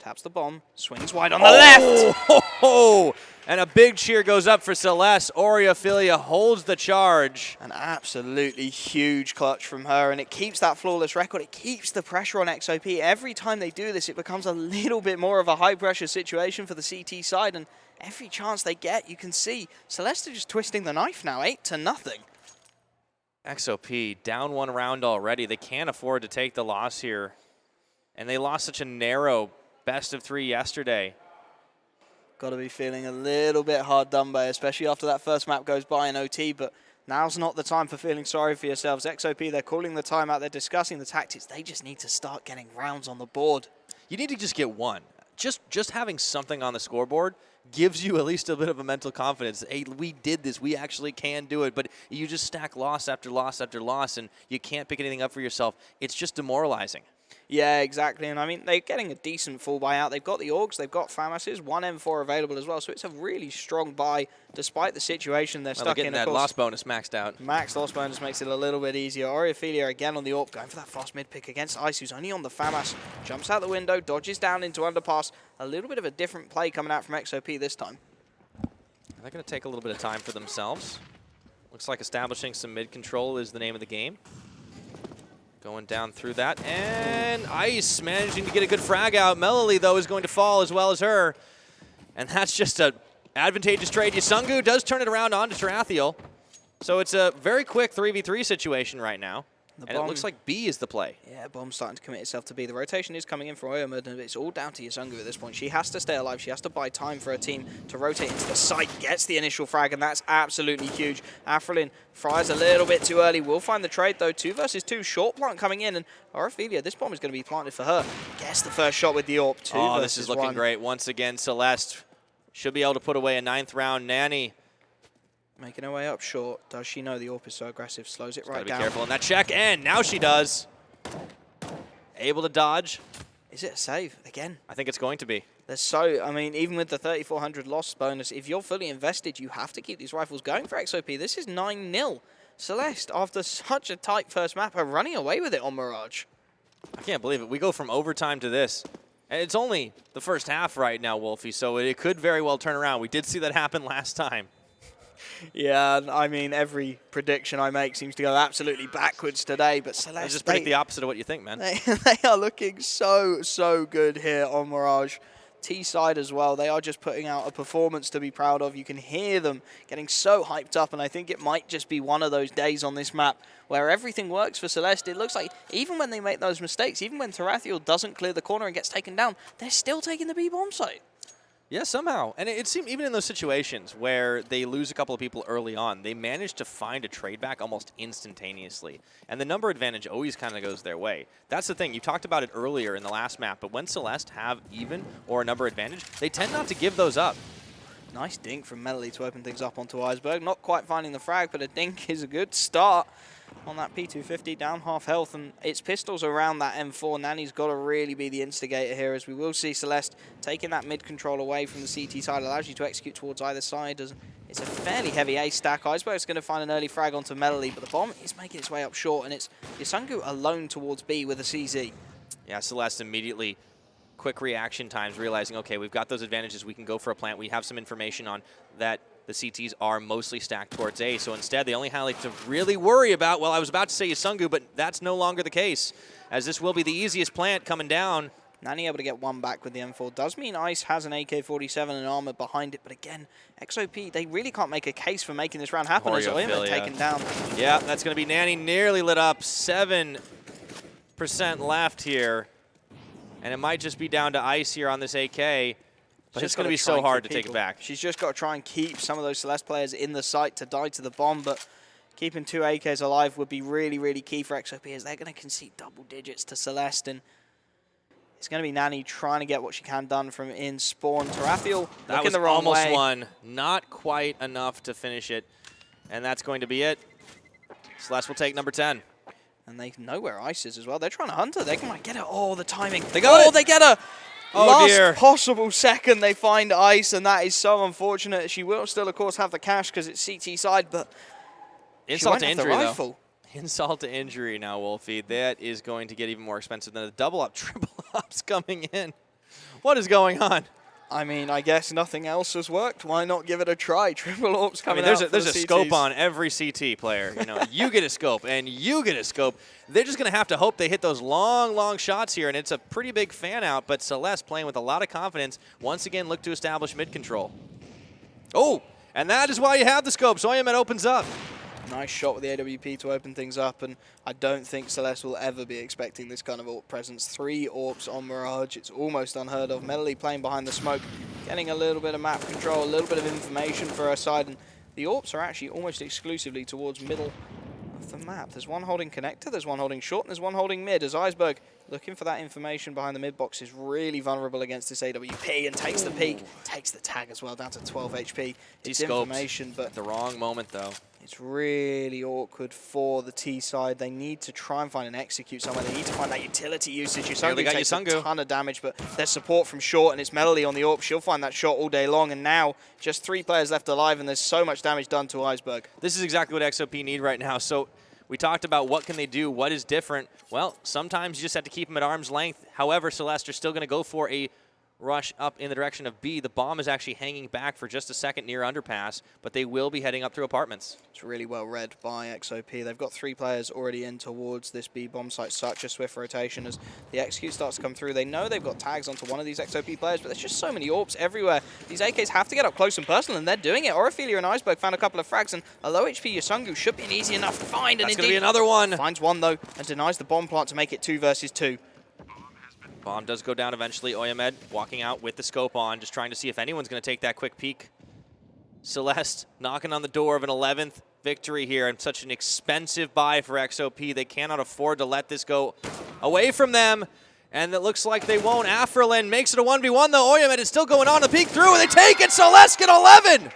Taps the bomb, swings wide on the left. Oh, and a big cheer goes up for Celeste. Oriophilia holds the charge. An absolutely huge clutch from her, and it keeps that flawless record. It keeps the pressure on XOP. Every time they do this, it becomes a little bit more of a high-pressure situation for the CT side, and every chance they get, you can see Celeste are just twisting the knife now, 8-0. XOP down one round already. They can't afford to take the loss here, and they lost such a narrow best of 3 yesterday. Got to be feeling a little bit hard done by, especially after that first map goes by in OT, but now's not the time for feeling sorry for yourselves. XOP, they're calling the timeout, they're discussing the tactics. They just need to start getting rounds on the board. You need to just get one. Just having something on the scoreboard gives you at least a bit of a mental confidence. Hey, we did this. We actually can do it. But you just stack loss after loss after loss, and you can't pick anything up for yourself. It's just demoralizing. Yeah, exactly. And I mean, they're getting a decent full buy out. They've got the Orgs, they've got Famases, one M4 available as well. So it's a really strong buy despite the situation they're stuck in. That loss bonus maxed out. Max loss bonus makes it a little bit easier. Oriophilia again on the AWP, going for that fast mid pick against Ice, who's only on the Famas. Jumps out the window, dodges down into underpass. A little bit of a different play coming out from XOP this time. They're going to take a little bit of time for themselves. Looks like establishing some mid control is the name of the game. Going down through that, and Ice managing to get a good frag out. Melody, though, is going to fall as well as her. And that's just an advantageous trade. Yusungu does turn it around onto Tarathiel. So it's a very quick 3v3 situation right now. And it looks like B is the play. Yeah, Bomb's starting to commit itself to B. The rotation is coming in for Oyamud, and it's all down to Yusungu at this point. She has to stay alive. She has to buy time for her team to rotate into the site. Gets the initial frag, and that's absolutely huge. Afrelin fires a little bit too early. Will find the trade, though. 2 versus 2. Short plant coming in, and Oriophilia, this bomb is going to be planted for her. Gets the first shot with the AWP. 2 oh, versus this is looking 1. great. Once again, Celeste should be able to put away a 9th round Nanny. Making her way up short. Does she know the AWP is so aggressive? Slows it right down. Be careful in that check, and now she does. Able to dodge. Is it a save again? I think it's going to be. There's so, I mean, even with the 3,400 loss bonus, if you're fully invested, you have to keep these rifles going for XOP. This is 9-0. Celeste, after such a tight first map, are running away with it on Mirage. I can't believe it. We go from overtime to this. And it's only the first half right now, Wolfie, so it could very well turn around. We did see that happen last time. Yeah, I mean, every prediction I make seems to go absolutely backwards today, but Celeste... I just predict the opposite of what you think, man. They are looking so good here on Mirage. T-side as well, they are just putting out a performance to be proud of. You can hear them getting so hyped up, and I think it might just be one of those days on this map where everything works for Celeste. It looks like even when they make those mistakes, even when Tarathiel doesn't clear the corner and gets taken down, they're still taking the B-bomb site. Yeah, somehow. And it seems even in those situations where they lose a couple of people early on, they manage to find a trade back almost instantaneously. And the number advantage always kind of goes their way. That's the thing. You talked about it earlier in the last map, but when Celeste have even or a number advantage, they tend not to give those up. Nice dink from Melody to open things up onto Iceberg. Not quite finding the frag, but a dink is a good start on that P250, down half health, and it's pistols around that M4. Nanny's got to really be the instigator here, as we will see Celeste taking that mid control away from the CT side. Allows you to execute towards either side. It's a fairly heavy A stack. Iceberg's going to find an early frag onto Melody, but the bomb is making its way up short, and it's Yusungu alone towards B with a CZ. Yeah, Celeste immediately, quick reaction times, realizing, okay, we've got those advantages. We can go for a plant. We have some information on that. The CTs are mostly stacked towards A, so instead they only have to really worry about, well, I was about to say Yusungu, but that's no longer the case. as this will be the easiest plant coming down. Nani able to get one back with the M4. Does mean Ice has an AK-47 and armor behind it, but again, XOP, they really can't make a case for making this round happen as Oyama taken down. Yeah, that's going to be Nanny nearly lit up. 7% left here. And it might just be down to Ice here on this AK. But it's going to be so hard to take it back. She's just got to try and keep some of those Celeste players in the site to die to the bomb, but keeping 2 AKs alive would be really, really key for XOP, as they're going to concede double digits to Celeste. And it's going to be Nani trying to get what she can done from in spawn. Tarathiel looking the wrong way. That was almost one. Not quite enough to finish it. And that's going to be it. Celeste will take number 10. And they know where Ice is as well. They're trying to hunt her. They might get her. Oh, the timing. They got it. They get her. Oh, Last dear. possible second they find Ice, and that is so unfortunate. She will still, of course, have the cash because it's CT side, but insult to injury, though. Rifle. Insult to injury now, Wolfie. That is going to get even more expensive than the double up, triple ups coming in. What is going on? I mean, I guess nothing else has worked. Why not give it a try? Triple ops coming there's out there's a CTs. scope on every CT player. You know, you get a scope and you get a scope. They're just going to have to hope they hit those long, long shots here, and it's a pretty big fan out, but Celeste playing with a lot of confidence. Once again, look to establish mid control. Oh, and that is why you have the scope. So Oyama opens up. Nice shot with the AWP to open things up, and I don't think Celeste will ever be expecting this kind of AWP presence. 3 AWPs on Mirage, it's almost unheard of. Melody playing behind the smoke, getting a little bit of map control, a little bit of information for her side, and the AWPs are actually almost exclusively towards middle of the map. There's one holding connector, there's one holding short, and there's one holding mid, as Iceberg, looking for that information behind the mid box, is really vulnerable against this AWP and takes the peak, takes the tag as well, down to 12 HP. It's information, but the wrong moment, though. It's really awkward for the T side. They need to try and find an execute somewhere. They need to find that utility usage. Yusungu takes a ton of damage, but there's support from short, and it's Melody on the AWP. She'll find that shot all day long, and now just 3 players left alive, and there's so much damage done to Iceberg. This is exactly what XOP need right now. So we talked about what can they do, what is different. Well, sometimes you just have to keep them at arm's length. However, Celeste are still going to go for a rush up in the direction of B. The bomb is actually hanging back for just a second near underpass, but they will be heading up through apartments. It's really well read by XOP. They've got 3 players already in towards this B bomb site. Such a swift rotation as the execute starts to come through. They know they've got tags onto one of these XOP players, but there's just so many AWPs everywhere. These AKs have to get up close and personal, and they're doing it. Oriphilia and Iceberg found a couple of frags, and a low HP Yusungu should be an easy enough find. That's and going to be another one. Finds one, though, and denies the bomb plant to make it 2 versus 2. Bomb does go down eventually. Oyamed walking out with the scope on, just trying to see if anyone's going to take that quick peek. Celeste knocking on the door of an 11th victory here, and such an expensive buy for XOP. They cannot afford to let this go away from them, and it looks like they won't. Afrelin makes it a 1v1, though. Oyamed is still going on the peek through, and they take it. Celeste get 11!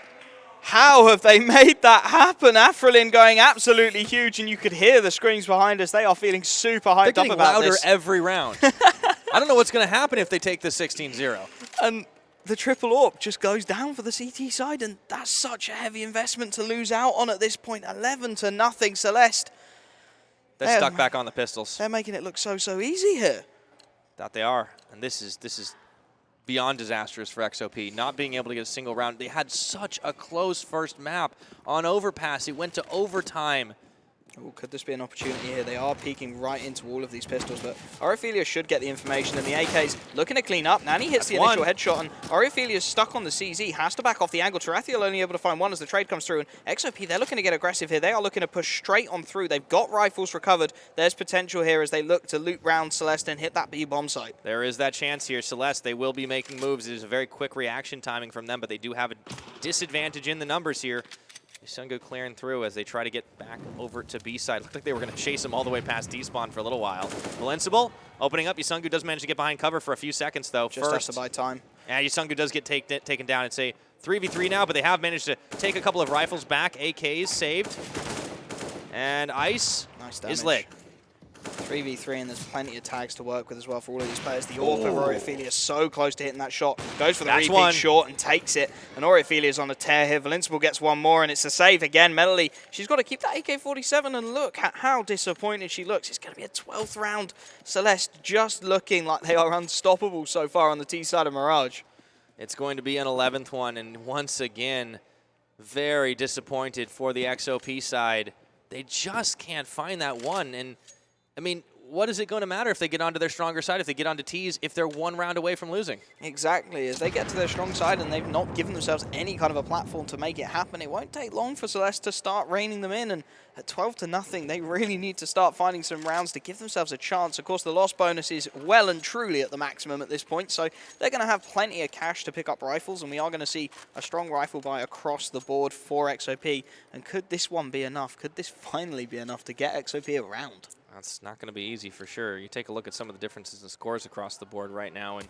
How have they made that happen? Afrelin going absolutely huge, and you could hear the screams behind us. They are feeling super hyped up about this. They're getting louder every round. I don't know what's going to happen if they take the 16-0. And the triple AWP just goes down for the CT side, and that's such a heavy investment to lose out on at this point. 11-0, Celeste. They're stuck back on the pistols. They're making it look so easy here. That they are, and this is beyond disastrous for XOP, not being able to get a single round. They had such a close first map on Overpass. It went to overtime. Ooh, could this be an opportunity here? They are peeking right into all of these pistols, but Oriphilia should get the information, and the AK's looking to clean up. Nani hits the initial headshot, and Oriphilia's stuck on the CZ, has to back off the angle. Tarathiel only able to find one as the trade comes through, and XOP, they're looking to get aggressive here. They are looking to push straight on through. They've got rifles recovered. There's potential here as they look to loop round Celeste and hit that B bomb site. There is that chance here. Celeste, they will be making moves. It is a very quick reaction timing from them, but they do have a disadvantage in the numbers here. Yusungu clearing through as they try to get back over to B side. Looked like they were going to chase him all the way past despawn for a little while. Invincible opening up. Yusungu does manage to get behind cover for a few seconds, though. Just has to buy time. Yeah, Yusungu does get taken down. It's a 3v3 now, but they have managed to take a couple of rifles back. AKs saved. And Ice is lit. 3v3, and there's plenty of tags to work with as well for all of these players. The AWP of Oriphilia is so close to hitting that shot. Goes for the repeat short and takes it. And Oriphilia's on a tear here. Invincible gets one more, and it's a save again. Melody, she's got to keep that AK-47, and look at how disappointed she looks. It's going to be a 12th round. Celeste just looking like they are unstoppable so far on the T side of Mirage. It's going to be an 11th one, and once again, very disappointed for the XOP side. They just can't find that one, and I mean, what is it going to matter if they get onto their stronger side, if they get onto T's, if they're one round away from losing? Exactly. As they get to their strong side and they've not given themselves any kind of a platform to make it happen, it won't take long for Celeste to start reining them in. And at 12-0, they really need to start finding some rounds to give themselves a chance. Of course, the loss bonus is well and truly at the maximum at this point, so they're going to have plenty of cash to pick up rifles, and we are going to see a strong rifle buy across the board for XOP. And could this one be enough? Could this finally be enough to get XOP around? That's not going to be easy for sure. You take a look at some of the differences in scores across the board right now, and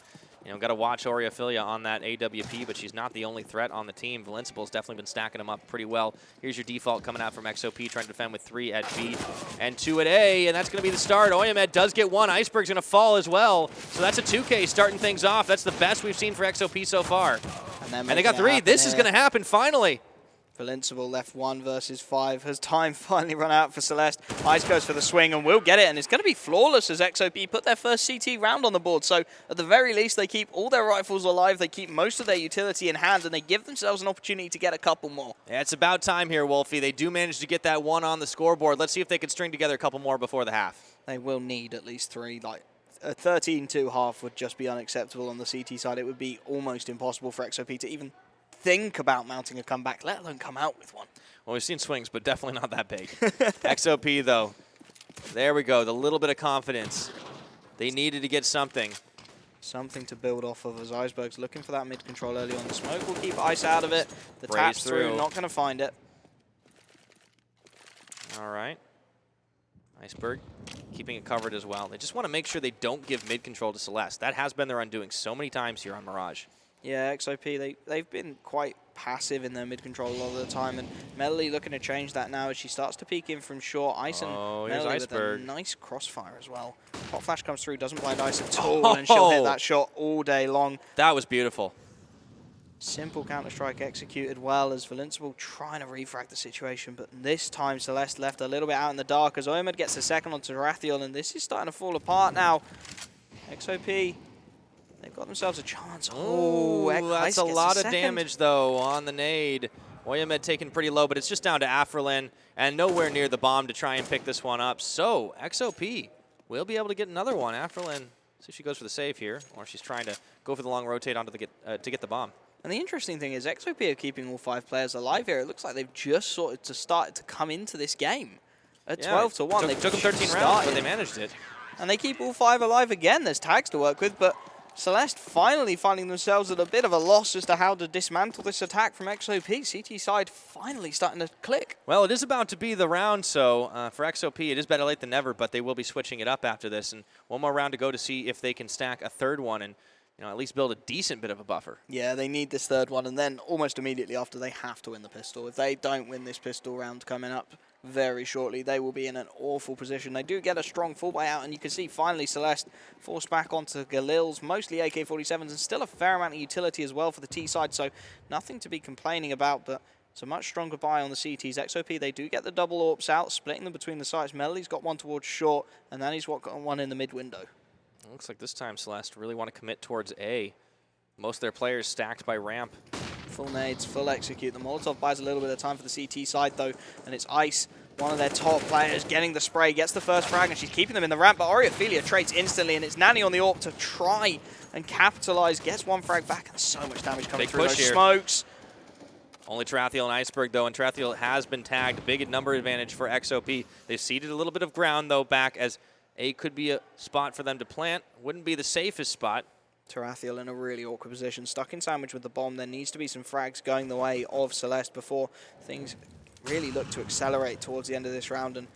got to watch Oriophilia on that AWP, but she's not the only threat on the team. Valencible's definitely been stacking them up pretty well. Here's your default coming out from XOP, trying to defend with 3 at B and 2 at A, and that's going to be the start. Oyamed does get 1. Iceberg's going to fall as well, so that's a 2K starting things off. That's the best we've seen for XOP so far. And they got 3. This is going to happen finally. Valencible left 1 versus 5. Has time finally run out for Celeste? Ice goes for the swing and will get it, and it's going to be flawless as XOP put their first CT round on the board. So at the very least, they keep all their rifles alive, they keep most of their utility in hand, and they give themselves an opportunity to get a couple more. Yeah, it's about time here, Wolfie. They do manage to get that 1 on the scoreboard. Let's see if they can string together a couple more before the half. They will need at least 3. Like a 13-2 half would just be unacceptable on the CT side. It would be almost impossible for XOP to even think about mounting a comeback, let alone come out with one. Well, we've seen swings, but definitely not that big. XOP, though, there we go, the little bit of confidence. They needed to get something. Something to build off of as Iceberg's looking for that mid-control early on. The smoke will keep Ice out of it. The tap's through, not going to find it. All right. Iceberg keeping it covered as well. They just want to make sure they don't give mid-control to Celeste. That has been their undoing so many times here on Mirage. Yeah, XOP, they've been quite passive in their mid-control a lot of the time, and Melody looking to change that now as she starts to peek in from short. Ice and Melody Iceberg with a nice crossfire as well. Hot flash comes through, doesn't blind Ice at all, and she'll hit that shot all day long. That was beautiful. Simple counter-strike executed well as Valencible trying to refrag the situation, but this time Celeste left a little bit out in the dark as Oyamed gets a second onto Rathiel, and this is starting to fall apart now. XOP, they've got themselves a chance. Oh, that's a lot of damage, though, on the nade. Oyamed taken pretty low, but it's just down to Afrelin and nowhere near the bomb to try and pick this one up. So XOP will be able to get another one. Afrelin, see if she goes for the save here, or she's trying to go for the long rotate onto the to get the bomb. And the interesting thing is XOP are keeping all 5 players alive here. It looks like they've just started to come into this game. At 12-1, they took them 13 rounds, but they managed it. And they keep all 5 alive again. There's tags to work with, but Celeste finally finding themselves at a bit of a loss as to how to dismantle this attack from XOP. CT side finally starting to click. Well, it is about to be the round, so for XOP, it is better late than never, but they will be switching it up after this. And one more round to go to see if they can stack a third one and at least build a decent bit of a buffer. Yeah, they need this third one, and then almost immediately after, they have to win the pistol. If they don't win this pistol round coming up very shortly, they will be in an awful position. They do get a strong full buyout, and you can see finally Celeste forced back onto Galil's, mostly AK-47s, and still a fair amount of utility as well for the T side, so nothing to be complaining about, but it's a much stronger buy on the CTs. XOP, they do get the double AWPs out, splitting them between the sites. Melody's got one towards short, and then he's got one in the mid window. Looks like this time Celeste really want to commit towards A. Most of their players stacked by ramp. Full nades, full execute. The Molotov buys a little bit of time for the CT side, though, and it's Ice, one of their top players, getting the spray, gets the first frag, and she's keeping them in the ramp, but Oriophilia trades instantly, and it's Nanny on the AWP to try and capitalize, gets one frag back, and so much damage coming through those smokes. Only Tarathiel and Iceberg, though, and Tarathiel has been tagged. Big number advantage for XOP. They've ceded a little bit of ground, though, back as A could be a spot for them to plant. Wouldn't be the safest spot. Tarathiel in a really awkward position, stuck in sandwich with the bomb. There needs to be some frags going the way of Celeste before things really look to accelerate towards the end of this round, and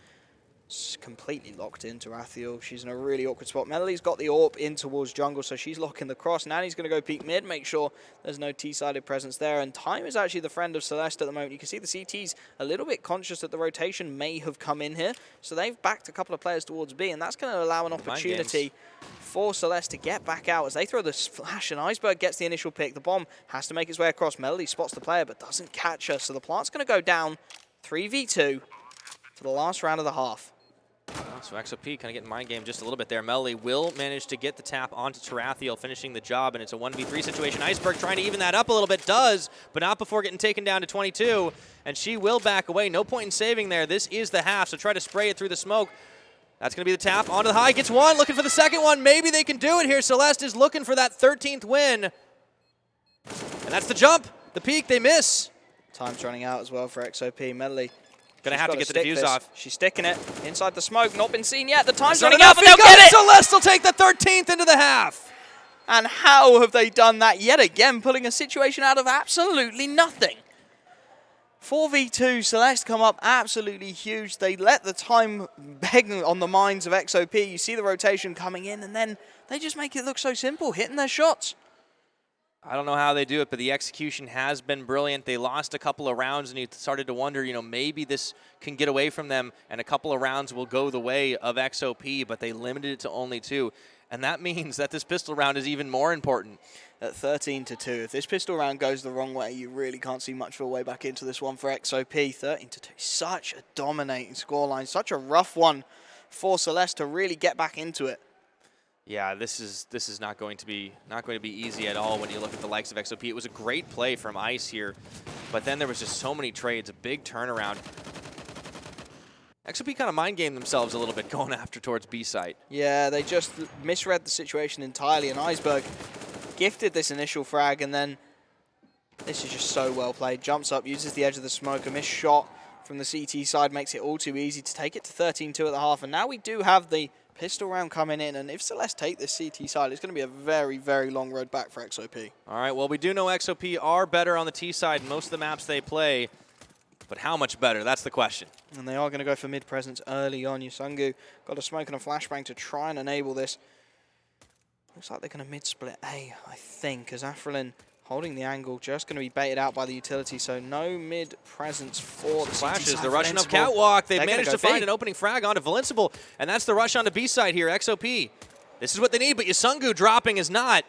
it's completely locked in Tarathiel. She's in a really awkward spot. Melody's got the AWP in towards jungle, so she's locking the cross. Nanny's going to go peek mid, make sure there's no T-sided presence there, and time is actually the friend of Celeste at the moment. You can see the CT's a little bit conscious that the rotation may have come in here, so they've backed a couple of players towards B, and that's going to allow an opportunity for Celeste to get back out as they throw this flash, and Iceberg gets the initial pick. The bomb has to make its way across. Melody spots the player but doesn't catch her, so the plant's going to go down 3v2 for the last round of the half. So XOP kind of getting mind game just a little bit there. Melody will manage to get the tap onto Tarathiel, finishing the job, and it's a 1v3 situation. Iceberg trying to even that up a little bit, does, but not before getting taken down to 22, and she will back away. No point in saving there. This is the half, so try to spray it through the smoke. That's going to be the tap onto the high. Gets one, looking for the second one. Maybe they can do it here. Celestè is looking for that 13th win. And that's the jump. The peak, they miss. Time's running out as well for XOP. Medley. Gonna have to get the defuse off. She's sticking it inside the smoke. Not been seen yet. The time's Not running out, enough. but they'll get it. Celestè will take the 13th into the half. And how have they done that yet again, pulling a situation out of absolutely nothing? 4v2, Celestè come up absolutely huge. They let the time beg on the minds of XOP. You see the rotation coming in, and then they just make it look so simple, hitting their shots. I don't know how they do it, but the execution has been brilliant. They lost a couple of rounds, and you started to wonder, maybe this can get away from them, and a couple of rounds will go the way of XOP, but they limited it to only 2. And that means that this pistol round is even more important. At 13-2, if this pistol round goes the wrong way, you really can't see much of a way back into this one for XOP. 13-2, such a dominating scoreline, such a rough one for Celestè to really get back into it. Yeah, this is not going to be easy at all when you look at the likes of XOP. It was a great play from Ice here, but then there was just so many trades, a big turnaround. XOP kind of mind gamed themselves a little bit going after towards B site. Yeah, they just misread the situation entirely, and Iceberg gifted this initial frag, and then this is just so well played. Jumps up, uses the edge of the smoke, a missed shot from the CT side makes it all too easy to take it to 13-2 at the half, and now we do have the pistol round coming in, and if Celestè take this CT side, it's going to be a very, very long road back for XOP. All right, well, we do know XOP are better on the T side in most of the maps they play, but how much better? That's the question. And they are going to go for mid presence early on. Yusungu got a smoke and a flashbang to try and enable this. Looks like they're going to mid-split A, I think, as Afrelin holding the angle, just going to be baited out by the utility, so no mid-presence for the Flashes, CT they're rushing up Invincible. catwalk. They've They're managed to gonna go find big. an opening frag onto Invincible, and that's the rush on the B side here, XOP. This is what they need, but Yusungu dropping is not.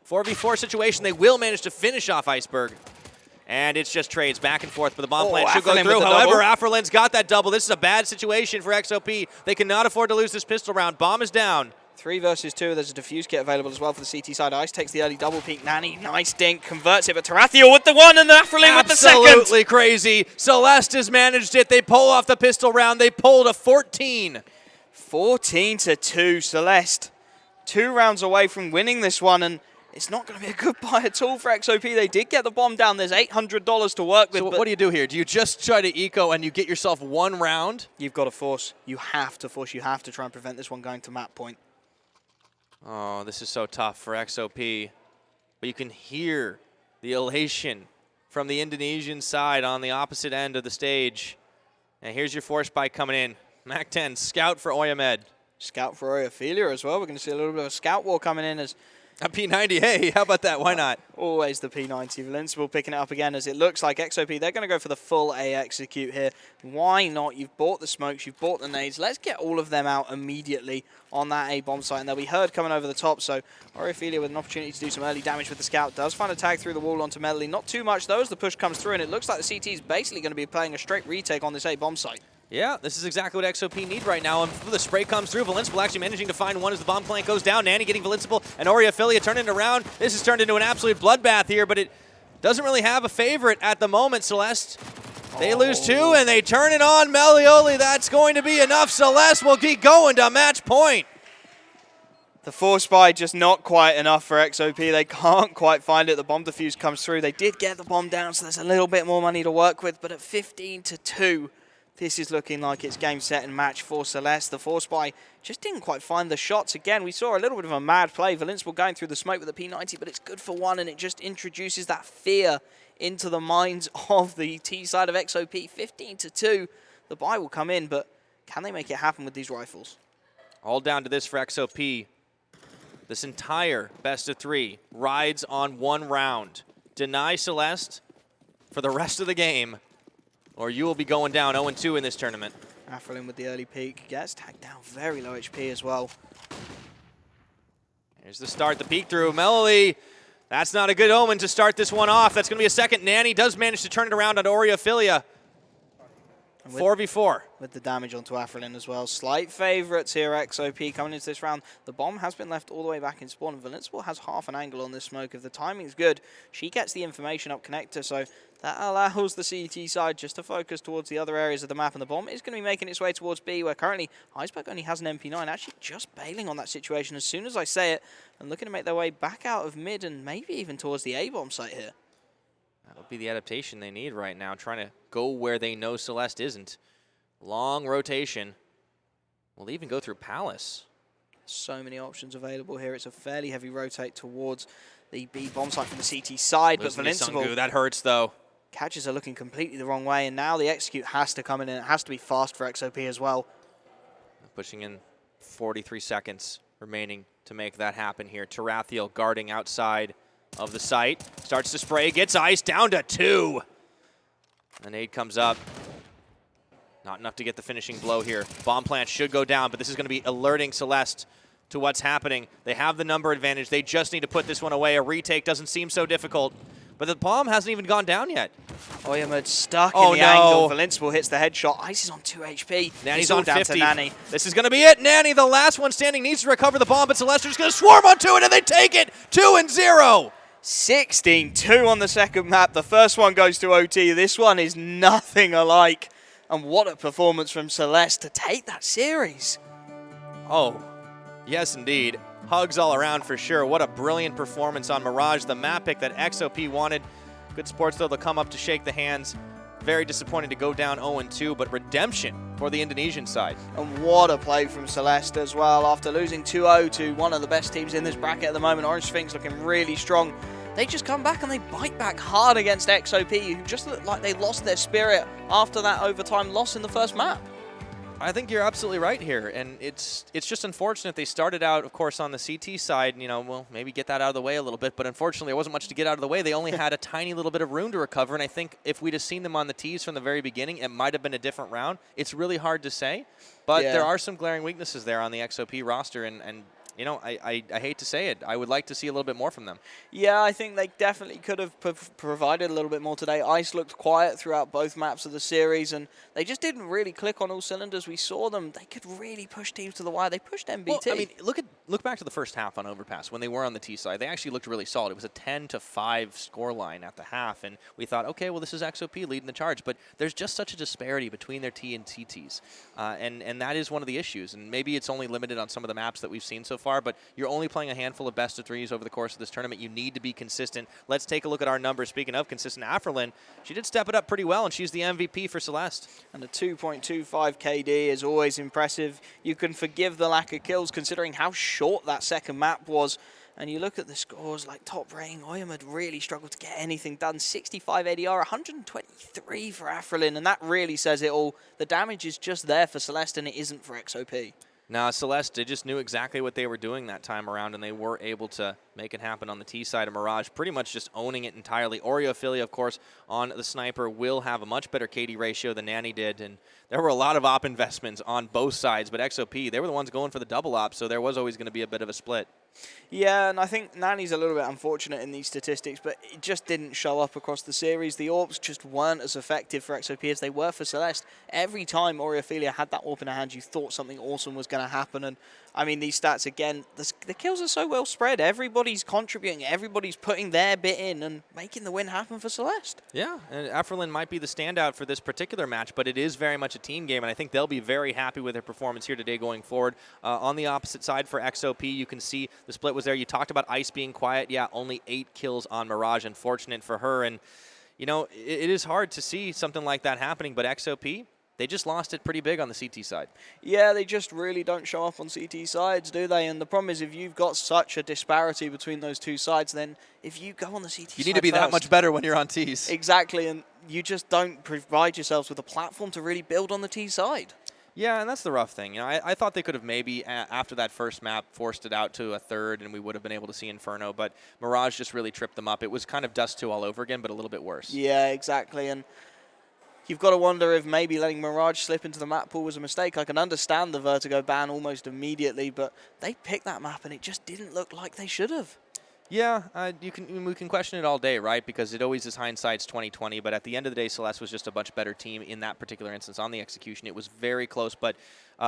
4v4 situation, they will manage to finish off Iceberg. And it's just trades back and forth, but the bomb plant should go Afrelin through. with the However, double. Afrelin's got that double. This is a bad situation for XOP. They cannot afford to lose this pistol round. Bomb is down. 3 versus 2, there's a defuse kit available as well for the CT side. Ice takes the early double peek. Nani, nice dink, converts it, but Tarathiel with the 1 and the Afrelin with the second. Absolutely crazy. Celestè has managed it. They pull off the pistol round. They pulled a 14. 14-2, Celestè. 2 rounds away from winning this one, and it's not going to be a good buy at all for XOP. They did get the bomb down. There's $800 to work with. So what do you do here? Do you just try to eco and you get yourself 1 round? You've got to force. You have to force. You have to try and prevent this one going to map point. Oh, this is so tough for XOP. But you can hear the elation from the Indonesian side on the opposite end of the stage. And here's your force bike coming in. Mac 10, scout for Oyamed. Scout for Ophelia as well. We're going to see a little bit of a scout war coming in as A P90, hey, how about that? Why not? always the P90. Invincible picking it up again as it looks like XOP. They're going to go for the full A execute here. Why not? You've bought the smokes, you've bought the nades. Let's get all of them out immediately on that A bomb site. And they'll be heard coming over the top. So Ophelia with an opportunity to do some early damage with the scout. Does find a tag through the wall onto Medley. Not too much though as the push comes through. And it looks like the CT is basically going to be playing a straight retake on this A bomb site. Yeah, this is exactly what XOP need right now. And the spray comes through. Invincible actually managing to find one as the bomb plant goes down. Nani getting Invincible and Ophelia turning it around. This has turned into an absolute bloodbath here, but it doesn't really have a favorite at the moment, Celestè. They lose 2 and they turn it on Melioli. That's going to be enough. Celestè will keep going to match point. The force buy just not quite enough for XOP. They can't quite find it. The bomb defuse comes through. They did get the bomb down, so there's a little bit more money to work with, but at 15-2, this is looking like it's game, set, and match for Celestè. The force buy just didn't quite find the shots. Again, we saw a little bit of a mad play. Invincible going through the smoke with the P90, but it's good for 1, and it just introduces that fear into the minds of the T side of XOP. 15-2, the buy will come in, but can they make it happen with these rifles? All down to this for XOP. This entire best of 3 rides on 1 round. Deny Celestè for the rest of the game, or you will be going down 0-2 in this tournament. Afrelin with the early peek. Gets tagged down very low HP as well. Here's the start, the peek through. Melody, that's not a good omen to start this one off. That's going to be a second. Nani does manage to turn it around on Ophelia. 4v4. With the damage onto Afrelin as well. Slight favourites here, XOP coming into this round. The bomb has been left all the way back in spawn. Invincible has half an angle on this smoke. If the timing's good, she gets the information up connector, so that allows the CT side just to focus towards the other areas of the map. And the bomb is going to be making its way towards B, where currently Iceberg only has an MP9, actually just bailing on that situation as soon as I say it, and looking to make their way back out of mid and maybe even towards the A-bomb site here. That'll be the adaptation they need right now, trying to go where they know Celeste isn't. Long rotation. We'll even go through Palace. So many options available here. It's a fairly heavy rotate towards the B bomb site from the CT side, but Invincible, that hurts though. Catches are looking completely the wrong way, and now the execute has to come in, and it has to be fast for XOP as well. Pushing in 43 seconds remaining to make that happen here. Tarathiel guarding outside of the site. Starts to spray, gets ice, down to 2. The nade comes up. Not enough to get the finishing blow here. Bomb plant should go down, but this is going to be alerting Celeste to what's happening. They have the number advantage. They just need to put this one away. A retake doesn't seem so difficult, but the bomb hasn't even gone down yet. Oyamud stuck in the angle. Invincible hits the headshot. Ice is on 2 HP. Nanny's on down 50. to Nanny. This is going to be it. Nanny, the last one standing, needs to recover the bomb, but Celeste is going to swarm onto it, and they take it. 2-0. 16-2 on the second map. The first one goes to OT. This one is nothing alike. And what a performance from Celeste to take that series. Oh, yes, indeed. Hugs all around for sure. What a brilliant performance on Mirage, the map pick that XOP wanted. Good sports, though. They'll come up to shake the hands. Very disappointed to go down 0-2, but redemption for the Indonesian side. And what a play from Celeste as well. After losing 2-0 to one of the best teams in this bracket at the moment, Orange Sphinx looking really strong. They just come back and they bite back hard against XOP, who just looked like they lost their spirit after that overtime loss in the first map. I think you're absolutely right here, and it's just unfortunate. They started out, of course, on the CT side, you know, well, maybe get that out of the way a little bit, but unfortunately there wasn't much to get out of the way. They only had a tiny little bit of room to recover, and I think if we'd have seen them on the Ts from the very beginning, it might have been a different round. It's really hard to say, but there are some glaring weaknesses there on the XOP roster, and you know, I hate to say it. I would like to see a little bit more from them. Yeah, I think they definitely could have provided a little bit more today. Ice looked quiet throughout both maps of the series, and they just didn't really click on all cylinders. We saw them. They could really push teams to the wire. They pushed MBT. Well, I mean, look back to the first half on Overpass when they were on the T side. They actually looked really solid. It was a 10-5 scoreline at the half, and we thought, okay, well, this is XOP leading the charge. But there's just such a disparity between their T and TTs, and that is one of the issues. And maybe it's only limited on some of the maps that we've seen so far, but you're only playing a handful of best-of-3s over the course of this tournament. You need to be consistent. Let's take a look at our numbers. Speaking of consistent, Afrelin, she did step it up pretty well, and she's the MVP for Celeste. And a 2.25 KD is always impressive. You can forgive the lack of kills considering how short that second map was. And you look at the scores like top rating, Oyamud really struggled to get anything done. 65 ADR, 123 for Afrelin, and that really says it all. The damage is just there for Celeste, and it isn't for XOP. Now, Celeste, they just knew exactly what they were doing that time around, and they were able to make it happen on the T side of Mirage, pretty much just owning it entirely. Oreophilia, of course, on the Sniper will have a much better KD ratio than Nanny did, and there were a lot of op investments on both sides, but XOP, they were the ones going for the double op, so there was always going to be a bit of a split. Yeah, and I think Nanny's a little bit unfortunate in these statistics, but it just didn't show up across the series. The AWPs just weren't as effective for XOP as they were for Celeste. Every time Oreophilia had that AWP in her hand, you thought something awesome was going to happen. And I mean, these stats, again, the kills are so well spread. Everybody's contributing. Everybody's putting their bit in and making the win happen for Celeste. Yeah, and Afrelin might be the standout for this particular match, but it is very much a team game, and I think they'll be very happy with their performance here today going forward. On the opposite side for XOP, you can see the split was there. You talked about Ice being quiet. Yeah, only 8 kills on Mirage. Unfortunate for her. And, you know, it is hard to see something like that happening, but XOP, they just lost it pretty big on the CT side. Yeah, they just really don't show up on CT sides, do they? And the problem is if you've got such a disparity between those two sides, then if you go on the CT side you need to be that much better when you're on Ts. Exactly, and you just don't provide yourselves with a platform to really build on the T side. Yeah, and that's the rough thing. You know, I thought they could have maybe, after that first map, forced it out to a third, and we would have been able to see Inferno, but Mirage just really tripped them up. It was kind of Dust 2 all over again, but a little bit worse. Yeah, exactly, and you've got to wonder if maybe letting Mirage slip into the map pool was a mistake. I can understand the Vertigo ban almost immediately, but they picked that map, and it just didn't look like they should have. Yeah, we can question it all day, right? Because it always is hindsight's 2020. But at the end of the day, Celeste was just a much better team in that particular instance on the execution. It was very close, but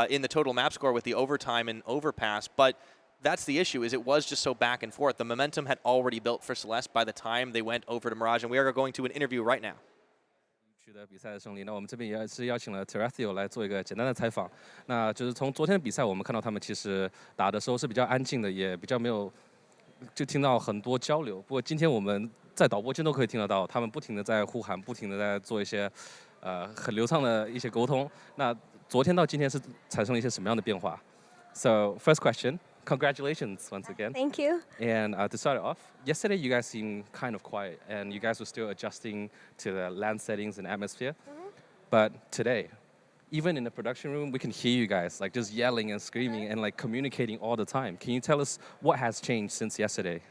in the total map score with the overtime and overpass. But that's the issue, is it was just so back and forth. The momentum had already built for Celeste by the time they went over to Mirage, and we are going to an interview right now. 取得比赛的胜利，那我们这边也是邀请了 Celestè 来做一个简单的采访。那就是从昨天的比赛，我们看到他们其实打的时候是比较安静的，也比较没有就听到很多交流。不过今天我们在导播间都可以听得到，他们不停的在呼喊，不停的在做一些很流畅的一些沟通。那昨天到今天是产生了一些什么样的变化 ？So first question. Congratulations once again. Thank you. And to start it off, yesterday you guys seemed kind of quiet and you guys were still adjusting to the land settings and atmosphere. But today, even in the production room, we can hear you guys like just yelling and screaming and like communicating all the time. Can you tell us what has changed since yesterday?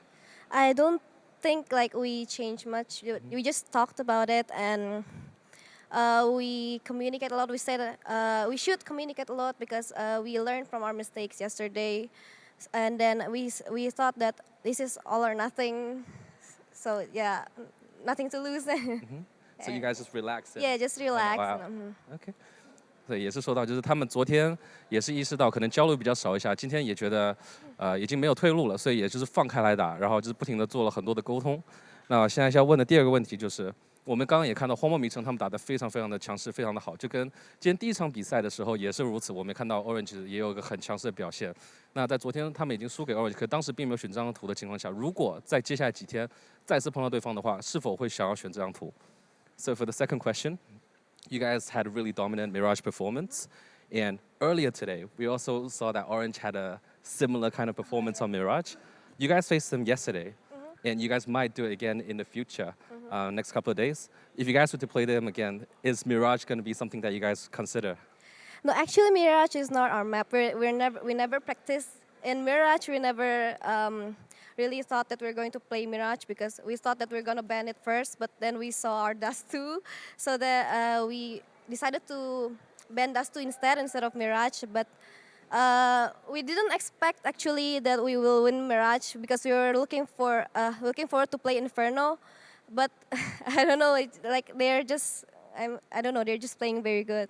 I don't think like we changed much. We just talked about it and we communicate a lot. We said we should communicate a lot because we learned from our mistakes yesterday. And then we thought that this is all or nothing. So yeah, nothing to lose. So you guys just relax. Yeah, just relax. Wow. Okay. 对，也是说到，就是他们昨天也是意识到可能交流比较少一下，今天也觉得已经没有退路了，所以也就是放开来打，然后就是不停的做了很多的沟通。那现在要问的第二个问题就是，我们刚刚也看到荒漠迷城他们打得非常非常的强势，非常的好，就跟今天第一场比赛的时候也是如此。我们看到 Orange 也有一个很强势的表现。那在昨天他们已经输给 Orange， 可当时并没有选这张图的情况下，如果在接下来几天再次碰到对方的话，是否会想要选这张图 ？So for the second question, you guys had a really dominant Mirage performance, and earlier today we also saw that Orange had a similar kind of performance on Mirage. You guys faced them yesterday. And you guys might do it again in the future, next couple of days. If you guys were to play them again, is Mirage going to be something that you guys consider? No, actually, Mirage is not our map. We never practice in Mirage. We never really thought that we're going to play Mirage because we thought that we're going to ban it first. But then we saw our Dust 2, so that we decided to ban Dust 2 instead of Mirage. But we didn't expect actually that we will win Mirage because we were looking forward to play Inferno, but I don't know, like they're just I don't know, they're just playing very good,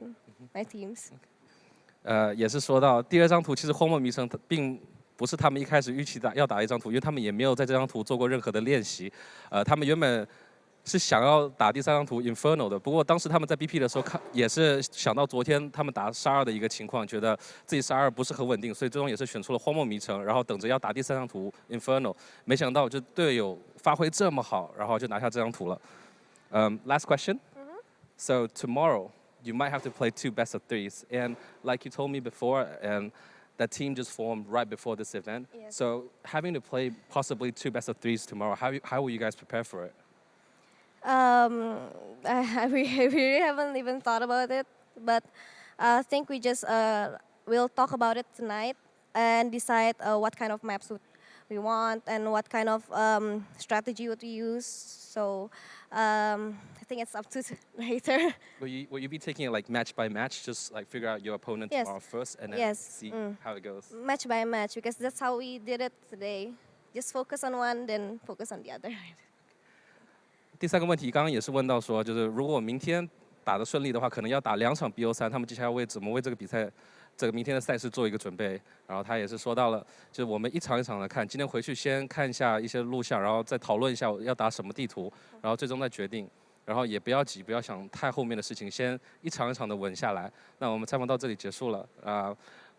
my teams. 也是说到第二张图，其实荒漠迷城并不是他们一开始预期要打一张图，因为他们也没有在这张图做过任何的练习。他们原本是想要打第三张图 Inferno 的，不过当时他们在 BP 的时候也是想到昨天他们打杀2的一个情况，觉得自己杀2不是很稳定，所以最终也是选出了荒漠迷城，然后等着要打第三张图 Inferno。没想到就队友发挥这么好，然后就拿下这张图了。Last question. So tomorrow you might have to play 2 best of 3s, and like you told me before, and that team just formed right before this event. Yes. So having to play possibly 2 best of 3s tomorrow, how will you guys prepare for it? We really haven't even thought about it, but I think we just will talk about it tonight and decide what kind of maps we want and what kind of strategy would we use. So I think it's up to later. Will you be taking it like match by match, just like figure out your opponent Yes. tomorrow first and then Yes. see how it goes? Match by match, because that's how we did it today. Just focus on one, then focus on the other. 第三个问题，刚刚也是问到说，就是如果明天打得顺利的话，可能要打2场 BO3，他们接下来怎么为这个比赛、这个明天的赛事做一个准备。然后他也是说到了，就是我们一场一场的看，今天回去先看一下一些录像，然后再讨论一下要打什么地图，然后最终再决定。然后也不要急，不要想太后面的事情，先一场一场的稳下来。那我们采访到这里结束了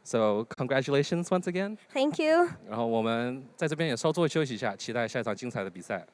So congratulations once again. Thank you. 然后我们在这边也稍作休息一下，期待下一场精彩的比赛。